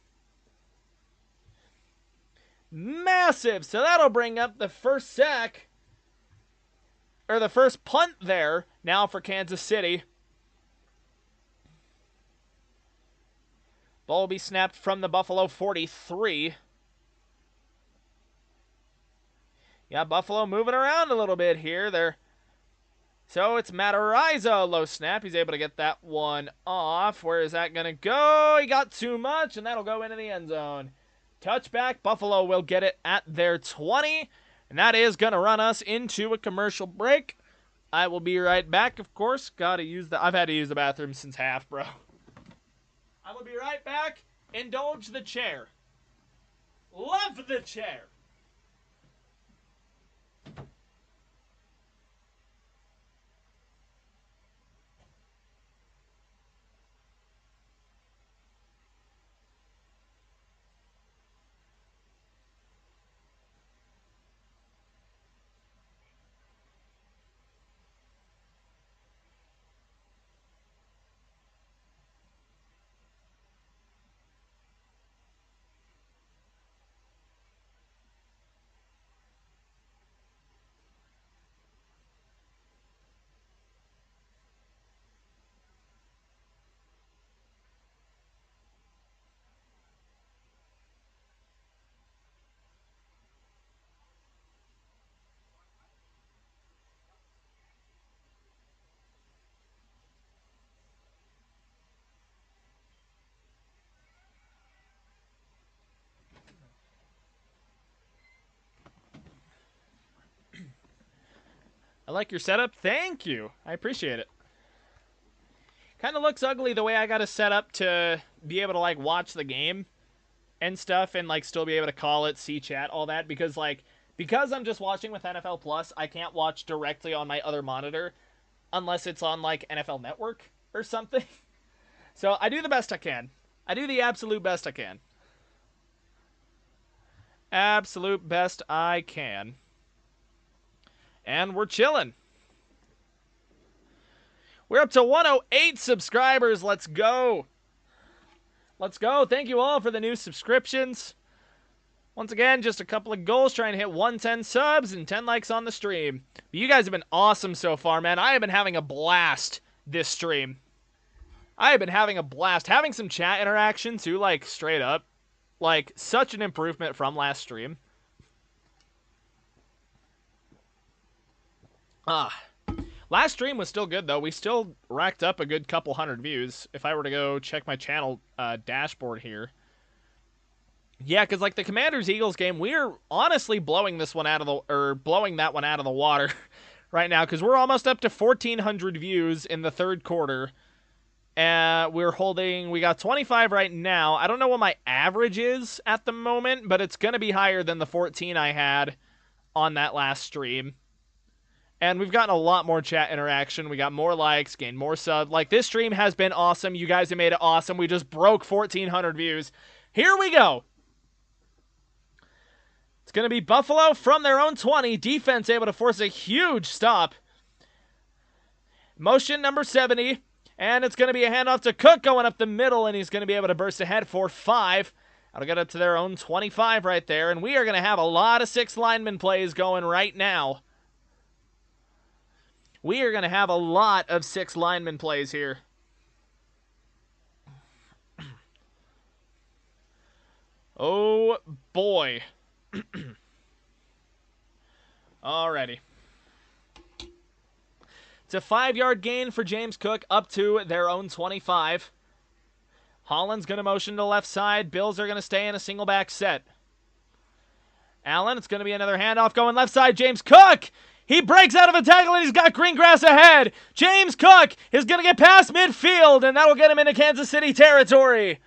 Massive. So that'll bring up the first sack, or the first punt there now for Kansas City. Ball will be snapped from the Buffalo 43. Yeah, Buffalo moving around a little bit here. So it's Matarazzo, low snap. He's able to get that one off. Where is that going to go? He got too much, and that'll go into the end zone. Touchback. Buffalo will get it at their 20. And that is going to run us into a commercial break. I will be right back, of course. I've had to use the bathroom since half, bro. I will be right back. Indulge the chair. Love the chair. I like your setup. Thank you. I appreciate it. Kind of looks ugly the way I got it set up to be able to, like, watch the game and stuff and, like, still be able to call it, see chat, all that. Because I'm just watching with NFL Plus, I can't watch directly on my other monitor unless it's on, like, NFL Network or something. So I do the best I can. I do the absolute best I can. Absolute best I can. And we're chilling. We're up to 108 subscribers. Let's go. Let's go. Thank you all for the new subscriptions. Once again, just a couple of goals, trying to hit 110 subs and 10 likes on the stream. But you guys have been awesome so far, man. I have been having a blast this stream. I have been having a blast. Having some chat interaction, too, like, straight up. Like, such an improvement from last stream. Last stream was still good, though. We still racked up a good couple hundred views. If I were to go check my channel dashboard here. Yeah, because, like, the Commanders-Eagles game, we're honestly blowing this one out of the... or blowing that one out of the water right now, because we're almost up to 1,400 views in the third quarter. We got 25 right now. I don't know what my average is at the moment, but it's going to be higher than the 14 I had on that last stream. And we've gotten a lot more chat interaction. We got more likes, gained more subs. Like, this stream has been awesome. You guys have made it awesome. We just broke 1,400 views. Here we go. It's going to be Buffalo from their own 20. Defense able to force a huge stop. Motion number 70. And it's going to be a handoff to Cook going up the middle, and he's going to be able to burst ahead for 5. That'll get up to their own 25 right there. And we are going to have a lot of 6 lineman plays going right now. We are going to have a lot of 6 lineman plays here. Oh, boy. Alrighty. It's a 5-yard gain for James Cook up to their own 25. Holland's going to motion to the left side. Bills are going to stay in a single back set. Allen, it's going to be another handoff going left side. James Cook! He breaks out of a tackle and he's got green grass ahead. James Cook is going to get past midfield, and that'll get him into Kansas City territory.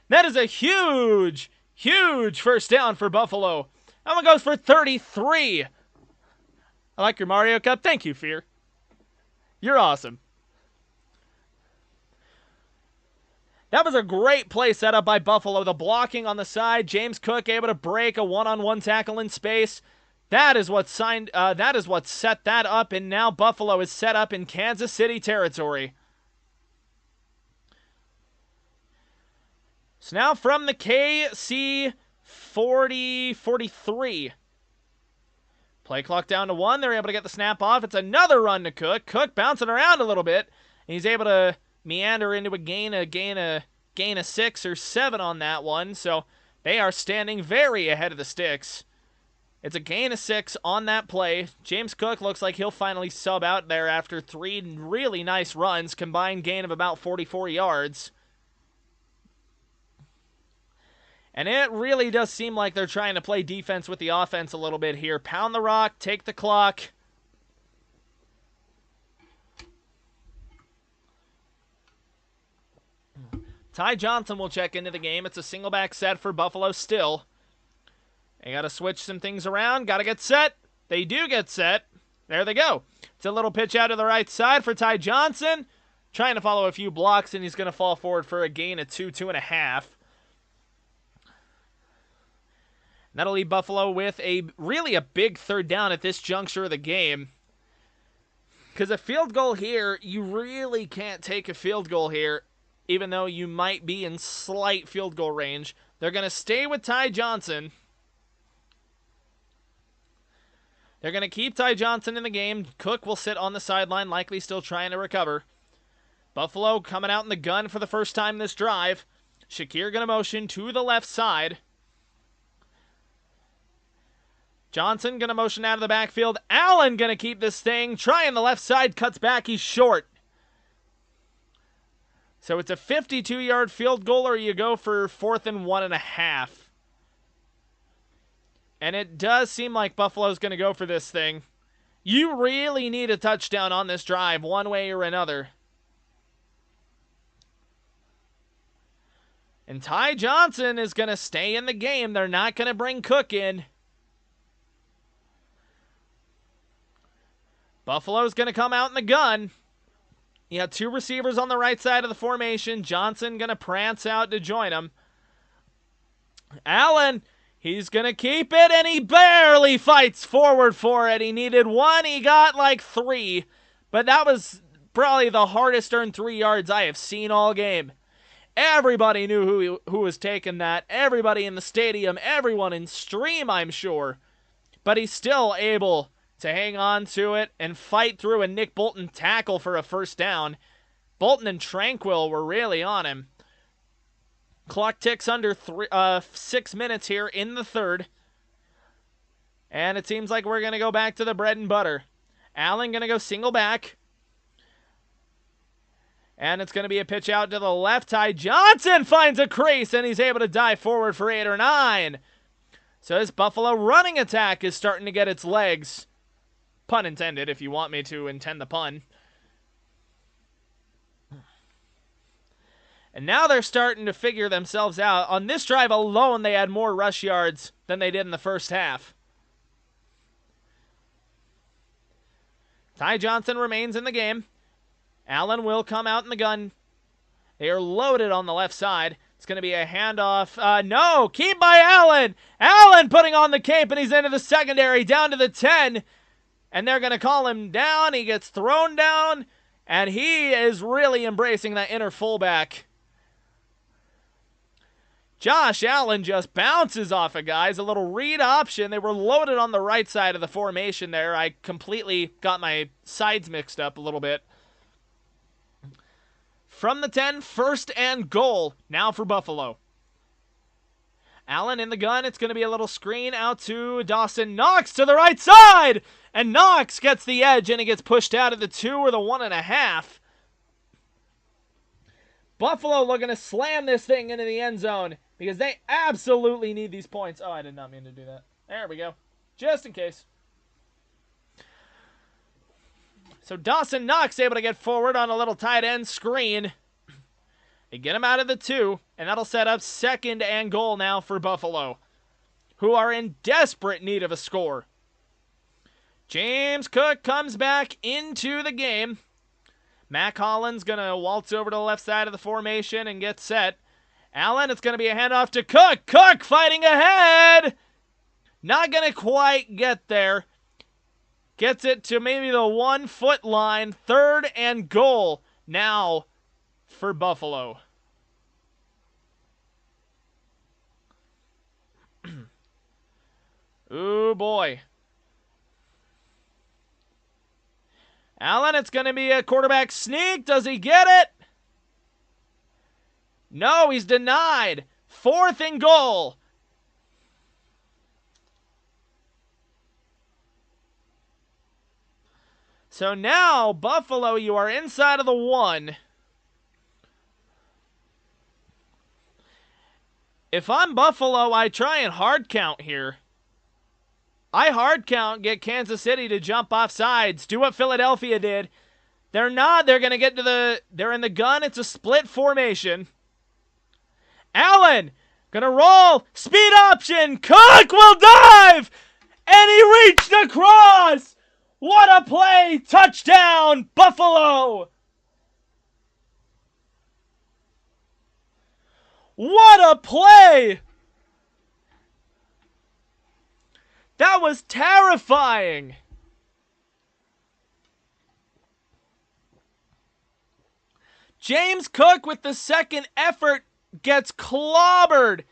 That is a huge, huge first down for Buffalo. That one goes for 33. I like your Mario Cup. Thank you, Fear. You're awesome. That was a great play set up by Buffalo. The blocking on the side. James Cook able to break a one-on-one tackle in space. That is what set that up, and now Buffalo is set up in Kansas City territory. So now from the KC 43. Play clock down to 1. They're able to get the snap off. It's another run to Cook. Cook bouncing around a little bit. And he's able to meander into a gain of 6 or 7 on that one. So they are standing very ahead of the sticks. It's a gain of 6 on that play. James Cook looks like he'll finally sub out there after 3 really nice runs. Combined gain of about 44 yards. And it really does seem like they're trying to play defense with the offense a little bit here. Pound the rock, take the clock. Ty Johnson will check into the game. It's a single back set for Buffalo still. They got to switch some things around. Got to get set. They do get set. There they go. It's a little pitch out to the right side for Ty Johnson. Trying to follow a few blocks, and he's going to fall forward for a gain of 2.5. That'll leave Buffalo with really a big third down at this juncture of the game. Because a field goal here, you really can't take a field goal here, even though you might be in slight field goal range. They're going to stay with Ty Johnson. They're going to keep Ty Johnson in the game. Cook will sit on the sideline, likely still trying to recover. Buffalo coming out in the gun for the first time this drive. Shakir going to motion to the left side. Johnson going to motion out of the backfield. Allen going to keep this thing. Trying the left side. Cuts back. He's short. So it's a 52-yard field goal, or you go for 4th and 1.5. And it does seem like Buffalo's going to go for this thing. You really need a touchdown on this drive, one way or another. And Ty Johnson is going to stay in the game. They're not going to bring Cook in. Buffalo's going to come out in the gun. You have 2 receivers on the right side of the formation. Johnson going to prance out to join him. Allen, he's going to keep it, and he barely fights forward for it. He needed 1. He got like 3. But that was probably the hardest earned 3 yards I have seen all game. Everybody knew who was taking that. Everybody in the stadium, everyone in stream, I'm sure. But he's still able to hang on to it and fight through a Nick Bolton tackle for a first down. Bolton and Tranquil were really on him. Clock ticks under 6 minutes here in the third. And it seems like we're going to go back to the bread and butter. Allen going to go single back. And it's going to be a pitch out to the left. Ty Johnson finds a crease, and he's able to dive forward for 8 or 9. So this Buffalo running attack is starting to get its legs. Pun intended, if you want me to intend the pun. And now they're starting to figure themselves out. On this drive alone, they had more rush yards than they did in the first half. Ty Johnson remains in the game. Allen will come out in the gun. They are loaded on the left side. It's going to be a handoff. No, keep by Allen. Allen putting on the cape, and he's into the secondary, down to the 10. And they're going to call him down. He gets thrown down, and he is really embracing that inner fullback. Josh Allen just bounces off of guys. A little read option. They were loaded on the right side of the formation there. I completely got my sides mixed up a little bit. From the 10, first and goal. Now for Buffalo. Allen in the gun. It's going to be a little screen out to Dawson Knox to the right side. And Knox gets the edge, and he gets pushed out of the 2 or the 1.5. Buffalo looking to slam this thing into the end zone because they absolutely need these points. Oh, I did not mean to do that. There we go. Just in case. So Dawson Knox able to get forward on a little tight end screen. They get him out of the 2, and that'll set up second and goal now for Buffalo, who are in desperate need of a score. James Cook comes back into the game. Mac Holland's going to waltz over to the left side of the formation and get set. Allen, it's going to be a handoff to Cook. Cook fighting ahead. Not going to quite get there. Gets it to maybe the 1 foot line. Third and goal now for Buffalo. Ooh, boy. Allen, it's going to be a quarterback sneak. Does he get it? No, he's denied. 4th and goal. So now, Buffalo, you are inside of the 1. If I'm Buffalo, I try and hard count here. I hard count, get Kansas City to jump off sides. Do what Philadelphia did. They're not. They're going to get to the... They're in the gun. It's a split formation. Allen, going to roll. Speed option. Cook will dive. And he reached across. What a play! Touchdown, Buffalo! What a play! That was terrifying! James Cook with the second effort gets clobbered.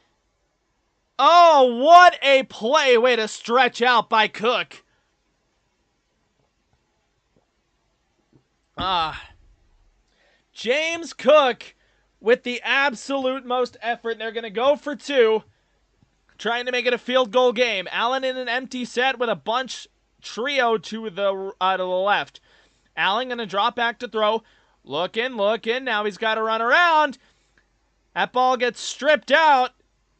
Oh, what a play! Way to stretch out by Cook. James Cook with the absolute most effort. They're going to go for 2, trying to make it a field goal game. Allen in an empty set with a bunch trio to the left. Allen going to drop back to throw. Looking. Now he's got to run around. That ball gets stripped out.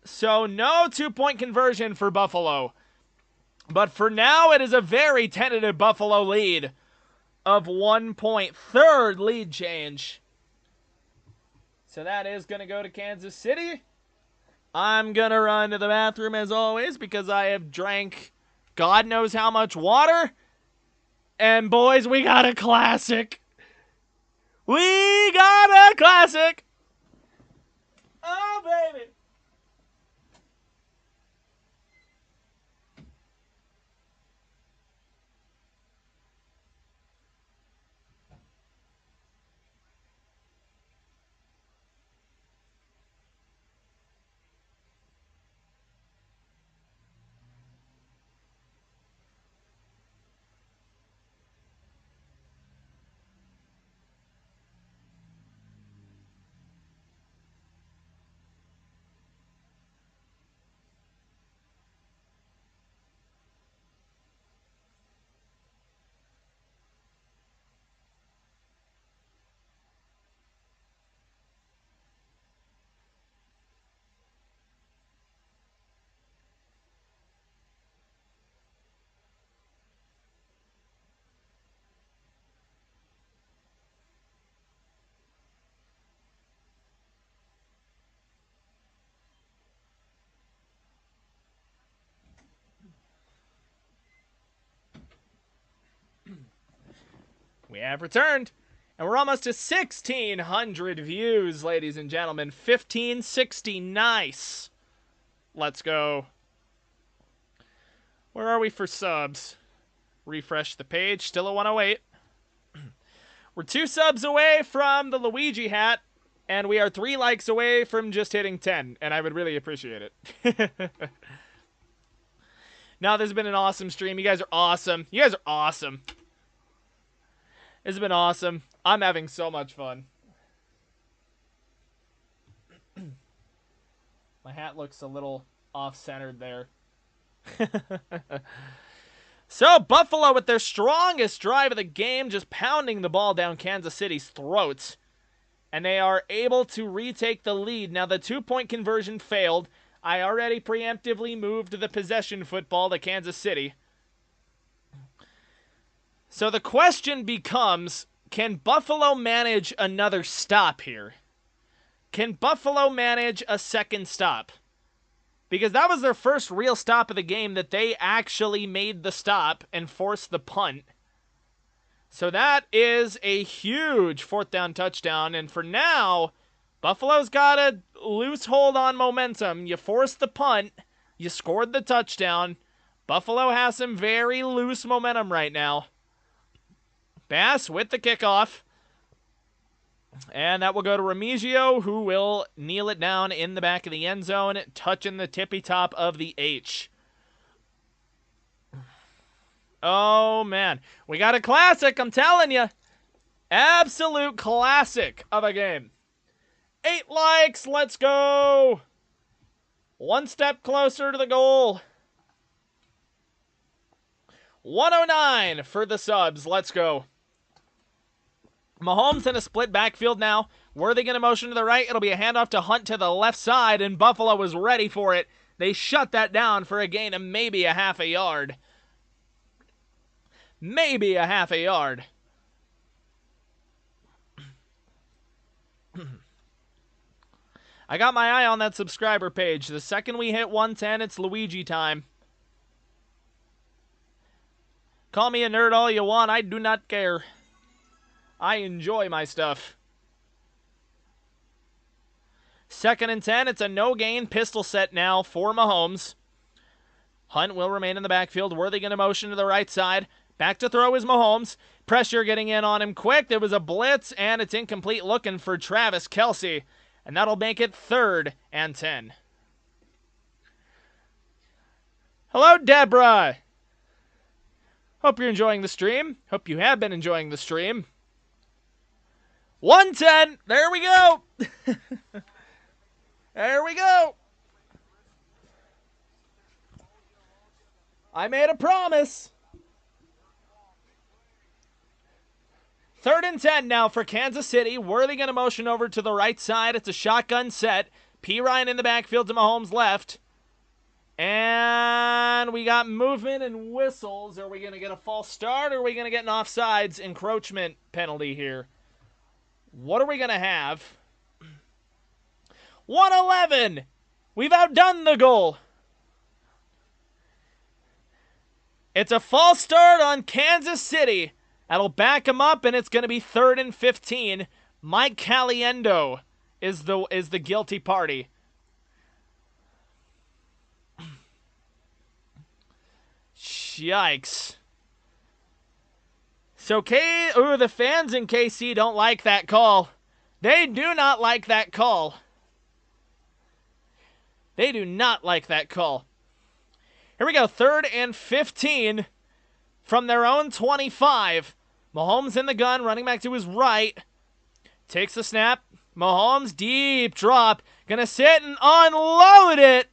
So no 2-point conversion for Buffalo. But for now, it is a very tentative Buffalo lead of 1 point. Third lead change. So that is going to go to Kansas City. I'm going to run to the bathroom as always because I have drank God knows how much water. And boys, we got a classic. We got a classic. Oh, baby. We have returned. And we're almost to 1,600 views, ladies and gentlemen. 1560, nice. Let's go. Where are we for subs? Refresh the page, still at 108. We're 2 subs away from the Luigi hat, and we are 3 likes away from just hitting 10, and I would really appreciate it. Now, this has been an awesome stream. You guys are awesome. You guys are awesome. This has been awesome. I'm having so much fun. My hat looks a little off-centered there. So, Buffalo with their strongest drive of the game, just pounding the ball down Kansas City's throats. And they are able to retake the lead. Now, the 2-point conversion failed. I already preemptively moved the possession football to Kansas City. So the question becomes, can Buffalo manage another stop here? Can Buffalo manage a second stop? Because that was their first real stop of the game, that they actually made the stop and forced the punt. So that is a huge 4th down touchdown. And for now, Buffalo's got a loose hold on momentum. You forced the punt. You scored the touchdown. Buffalo has some very loose momentum right now. Bass with the kickoff. And that will go to Remigio, who will kneel it down in the back of the end zone, touching the tippy top of the H. Oh, man. We got a classic, I'm telling you. Absolute classic of a game. 8 likes, let's go. 1 step closer to the goal. 109 for the subs, let's go. Mahomes in a split backfield now. Worthy going to motion to the right. It'll be a handoff to Hunt to the left side, and Buffalo was ready for it. They shut that down for a gain of maybe a half a yard. Maybe a half a yard. I got my eye on that subscriber page. The second we hit 110, it's Luigi time. Call me a nerd all you want. I do not care. I enjoy my stuff. 2nd and 10. It's a no-gain pistol set now for Mahomes. Hunt will remain in the backfield. Worthy going to motion to the right side. Back to throw is Mahomes. Pressure getting in on him quick. There was a blitz, and it's incomplete, looking for Travis Kelce. And that'll make it 3rd and 10. Hello, Deborah. Hope you're enjoying the stream. Hope you have been enjoying the stream. 110. There we go. There we go. I made a promise. 3rd and 10 now for Kansas City. Worthy going to motion over to the right side. It's a shotgun set. P. Ryan in the backfield to Mahomes left. And we got movement and whistles. Are we going to get a false start, or are we going to get an offsides encroachment penalty here? What are we going to have? 111. We've outdone the goal. It's a false start on Kansas City. That'll back him up, and it's going to be 3rd and 15. Mike Caliendo is the guilty party. Yikes. So the fans in KC don't like that call. They do not like that call. They do not like that call. Here we go, 3rd and 15 from their own 25. Mahomes in the gun, running back to his right. Takes the snap. Mahomes, deep drop. Gonna sit and unload it.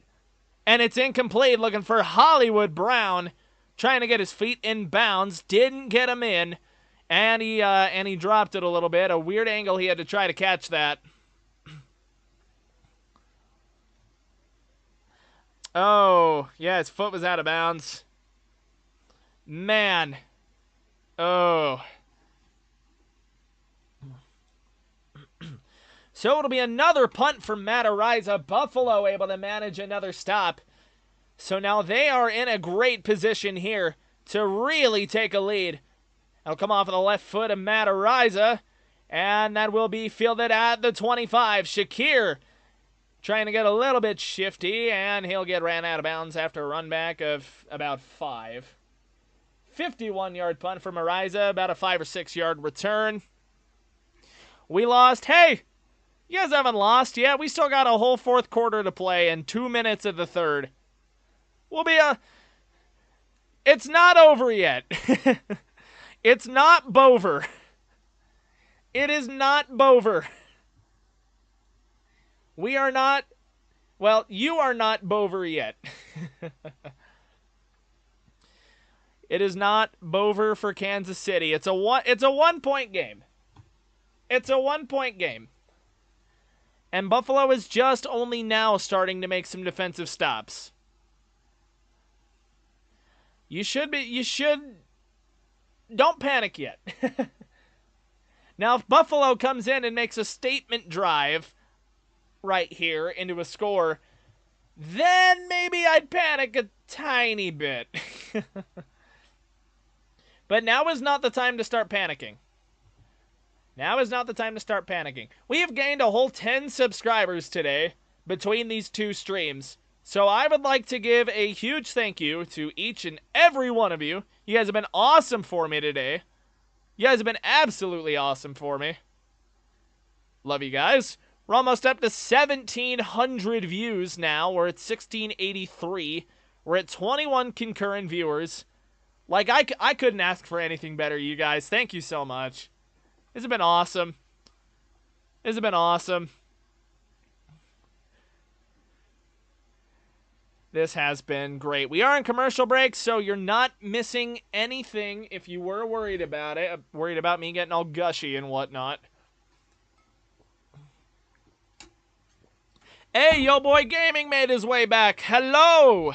And it's incomplete, looking for Hollywood Brown. Trying to get his feet in bounds. Didn't get him in. And he dropped it a little bit. A weird angle, he had to try to catch that. Oh, yeah, his foot was out of bounds. Man. Oh. So it'll be another punt from Matt Ariza. Buffalo able to manage another stop. So now they are in a great position here to really take a lead. That'll come off of the left foot of Matt Ariza. And that will be fielded at the 25. Shakir trying to get a little bit shifty, and he'll get ran out of bounds after a run back of about 5. 51-yard punt from Ariza, about a 5 or 6 yard return. We lost. Hey, you guys haven't lost yet. We still got a whole fourth quarter to play and 2 minutes of the third. It's not over yet. It's not Bover. It is not Bover. We are not, well, you are not Bover yet. It is not Bover for Kansas City. It's a 1-point game. It's a 1-point game. And Buffalo is just only now starting to make some defensive stops. Don't panic yet. Now, if Buffalo comes in and makes a statement drive right here into a score, then maybe I'd panic a tiny bit. But now is not the time to start panicking. Now is not the time to start panicking. We have gained a whole 10 subscribers today between these two streams. So I would like to give a huge thank you to each and every one of you. You guys have been awesome for me today. You guys have been absolutely awesome for me. Love you guys. We're almost up to 1,700 views now. We're at 1,683. We're at 21 concurrent viewers. Like, I couldn't ask for anything better, you guys. Thank you so much. This has been awesome. This has been awesome. This has been great. We are in commercial break, so you're not missing anything if you were worried about it. Worried about me getting all gushy and whatnot. Hey, Yo Boy Gaming made his way back. Hello!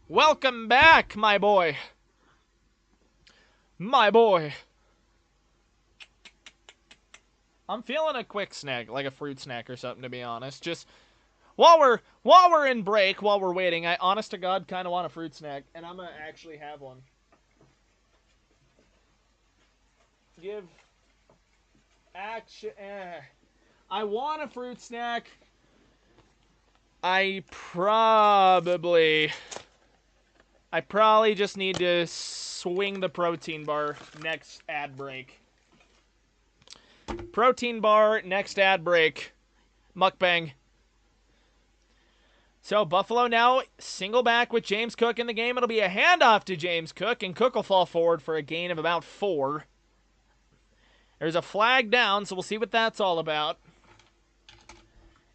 Welcome back, my boy. My boy. I'm feeling a quick snack, like a fruit snack or something, to be honest. Just while we're in break, while we're waiting, I honest to God kind of want a fruit snack, and I'm gonna actually have one. I want a fruit snack. I probably just need to swing the protein bar next ad break. Protein bar, next ad break. Mukbang. So Buffalo now single back with James Cook in the game. It'll be a handoff to James Cook, and Cook will fall forward for a gain of about 4. There's a flag down, so we'll see what that's all about.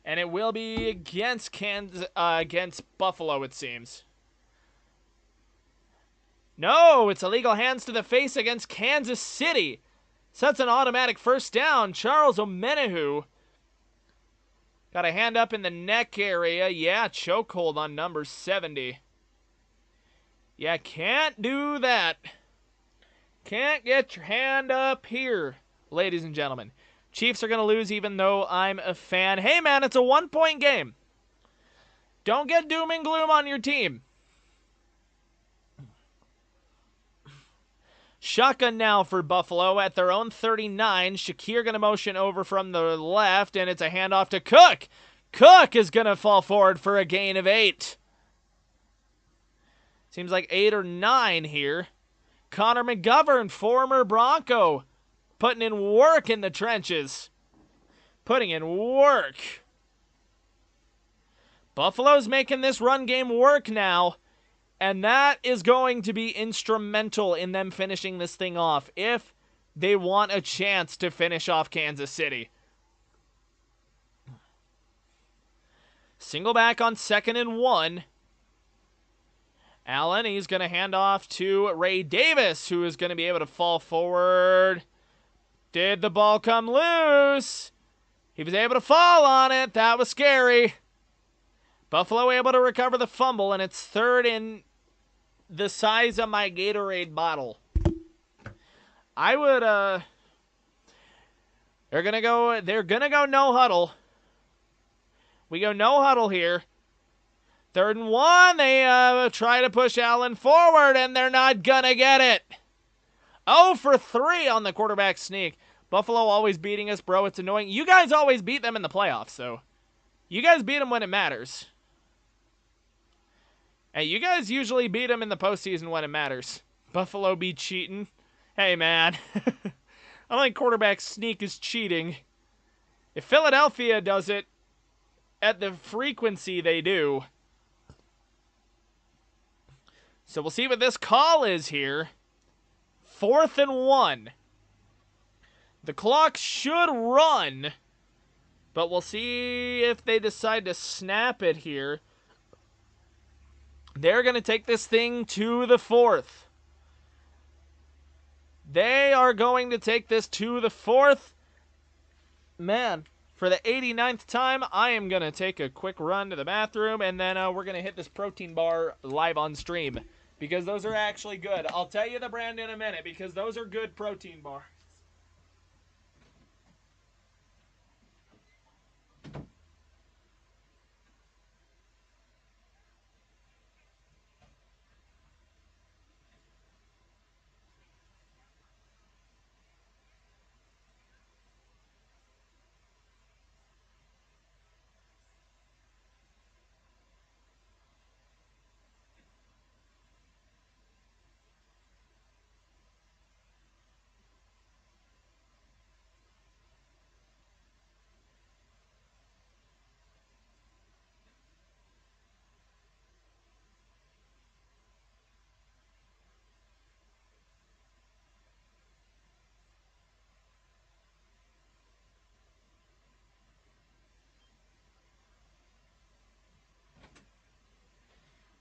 And it will be against Buffalo, it seems. No, it's illegal hands to the face against Kansas City. So that's an automatic first down. Charles Omenihu got a hand up in the neck area. Yeah, chokehold on number 70. Yeah, can't do that. Can't get your hand up here, ladies and gentlemen. Chiefs are going to lose even though I'm a fan. Hey, man, it's a 1-point game. Don't get doom and gloom on your team. Shotgun now for Buffalo at their own 39. Shakir going to motion over from the left, and it's a handoff to Cook. Cook is going to fall forward for a gain of 8. Seems like 8 or 9 here. Connor McGovern, former Bronco, putting in work in the trenches. Putting in work. Buffalo's making this run game work now. And that is going to be instrumental in them finishing this thing off if they want a chance to finish off Kansas City. Single back on 2nd and 1. Allen, he's going to hand off to Ray Davis, who is going to be able to fall forward. Did the ball come loose? He was able to fall on it. That was scary. Buffalo able to recover the fumble, and it's 3rd and the size of my Gatorade bottle. I would, they're gonna go no huddle. We go no huddle here. 3rd and 1, they try to push Allen forward, and they're not gonna get it. 0 for 3 on the quarterback sneak. Buffalo always beating us, bro. It's annoying. You guys always beat them in the playoffs, so you guys beat them when it matters. Hey, you guys usually beat them in the postseason when it matters. Buffalo be cheating. Hey, man. I don't think quarterback sneak is cheating. If Philadelphia does it at the frequency they do. So we'll see what this call is here. 4th and 1. The clock should run, but we'll see if they decide to snap it here. They're going to take this thing to the 4th. They are going to take this to the 4th. Man, for the 89th time, I am going to take a quick run to the bathroom, and then we're going to hit this protein bar live on stream, because those are actually good. I'll tell you the brand in a minute, because those are good protein bars.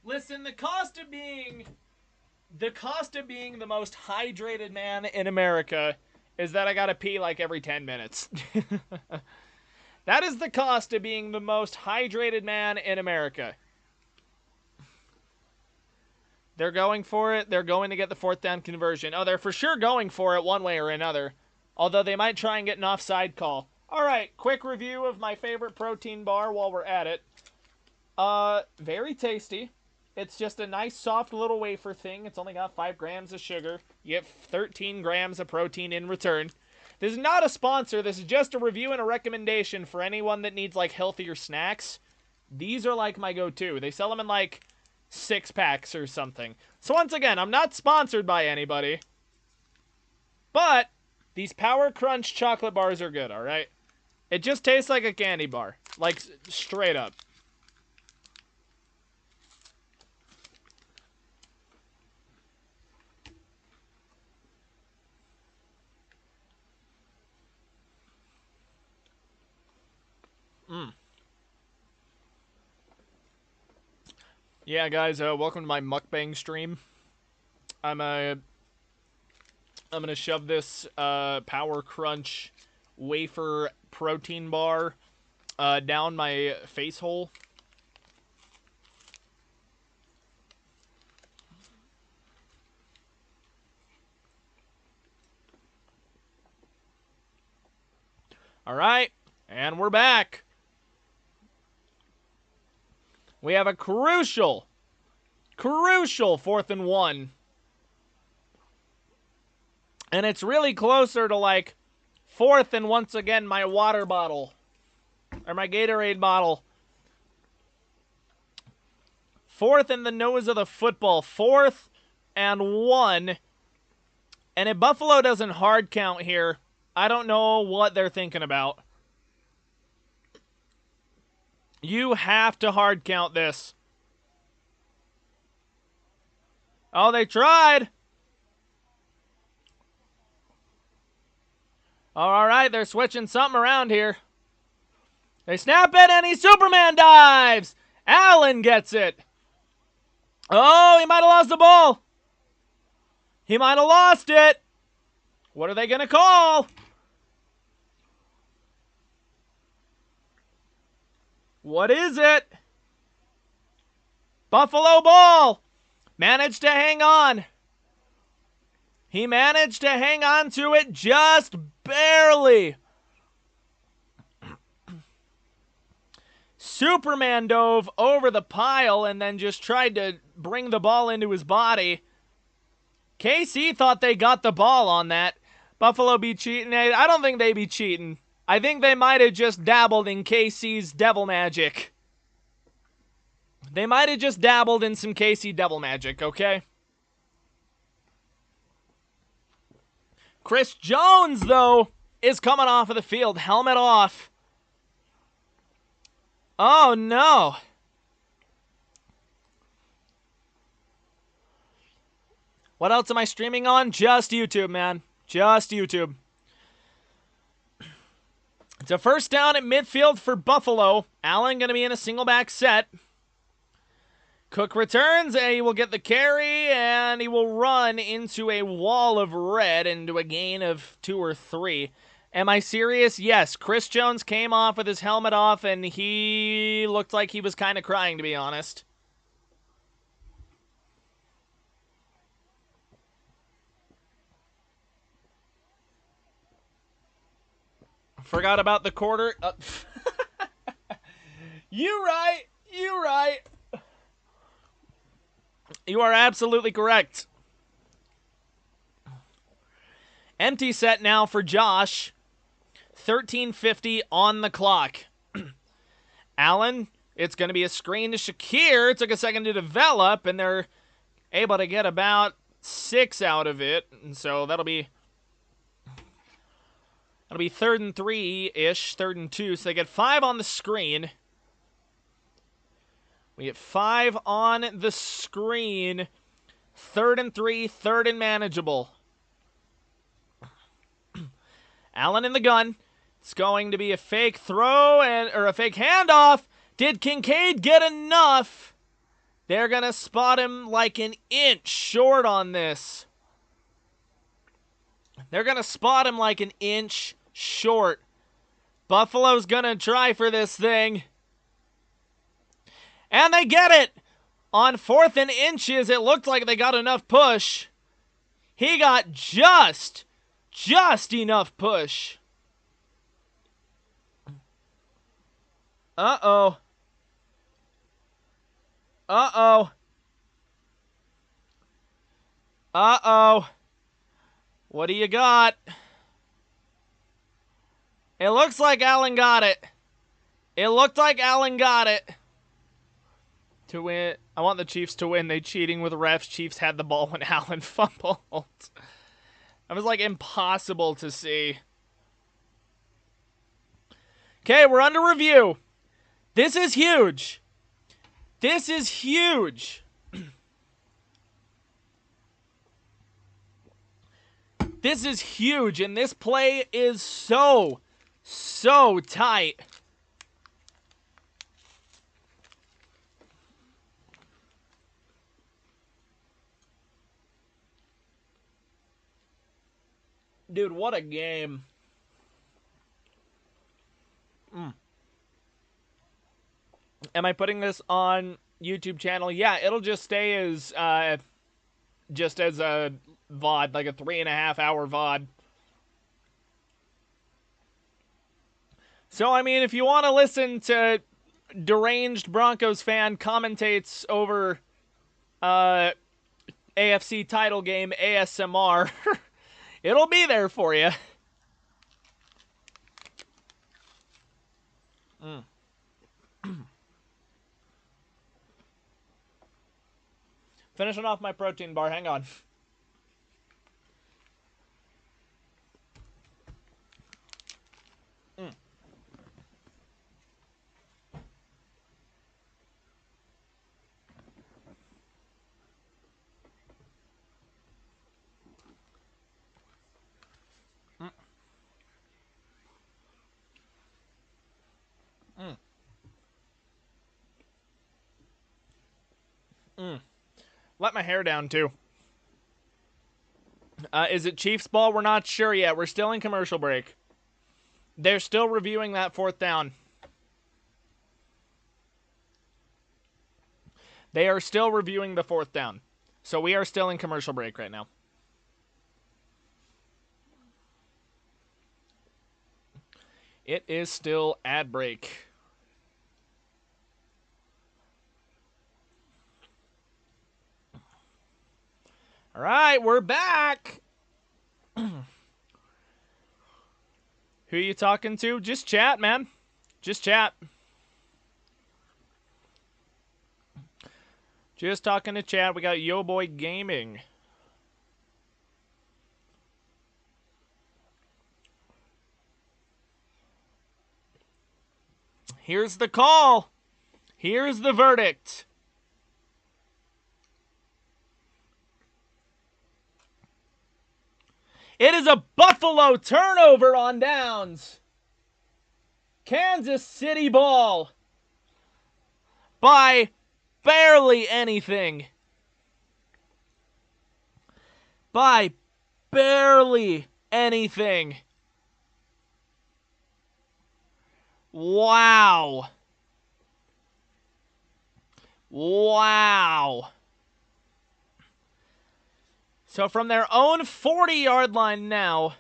Listen, the cost of being the most hydrated man in America is that I gotta pee like every 10 minutes. That is the cost of being the most hydrated man in America. They're going for it. They're going to get the 4th down conversion. Oh, they're for sure going for it one way or another. Although they might try and get an offside call. Alright, quick review of my favorite protein bar while we're at it. Very tasty. It's just a nice, soft little wafer thing. It's only got 5 grams of sugar. You get 13 grams of protein in return. This is not a sponsor. This is just a review and a recommendation for anyone that needs, like, healthier snacks. These are, like, my go-to. They sell them in, like, 6-packs or something. So, once again, I'm not sponsored by anybody. But these Power Crunch chocolate bars are good, alright? It just tastes like a candy bar. Like, straight up. Yeah, guys, welcome to my mukbang stream. I'm gonna shove this Power Crunch wafer protein bar down my face hole. Alright, and we're back. We have a crucial 4th and 1. And it's really closer to, like, 4th and, once again, my water bottle. Or my Gatorade bottle. 4th in the nose of the football. 4th and 1. And if Buffalo doesn't hard count here, I don't know what they're thinking about. You have to hard count this. Oh, they tried. All right, they're switching something around here. They snap it, and he Superman dives. Allen gets it. Oh, he might have lost the ball. He might have lost it. What are they going to call? What is it? Buffalo ball. Managed to hang on. He managed to hang on to it just barely. Superman dove over the pile and then just tried to bring the ball into his body. KC thought they got the ball on that. Buffalo be cheating. I don't think they be cheating. I think they might have just dabbled in KC's devil magic. They might have just dabbled in some KC devil magic, okay? Chris Jones, though, is coming off of the field. Helmet off. Oh, no. What else am I streaming on? Just YouTube, man. Just YouTube. It's a first down at midfield for Buffalo. Allen going to be in a single back set. Cook returns, and he will get the carry, and he will run into a wall of red into a gain of 2 or 3. Am I serious? Yes. Chris Jones came off with his helmet off, and he looked like he was kind of crying, to be honest. Forgot about the quarter. You right. You right. You are absolutely correct. Empty set now for Josh. 13:50 on the clock. Allen, it's going to be a screen to Shakir. It took a second to develop, and they're able to get about 6 out of it. And so that'll be 3rd and 3-ish, 3rd and 2. So they get 5 on the screen. We get 5 on the screen. 3rd and 3, 3rd and manageable. Allen in the gun. It's going to be a fake throw or a fake handoff. Did Kincaid get enough? They're going to spot him like an inch short on this. They're going to spot him like an inch short. Buffalo's going to try for this thing. And they get it! On 4th and inches, it looked like they got enough push. He got just enough push. Uh-oh. Uh-oh. Uh-oh. What do you got? It looks like Allen got it. It looked like Allen got it. To win. I want the Chiefs to win. They cheating with refs. Chiefs had the ball when Allen fumbled. That was like impossible to see. Okay, we're under review. This is huge. This is huge. This is huge, and this play is so tight. Dude, what a game. Am I putting this on YouTube channel? Yeah, it'll just stay as a VOD, like a 3.5 hour VOD. So, I mean, if you want to listen to deranged Broncos fan commentates over AFC title game ASMR, it'll be there for you. Finishing off my protein bar. Hang on. Let my hair down, too. Is it Chiefs ball? We're not sure yet. We're still in commercial break. They're still reviewing that 4th down. They are still reviewing the 4th down. So we are still in commercial break right now. It is still ad break. All right, we're back. Who you talking to? Just chat, man. Just chat. Just talking to chat. We got Yo Boy Gaming. Here's the call. Here's the verdict. It is a Buffalo turnover on downs. Kansas City ball by barely anything. By barely anything. Wow. Wow. So from their own 40-yard line now,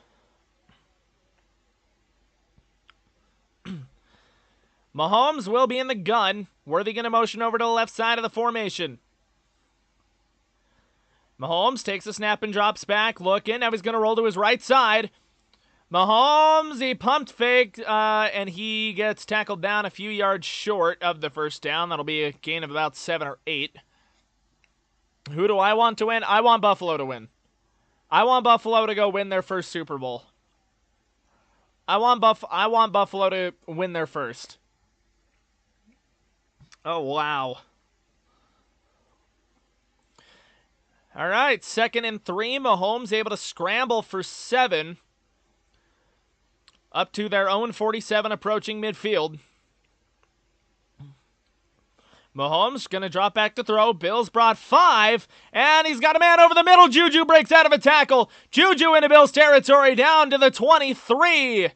Mahomes will be in the gun. Worthy going to motion over to the left side of the formation. Mahomes takes a snap and drops back, looking. Now he's going to roll to his right side. Mahomes, he pumped fake, and he gets tackled down a few yards short of the first down. That'll be a gain of about 7 or 8. Who do I want to win? I want Buffalo to win. I want Buffalo to go win their first Super Bowl. I want Buffalo to win their first. Oh, wow. All right, 2nd and 3. Mahomes able to scramble for 7. Up to their own 47, approaching midfield. Mahomes going to drop back to throw. Bills brought 5, and he's got a man over the middle. Juju breaks out of a tackle. Juju into Bills territory down to the 23.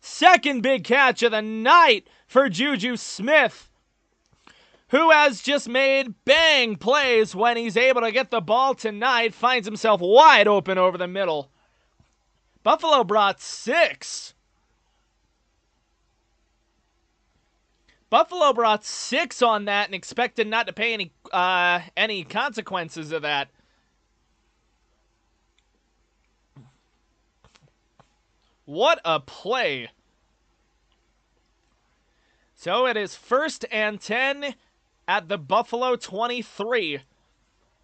Second big catch of the night for Juju Smith, who has just made bang plays when he's able to get the ball tonight. Finds himself wide open over the middle. Buffalo brought 6. Buffalo brought 6 on that and expected not to pay any consequences of that. What a play. So it is 1st and 10 at the Buffalo 23.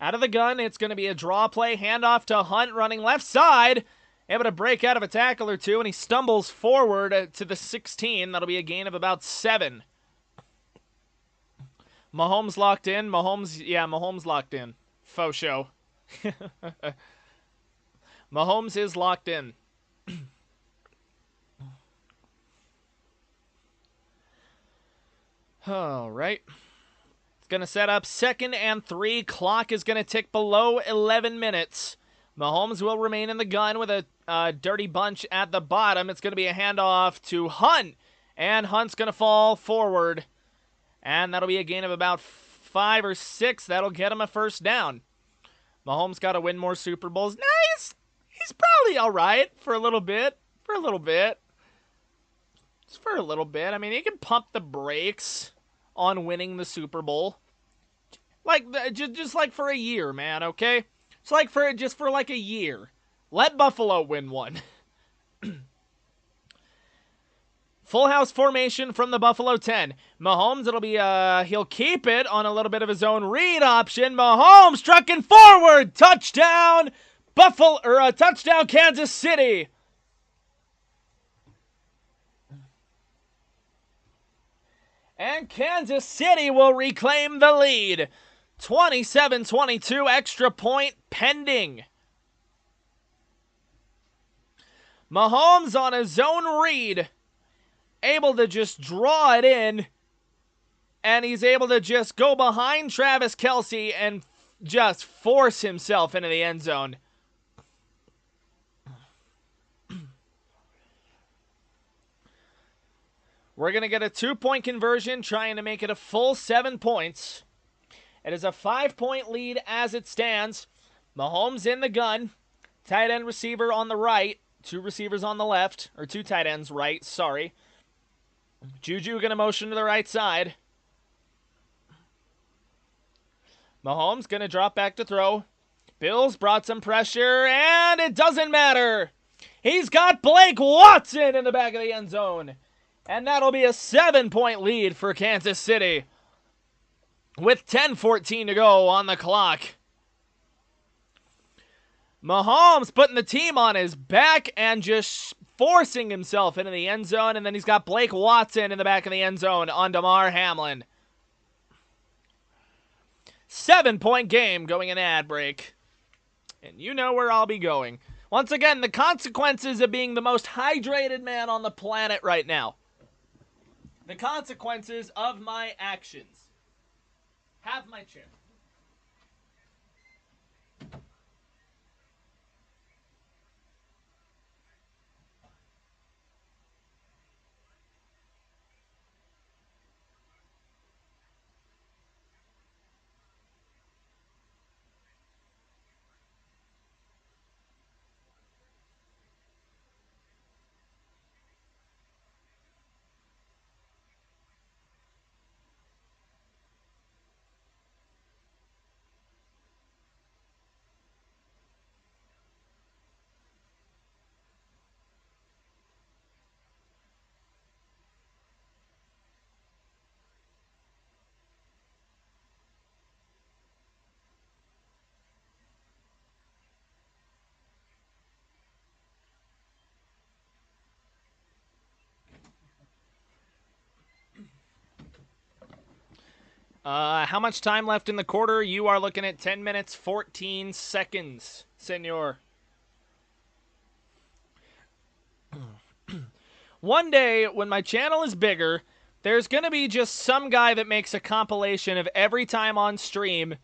Out of the gun, it's going to be a draw play. Handoff to Hunt running left side. Able to break out of a tackle or two, and he stumbles forward to the 16. That'll be a gain of about 7. Mahomes locked in. Mahomes locked in. Faux show. Mahomes is locked in. All right. It's going to set up 2nd and 3. Clock is going to tick below 11 minutes. Mahomes will remain in the gun with a dirty bunch at the bottom. It's going to be a handoff to Hunt, and Hunt's going to fall forward. And that'll be a gain of about 5 or 6. That'll get him a first down. Mahomes got to win more Super Bowls. Nice. He's probably all right for a little bit. Just for a little bit. I mean, he can pump the brakes on winning the Super Bowl. Like, just like for a year, man, okay? It's like for like a year. Let Buffalo win one. Full house formation from the Buffalo 10. Mahomes, it'll be, he'll keep it on a little bit of his own read option. Mahomes trucking forward. Touchdown, touchdown, Kansas City. And Kansas City will reclaim the lead. 27-22, extra point pending. Mahomes on his own read, able to just draw it in, and he's able to just go behind Travis Kelce and just force himself into the end zone. We're going to get a 2-point conversion, trying to make it a full 7 points. It is a 5-point lead as it stands. Mahomes in the gun. Tight end receiver on the right. 2 receivers on the left. Or 2 tight ends right, sorry. Juju going to motion to the right side. Mahomes going to drop back to throw. Bills brought some pressure, and it doesn't matter. He's got Blake Watson in the back of the end zone. And that'll be a 7-point lead for Kansas City with 10:14 to go on the clock. Mahomes putting the team on his back and just forcing himself into the end zone, and then he's got Blake Watson in the back of the end zone on Damar Hamlin. 7-point game going in ad break. And you know where I'll be going. Once again, the consequences of being the most hydrated man on the planet right now. The consequences of my actions. Have my chair. How much time left in the quarter? You are looking at 10 minutes, 14 seconds, senor. One day, when my channel is bigger, there's going to be just some guy that makes a compilation of every time on stream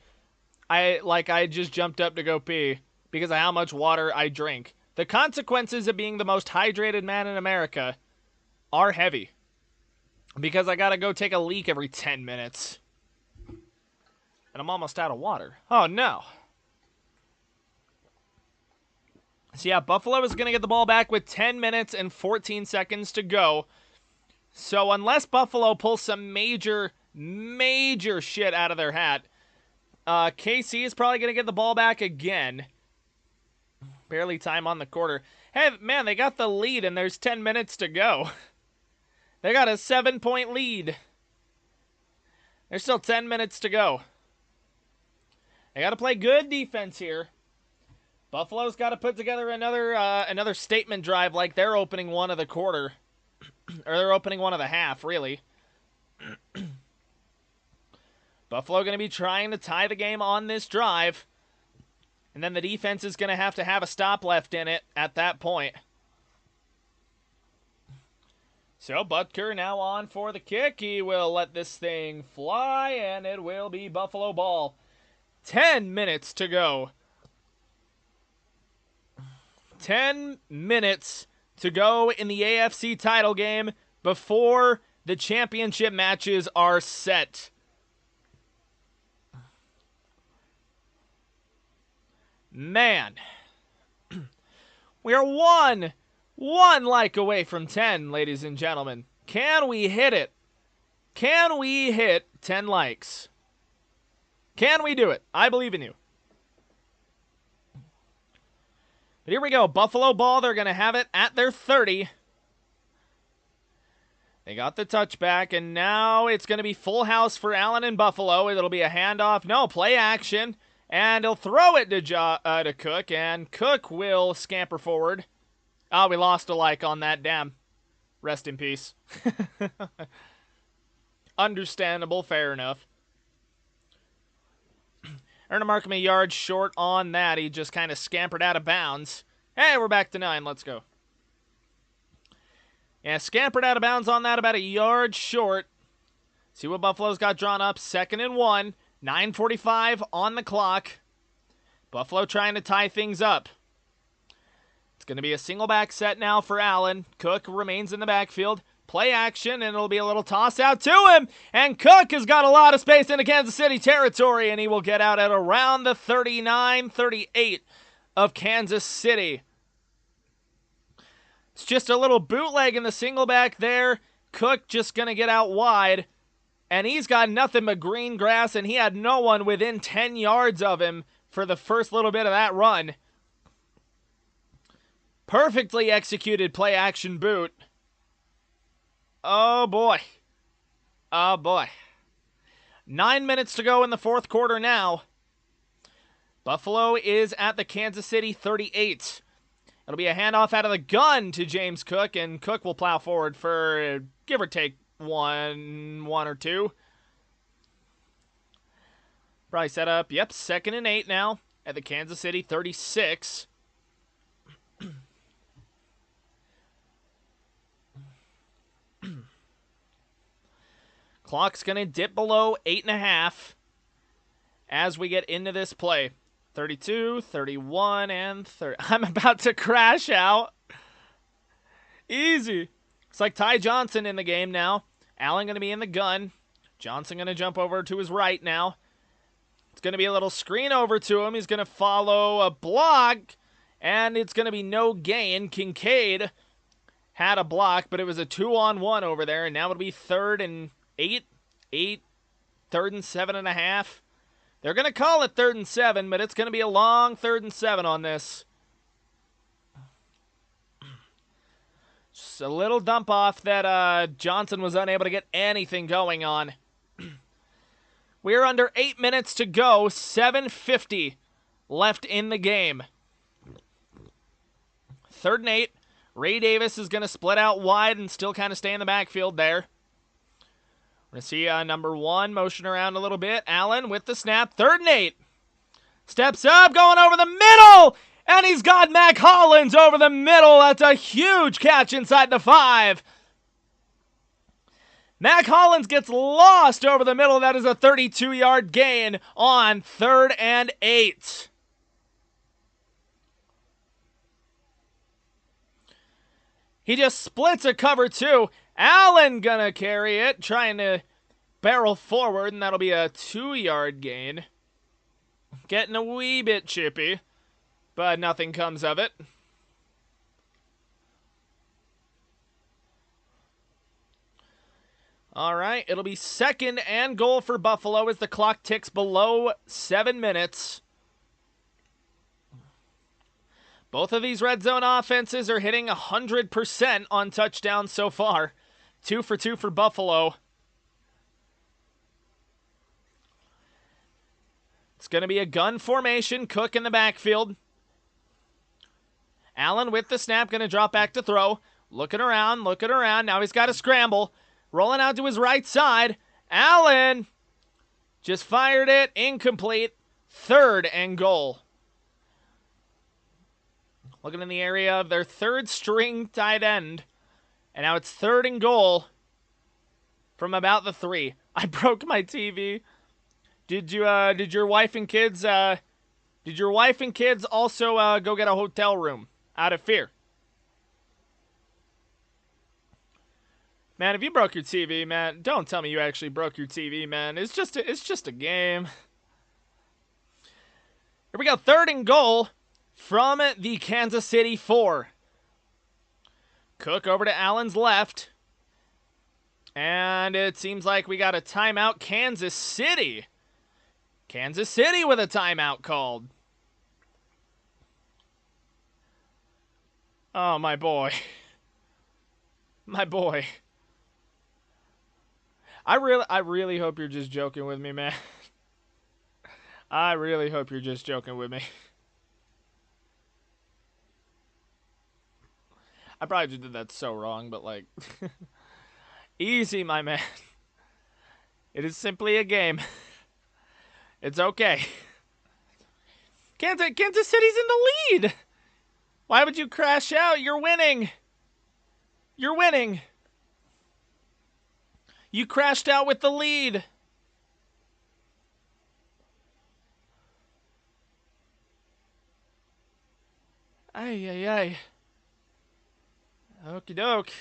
I just jumped up to go pee because of how much water I drink. The consequences of being the most hydrated man in America are heavy because I got to go take a leak every 10 minutes. And I'm almost out of water. Oh, no. So, yeah, Buffalo is going to get the ball back with 10 minutes and 14 seconds to go. So, unless Buffalo pulls some major shit out of their hat, KC is probably going to get the ball back again. Barely time on the quarter. Hey, man, they got the lead, and there's 10 minutes to go. They got a 7-point lead. There's still 10 minutes to go. They got to play good defense here. Buffalo's got to put together another statement drive like they're opening one of the quarter. Or they're opening one of the half, really. Buffalo going to be trying to tie the game on this drive. And then the defense is going to have a stop left in it at that point. So Butker now on for the kick. He will let this thing fly, and it will be Buffalo ball. 10 minutes to go. 10 minutes to go in the AFC title game before the championship matches are set. Man. We are one like away from 10, ladies and gentlemen. Can we hit it? Can we hit 10 likes? Can we do it? I believe in you. But here we go. Buffalo ball. They're going to have it at their 30. They got the touchback, and now it's going to be full house for Allen and Buffalo. It'll be a handoff. No, play action. And he'll throw it to Cook, and Cook will scamper forward. Oh, we lost a like on that. Damn. Rest in peace. Understandable. Fair enough. Earned a mark him a yard short on that. He just kind of scampered out of bounds. Hey, we're back to 9. Let's go. Yeah, scampered out of bounds on that, about a yard short. See what Buffalo's got drawn up. 2nd and 1. 9:45 on the clock. Buffalo trying to tie things up. It's going to be a single back set now for Allen. Cook remains in the backfield. Play action, and it'll be a little toss out to him. And Cook has got a lot of space into Kansas City territory, and he will get out at around the 39-38 of Kansas City. It's just a little bootleg in the single back there. Cook just going to get out wide. And he's got nothing but green grass, and he had no one within 10 yards of him for the first little bit of that run. Perfectly executed play action boot. Oh boy. Oh boy. 9 minutes to go in the fourth quarter now. Buffalo is at the Kansas City 38. It'll be a handoff out of the gun to James Cook, and Cook will plow forward for give or take one or two. Probably set up, yep, 2nd and 8 now at the Kansas City 36. Clock's going to dip below 8.5 as we get into this play. 32, 31, and 30. I'm about to crash out. Easy. It's like Ty Johnson in the game now. Allen going to be in the gun. Johnson going to jump over to his right now. It's going to be a little screen over to him. He's going to follow a block, and it's going to be no gain. Kincaid had a block, but it was a 2-on-1 over there, and now it'll be 3rd and 8, 3rd and 7.5. They're going to call it 3rd and 7, but it's going to be a long 3rd and 7 on this. Just a little dump off that Johnson was unable to get anything going on. We're under 8 minutes to go, 7:50 left in the game. 3rd and 8. Ray Davis is going to split out wide and still kind of stay in the backfield there. We're going to see number 1 motion around a little bit. Allen with the snap. 3rd and 8. Steps up, going over the middle. And he's got Mac Hollins over the middle. That's a huge catch inside the 5. Mac Hollins gets lost over the middle. That is a 32-yard gain on 3rd and 8. He just splits a cover 2. Allen gonna carry it, trying to barrel forward, and that'll be a 2-yard gain. Getting a wee bit chippy, but nothing comes of it. All right, it'll be 2nd and goal for Buffalo as the clock ticks below 7 minutes. Both of these red zone offenses are hitting 100% on touchdowns so far. 2 for 2 for Buffalo. It's going to be a gun formation. Cook in the backfield. Allen with the snap, going to drop back to throw. Looking around. Now he's got to scramble. Rolling out to his right side. Allen just fired it. Incomplete. 3rd and goal. Looking in the area of their 3rd string tight end. And now it's 3rd and goal from about the 3. I broke my TV. Did your wife and kids also go get a hotel room out of fear? Man, if you broke your TV, man, don't tell me you actually broke your TV, man. It's just a game. Here we go, 3rd and goal from the Kansas City 4. Cook over to Allen's left. And it seems like we got a timeout. Kansas City. Kansas City with a timeout called. Oh, my boy. My boy. I really hope you're just joking with me, man. I really hope you're just joking with me. I probably just did that so wrong, but like... Easy, my man. It is simply a game. It's okay. Kansas City's in the lead. Why would you crash out? You're winning. You're winning. You crashed out with the lead. Ay, ay, ay. Okie doke.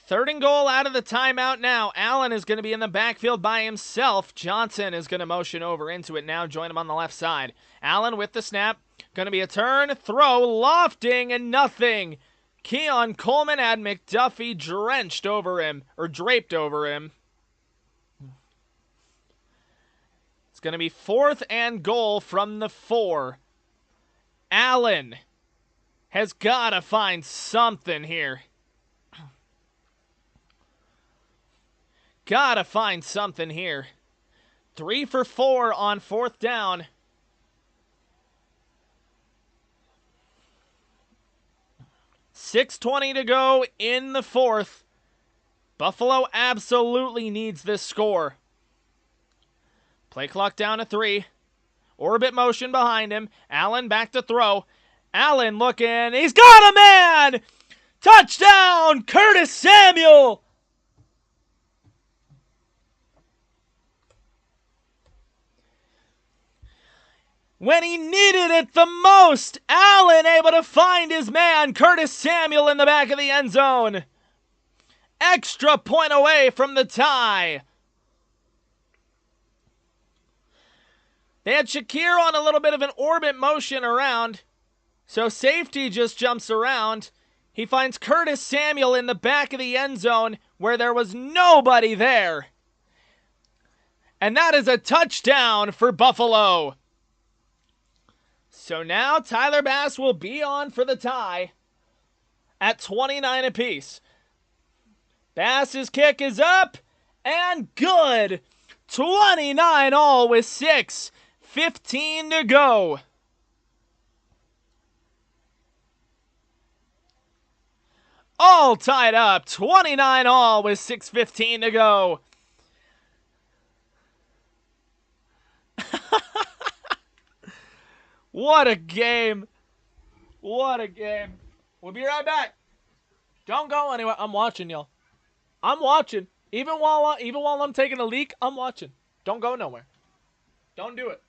3rd and goal out of the timeout now. Allen is going to be in the backfield by himself. Johnson is going to motion over into it now. Join him on the left side. Allen with the snap. Going to be a turn, throw, lofting, and nothing. Keon Coleman had McDuffie draped over him. It's It's going to be 4th and goal from the 4. Allen has got to find something here. Got to find something here. 3 for 4 on 4th down. .620 to go in the 4th. Buffalo absolutely needs this score. Play clock down to 3. Orbit motion behind him. Allen back to throw. Allen looking. He's got a man! Touchdown, Curtis Samuel! When he needed it the most, Allen able to find his man, Curtis Samuel, in the back of the end zone. Extra point away from the tie. They had Shakir on a little bit of an orbit motion around, so safety just jumps around. He finds Curtis Samuel in the back of the end zone where there was nobody there. And that is a touchdown for Buffalo. So now Tyler Bass will be on for the tie at 29 apiece. Bass's kick is up and good. 29 all with 6:15 to go. All tied up. 29 all with 6:15 to go. What a game. What a game. We'll be right back. Don't go anywhere. I'm watching, y'all. I'm watching. Even while I'm taking a leak, I'm watching. Don't go nowhere. Don't do it.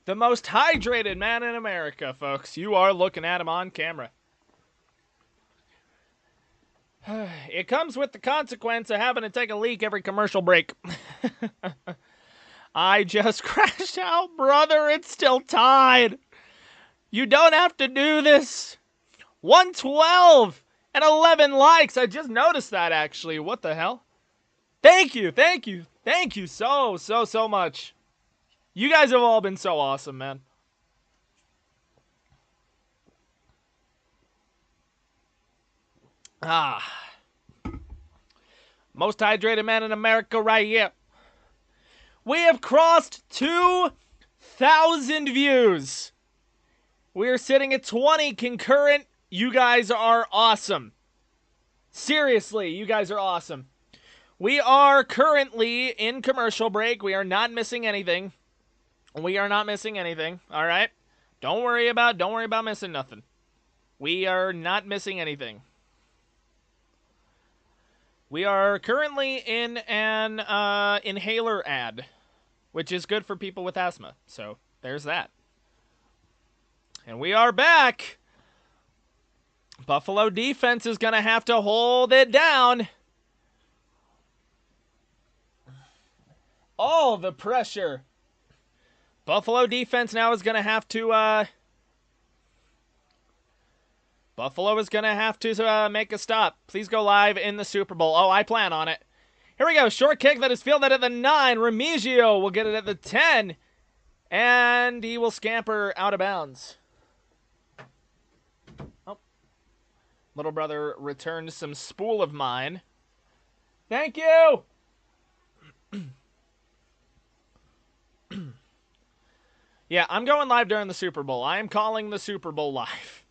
The most hydrated man in America, folks. You are looking at him on camera. It comes with the consequence of having to take a leak every commercial break. I just crashed out, brother. It's still tied. You don't have to do this. 112 and 11 likes. I just noticed that, actually. What the hell? Thank you. Thank you. Thank you so much. You guys have all been so awesome, man. Most hydrated man in America right here. We have crossed 2,000 views. We are sitting at 20 concurrent. You guys are awesome. Seriously, you guys are awesome. We are currently in commercial break. We are not missing anything. We are not missing anything, all right? Don't worry about missing nothing. We are not missing anything. We are currently in an inhaler ad, which is good for people with asthma. So there's that. And we are back. Buffalo defense is going to have to hold it down. all the pressure. Buffalo defense now is going to have to, make a stop. Please go live in the Super Bowl. Oh, I plan on it. Here we go. Short kick that is fielded at the 9. Remigio will get it at the 10. And he will scamper out of bounds. Oh. Little brother returned some spool of mine. Thank you! Yeah, I'm going live during the Super Bowl. I am calling the Super Bowl live.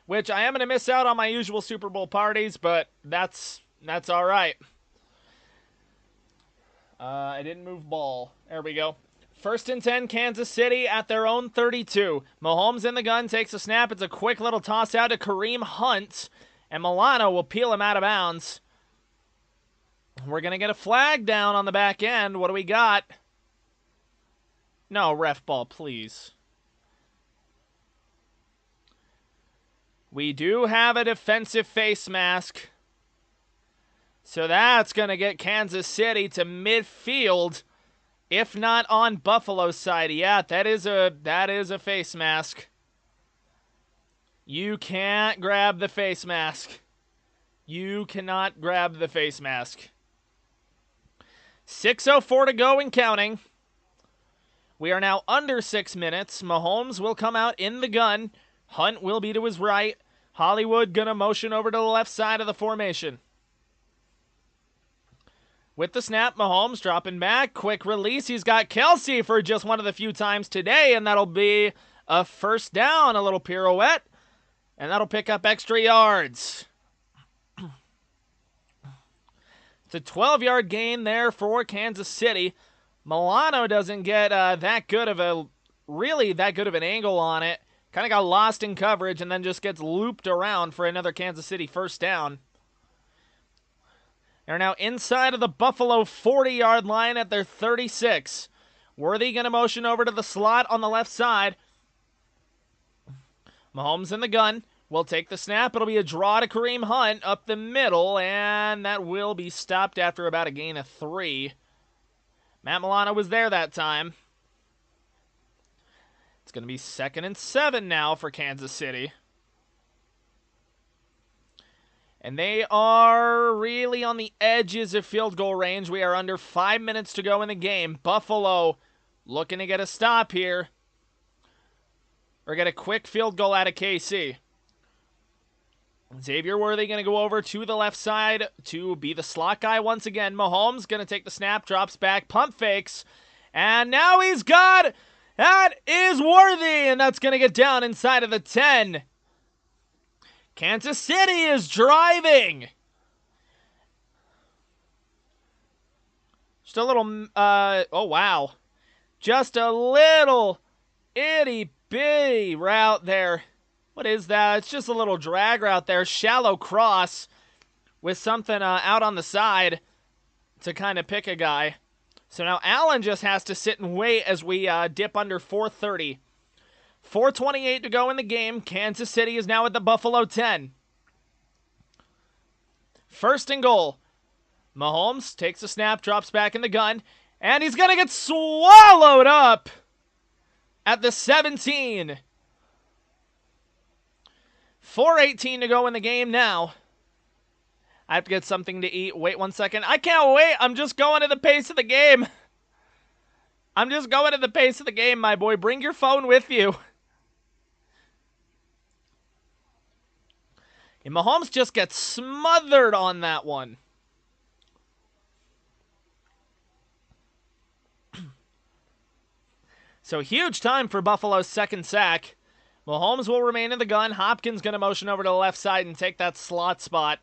Which I am going to miss out on my usual Super Bowl parties, but that's all right. I didn't move ball. There we go. 1st and 10, Kansas City at their own 32. Mahomes in the gun, takes a snap. It's a quick little toss out to Kareem Hunt. And Milano will peel him out of bounds. We're going to get a flag down on the back end. What do we got? No, ref ball, please. We do have a defensive face mask. So that's going to get Kansas City to midfield, if not on Buffalo's side. Yeah, that is a face mask. You can't grab the face mask. You cannot grab the face mask. 6:04 to go and counting. We are now under 6 minutes. Mahomes will come out in the gun. Hunt will be to his right. Hollywood gonna motion over to the left side of the formation. With the snap, Mahomes dropping back. Quick release. He's got Kelsey for just one of the few times today, and that'll be a first down. A little pirouette, and that'll pick up extra yards. It's a 12-yard gain there for Kansas City. Milano doesn't get that good of an angle on it. Kind of got lost in coverage and then just gets looped around for another Kansas City first down. They're now inside of the Buffalo 40-yard line at their 36. Worthy going to motion over to the slot on the left side. Mahomes in the gun. Will take the snap. It'll be a draw to Kareem Hunt up the middle, and that will be stopped after about a gain of 3. Matt Milano was there that time. It's going to be 2nd and 7 now for Kansas City. And they are really on the edges of field goal range. We are under 5 minutes to go in the game. Buffalo looking to get a stop here. Or get a quick field goal out of KC. Xavier Worthy going to go over to the left side to be the slot guy once again. Mahomes going to take the snap, drops back, pump fakes. And now he's got... That is Worthy, and that's going to get down inside of the 10. Kansas City is driving. Just a little... oh, wow. Just a little itty-bitty route there. What is that? It's just a little drag route there. Shallow cross with something out on the side to kind of pick a guy. So now Allen just has to sit and wait as we dip under 4:30. 4:28 to go in the game. Kansas City is now at the Buffalo 10. 1st and goal. Mahomes takes a snap, drops back in the gun, and he's going to get swallowed up at the 17. 4:18 to go in the game now. I have to get something to eat. Wait 1 second. I can't wait. I'm just going at the pace of the game. I'm just going at the pace of the game, my boy. Bring your phone with you. And Mahomes just gets smothered on that one. So huge time for Buffalo's 2nd sack. Mahomes will remain in the gun. Hopkins going to motion over to the left side and take that slot spot.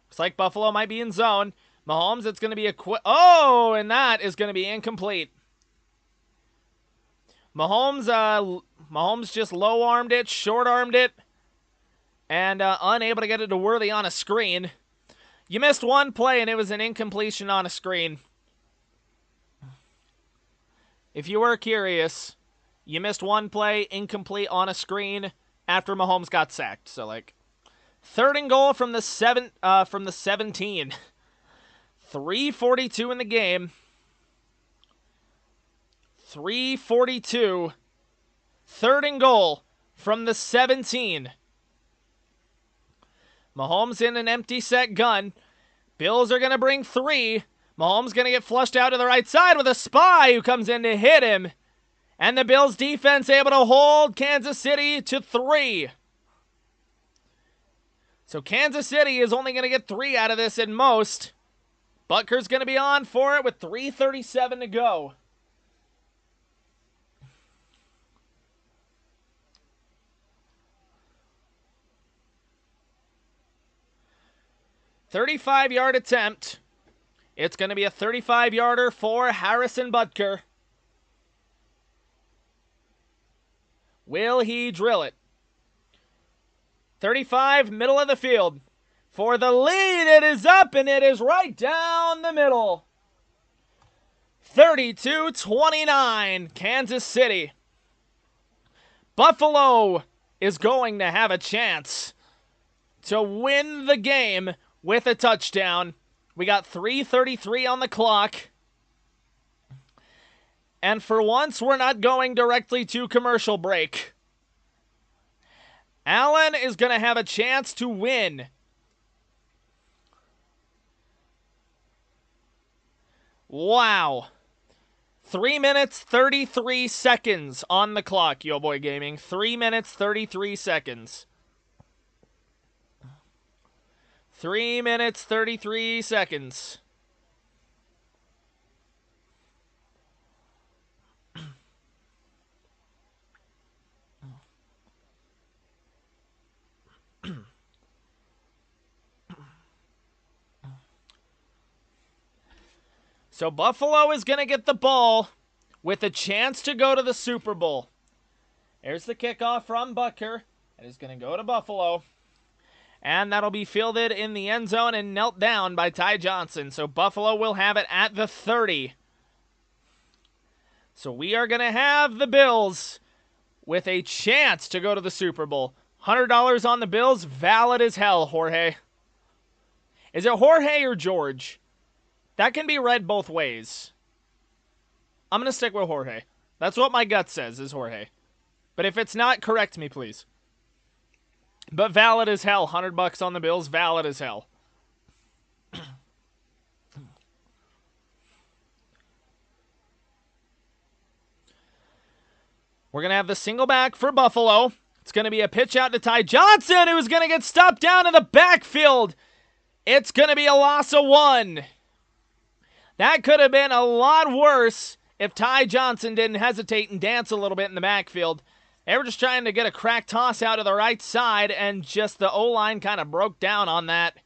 Looks like Buffalo might be in zone. Mahomes, it's going to be a quick... Oh, and that is going to be incomplete. Mahomes just low-armed it, short-armed it, and unable to get it to Worthy on a screen. You missed one play, and it was an incompletion on a screen. If you were curious, you missed one play, incomplete on a screen after Mahomes got sacked. So, 3rd and goal from the 17. 3:42 in the game. 3:42. 3rd and goal from the 17. Mahomes in an empty set gun. Bills are going to bring 3. Mahomes going to get flushed out to the right side with a spy who comes in to hit him. And the Bills defense able to hold Kansas City to 3. So Kansas City is only going to get 3 out of this at most. Butker's going to be on for it with 3:37 to go. "35-yard attempt. It's going to be a 35-yarder for Harrison Butker. Will he drill it? 35, middle of the field. For the lead, it is up, and it is right down the middle. 32-29, Kansas City. Buffalo is going to have a chance to win the game with a touchdown. We got 3:33 on the clock. And for once, we're not going directly to commercial break. Allen is going to have a chance to win. Wow. 3 minutes, 33 seconds on the clock, Yo Boy Gaming. 3 minutes, 33 seconds. 3 minutes, 33 seconds. So Buffalo is going to get the ball with a chance to go to the Super Bowl. There's the kickoff from Butker. It is going to go to Buffalo. And that'll be fielded in the end zone and knelt down by Ty Johnson. So Buffalo will have it at the 30. So we are going to have the Bills with a chance to go to the Super Bowl. $100 on the Bills, valid as hell, Jorge. Is it Jorge or George? That can be read both ways. I'm going to stick with Jorge. That's what my gut says is Jorge. But if it's not, correct me, please. But valid as hell. $100 on the Bills, valid as hell. We're going to have the single back for Buffalo. It's going to be a pitch out to Ty Johnson, who's going to get stopped down in the backfield. It's going to be a loss of 1. That could have been a lot worse if Ty Johnson didn't hesitate and dance a little bit in the backfield. They were just trying to get a crack toss out to the right side, and just the O-line kind of broke down on that.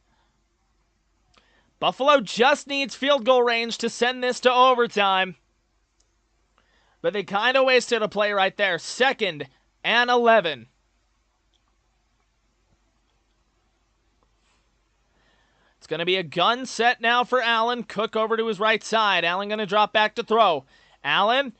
Buffalo just needs field goal range to send this to overtime. But they kind of wasted a play right there. 2nd and 11. It's going to be a gun set now for Allen. Cook over to his right side. Allen going to drop back to throw. Allen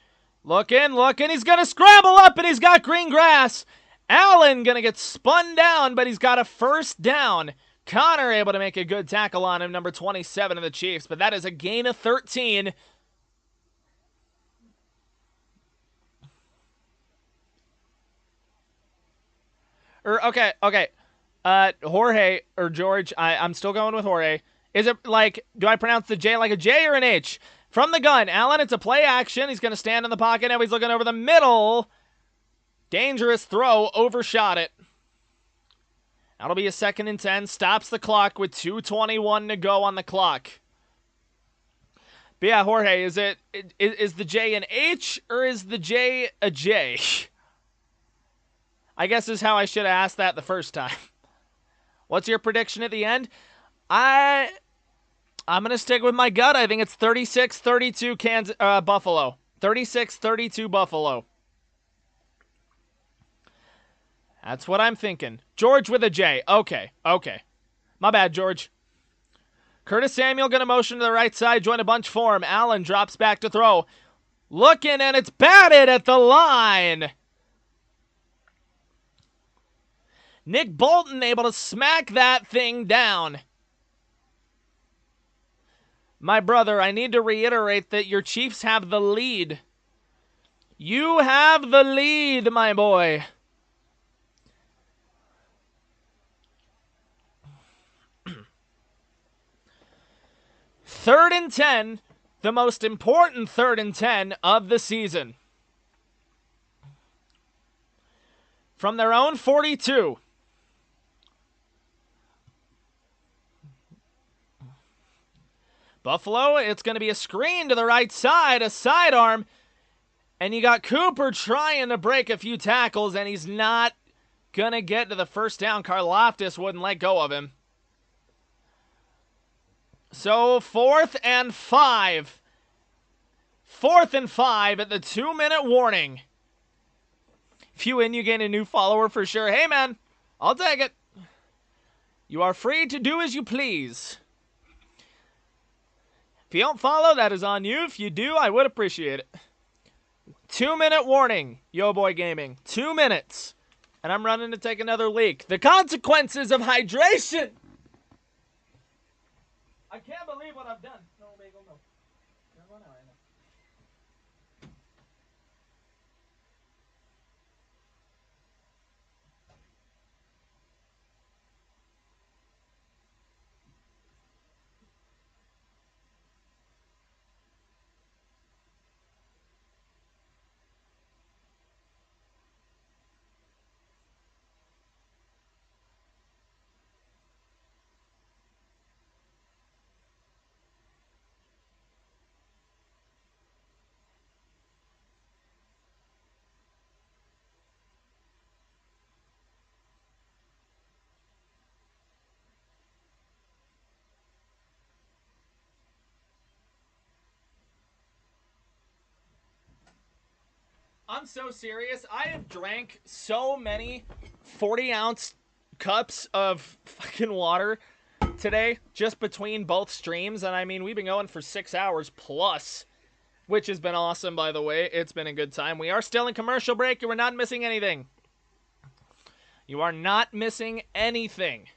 looking. He's going to scramble up, and he's got green grass. Allen going to get spun down, but he's got a first down. Connor able to make a good tackle on him, number 27 of the Chiefs. But that is a gain of 13. Okay. Jorge, or George, I'm still going with Jorge. Is it like, do I pronounce the J like a J or an H? From the gun, Allen, it's a play action. He's going to stand in the pocket. Now he's looking over the middle. Dangerous throw, overshot it. That'll be a 2nd and 10. Stops the clock with 2:21 to go on the clock. But yeah, Jorge, is the J an H or is the J a J? I guess is how I should have asked that the first time. What's your prediction at the end? I'm going to stick with my gut. I think it's 36-32 Buffalo. 36-32 Buffalo. That's what I'm thinking. George with a J. Okay. My bad, George. Curtis Samuel going to motion to the right side, join a bunch for him. Allen drops back to throw. Looking, and it's batted at the line. Nick Bolton able to smack that thing down. My brother, I need to reiterate that your Chiefs have the lead. You have the lead, my boy. Third and 10, the most important 3rd and 10 of the season. From their own 42. Buffalo, it's going to be a screen to the right side, a sidearm. And you got Cooper trying to break a few tackles, and he's not going to get to the first down. Karlaftis wouldn't let go of him. So 4th and 5. 4th and 5 at the 2-minute warning. If you win, you gain a new follower for sure. Hey, man, I'll take it. You are free to do as you please. If you don't follow, that is on you. If you do, I would appreciate it. 2-minute warning, Yo Boy Gaming. 2 minutes. And I'm running to take another leak. The consequences of hydration. I can't believe what I've done. No, bagel, no. No, no, no. I'm so serious. I have drank so many 40-ounce cups of fucking water today, just between both streams. And I mean, we've been going for 6 hours plus, which has been awesome, by the way. It's been a good time. We are still in commercial break, and we're not missing anything. You are not missing anything.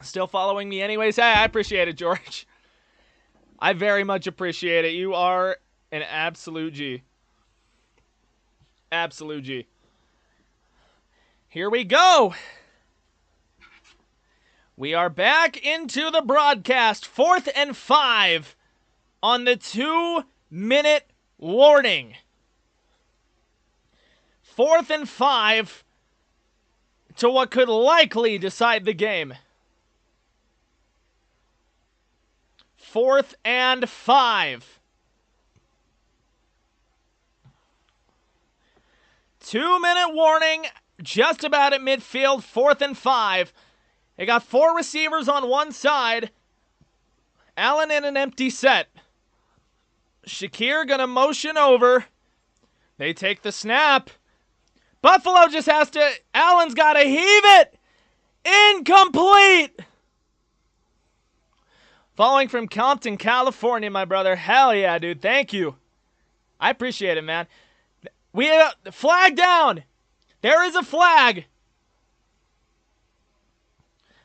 Still following me anyways? Hey, I appreciate it, George. I very much appreciate it. You are an absolute G. Absolute G. Here we go. We are back into the broadcast. 4th and 5 on the 2-minute warning. 4th and 5 to what could likely decide the game. 4th and 5. 2-minute warning, just about at midfield, 4th and 5. They got 4 receivers on one side. Allen in an empty set. Shakir gonna motion over. They take the snap. Buffalo just has to, Allen's gotta heave it. Incomplete. Following from Compton, California, my brother. Hell yeah, dude. Thank you. I appreciate it, man. We have flag down. There is a flag.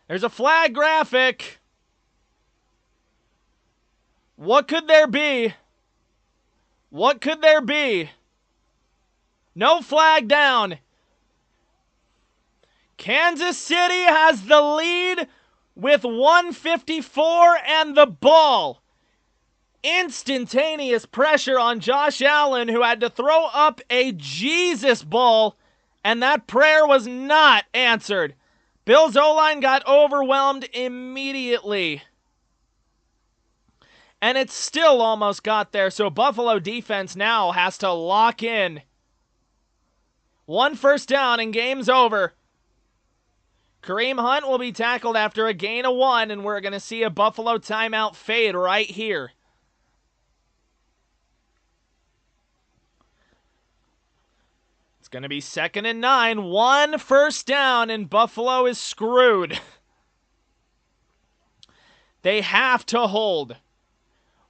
There's a flag graphic. What could there be? What could there be? No flag down. Kansas City has the lead with 1:54 and the ball. Instantaneous pressure on Josh Allen, who had to throw up a Jesus ball, and that prayer was not answered. Bills O-line got overwhelmed immediately. And it still almost got there, so Buffalo defense now has to lock in. 1 first down and game's over. Kareem Hunt will be tackled after a gain of 1, and we're going to see a Buffalo timeout fade right here. It's going to be 2nd and 9. 1 first down, and Buffalo is screwed. They have to hold.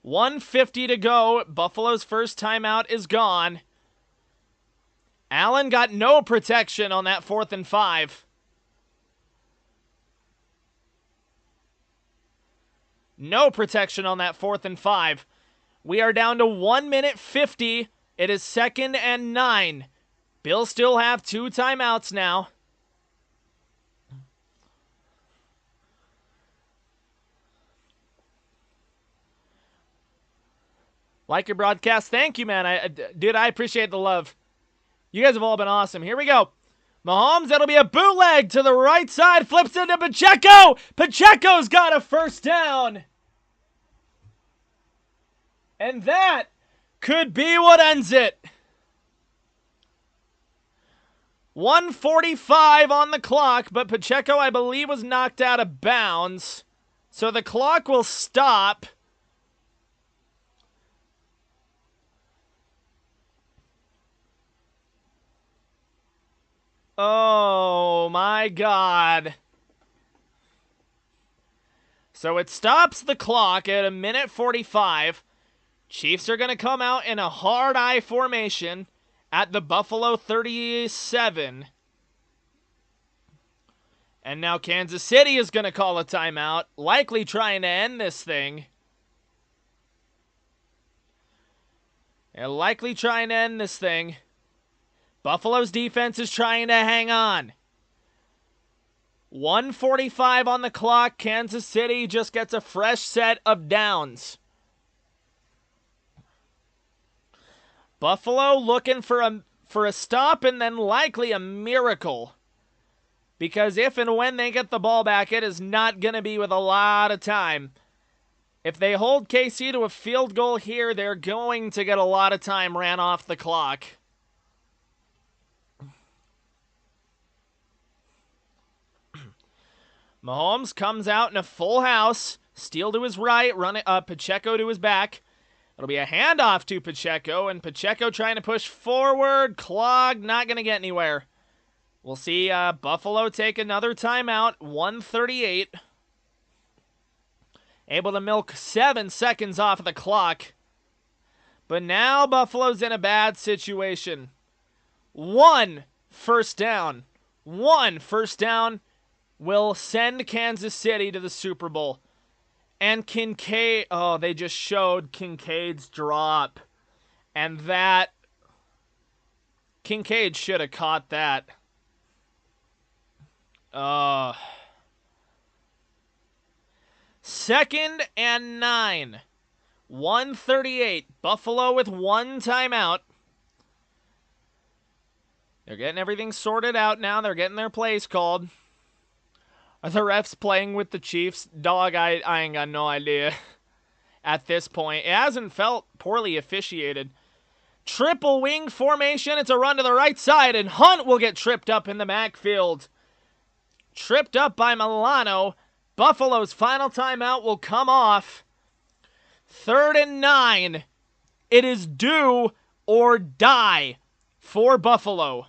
1:50 to go. Buffalo's first timeout is gone. Allen got no protection on that 4th and 5. No protection on that 4th and 5. We are down to 1 minute 50. It is 2nd and 9. Bills still have 2 timeouts now. Like your broadcast. Thank you, man. Dude, I appreciate the love. You guys have all been awesome. Here we go. Mahomes, that'll be a bootleg to the right side. Flips into Pacheco. Pacheco's got a first down. And that could be what ends it. 1:45 on the clock, but Pacheco, I believe, was knocked out of bounds. So the clock will stop. Oh, my God. So it stops the clock at 1:45. Chiefs are going to come out in a hard eye formation at the Buffalo 37. And now Kansas City is going to call a timeout, likely trying to end this thing. They're likely trying to end this thing. Buffalo's defense is trying to hang on. 1:45 on the clock. Kansas City just gets a fresh set of downs. Buffalo looking for a stop and then likely a miracle. Because if and when they get the ball back, it is not going to be with a lot of time. If they hold KC to a field goal here, they're going to get a lot of time ran off the clock. Mahomes comes out in a full house. Steele to his right, Pacheco to his back. It'll be a handoff to Pacheco, and Pacheco trying to push forward. Clog, not going to get anywhere. We'll see Buffalo take another timeout, 1:38. Able to milk 7 seconds off of the clock. But now Buffalo's in a bad situation. 1 first down. 1 first down will send Kansas City to the Super Bowl. And Kincaid, oh, they just showed Kincaid's drop. And that, Kincaid should have caught that. 2nd and 9. 1:38. Buffalo with 1 timeout. They're getting everything sorted out now. They're getting their plays called. Are the refs playing with the Chiefs? Dog, I ain't got no idea at this point. It hasn't felt poorly officiated. Triple wing formation. It's a run to the right side, and Hunt will get tripped up in the backfield. Tripped up by Milano. Buffalo's final timeout will come off. 3rd and 9. It is do or die for Buffalo.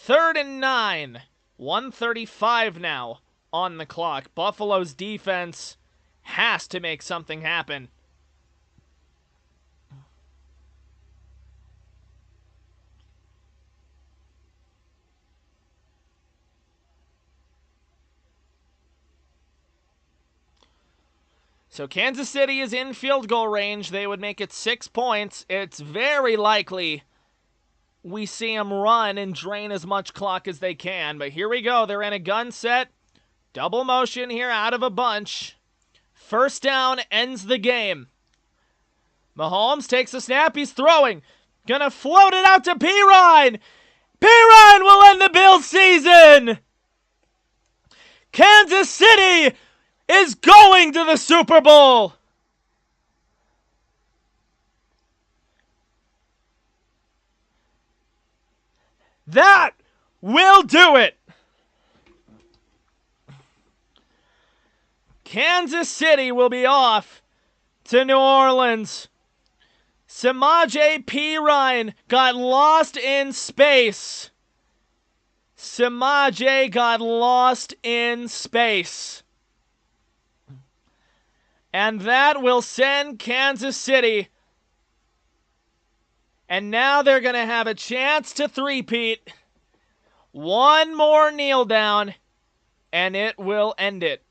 Third and 9. 1:35 now on the clock. Buffalo's defense has to make something happen. So Kansas City is in field goal range. They would make it 6 points. It's very likely we see them run and drain as much clock as they can. But here we go. They're in a gun set. Double motion here out of a bunch. First down ends the game. Mahomes takes the snap. He's throwing. Gonna float it out to Pirine. Pirine will end the Bills season. Kansas City is going to the Super Bowl. That will do it. Kansas City will be off to New Orleans. Samaje Perine got lost in space. Samaje got lost in space. And that will send Kansas City. And now they're going to have a chance to three-peat. One more kneel down, and it will end it.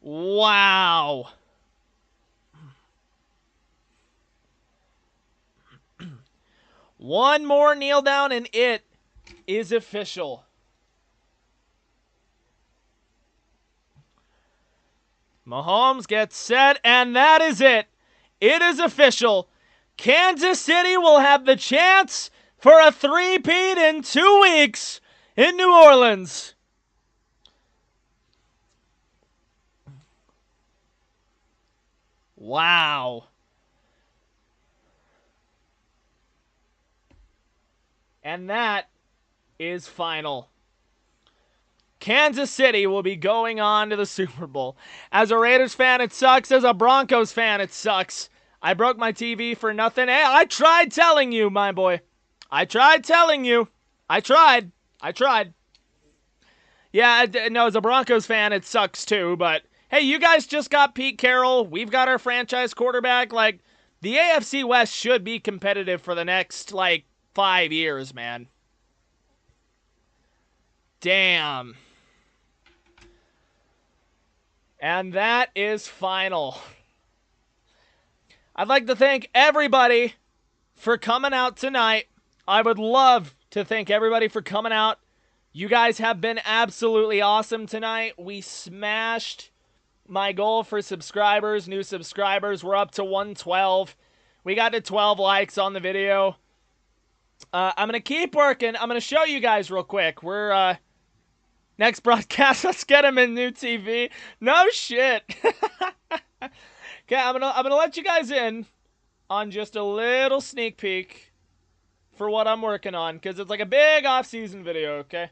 Wow. One more kneel down, and it is official. Mahomes gets set, and that is it. It is official. Kansas City will have the chance for a three-peat in 2 weeks in New Orleans. Wow. And that is final. Kansas City will be going on to the Super Bowl. As a Raiders fan, it sucks. As a Broncos fan, it sucks. I broke my TV for nothing. Hey, I tried telling you, my boy. I tried telling you. I tried. Yeah, no, as a Broncos fan, it sucks too. But, hey, you guys just got Pete Carroll. We've got our franchise quarterback. Like, the AFC West should be competitive for the next, 5 years, man. Damn. And that is final. I'd like to thank everybody for coming out tonight. I would love to thank everybody for coming out. You guys have been absolutely awesome tonight. We smashed my goal for subscribers, new subscribers. We're up to 112. We got to 12 likes on the video. I'm going to keep working. I'm going to show you guys real quick. We're, next broadcast, let's get him in new TV. No shit. Okay, I'm gonna let you guys in on just a little sneak peek for what I'm working on, because it's like a big off-season video, okay?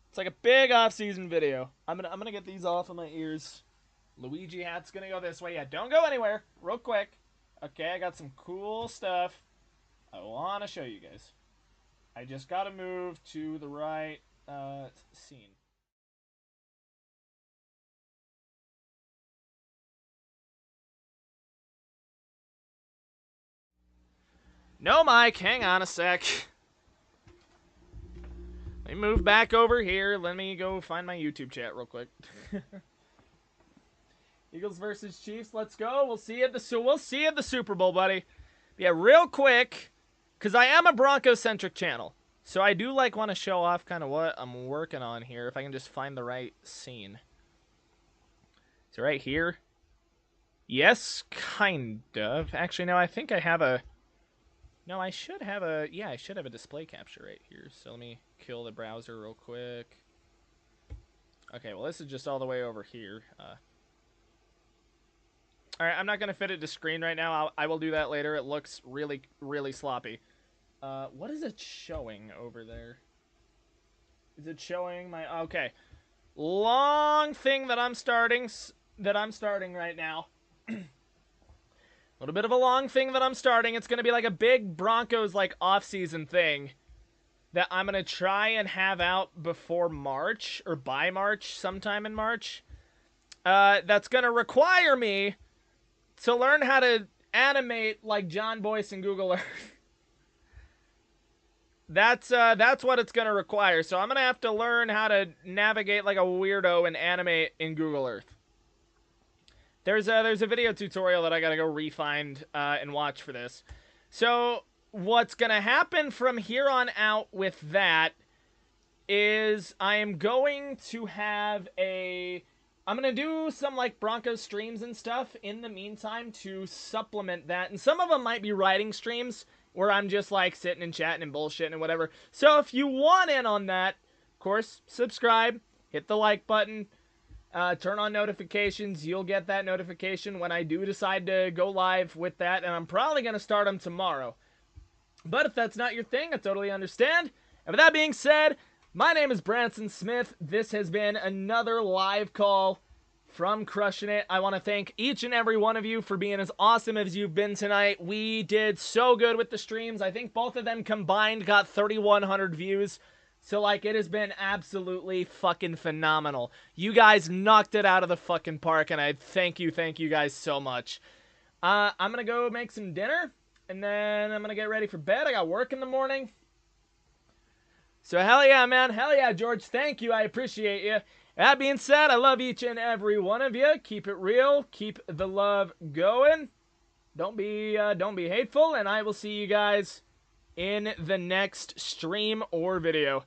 It's like a big off-season video. I'm gonna get these off of my ears. Luigi hat's gonna go this way. Yeah, don't go anywhere. Real quick. Okay, I got some cool stuff I want to show you guys. I just gotta move to the right scene. No, Mike, hang on a sec. Let me move back over here. Let me go find my YouTube chat real quick. Eagles versus Chiefs. Let's go. We'll see you at the Super Bowl, buddy. Yeah, real quick, because I am a Broncos-centric channel, so I do want to show off kind of what I'm working on here. If I can just find the right scene. Is it right here? Yes, kind of. Actually, no. I think I have a. No, I should have a, yeah, I should have a display capture right here. So let me kill the browser real quick. Okay, well, this is just all the way over here. All right, I'm not going to fit it to screen right now. I will do that later. It looks really, really sloppy. What is it showing over there? Is it showing my, okay. Long thing that I'm starting right now. A little bit of a long thing that I'm starting. It's going to be like a big Broncos off-season thing that I'm going to try and have out before March or by March, sometime in March. That's going to require me to learn how to animate like John Boyce in Google Earth. That's what it's going to require. So I'm going to have to learn how to navigate like a weirdo and animate in Google Earth. There's a video tutorial that I gotta go refind and watch for this. So what's gonna happen from here on out with that is I am going to have I'm gonna do some Broncos streams and stuff in the meantime to supplement that, and some of them might be writing streams where I'm just sitting and chatting and bullshitting and whatever. So if you want in on that, of course, subscribe, hit the like button. Turn on notifications. You'll get that notification when I do decide to go live with that, and I'm probably going to start them tomorrow. But if that's not your thing, I totally understand. And with that being said, my name is Branson Smith. This has been another live call from Crushing It. I want to thank each and every one of you for being as awesome as you've been tonight. We did so good with the streams. I think both of them combined got 3,100 views. So, it has been absolutely fucking phenomenal. You guys knocked it out of the fucking park, and I thank you guys so much. I'm gonna go make some dinner, and then I'm gonna get ready for bed. I got work in the morning. So hell yeah, man. Hell yeah, George. Thank you. I appreciate you. That being said, I love each and every one of you. Keep it real. Keep the love going. Don't be hateful, and I will see you guys in the next stream or video.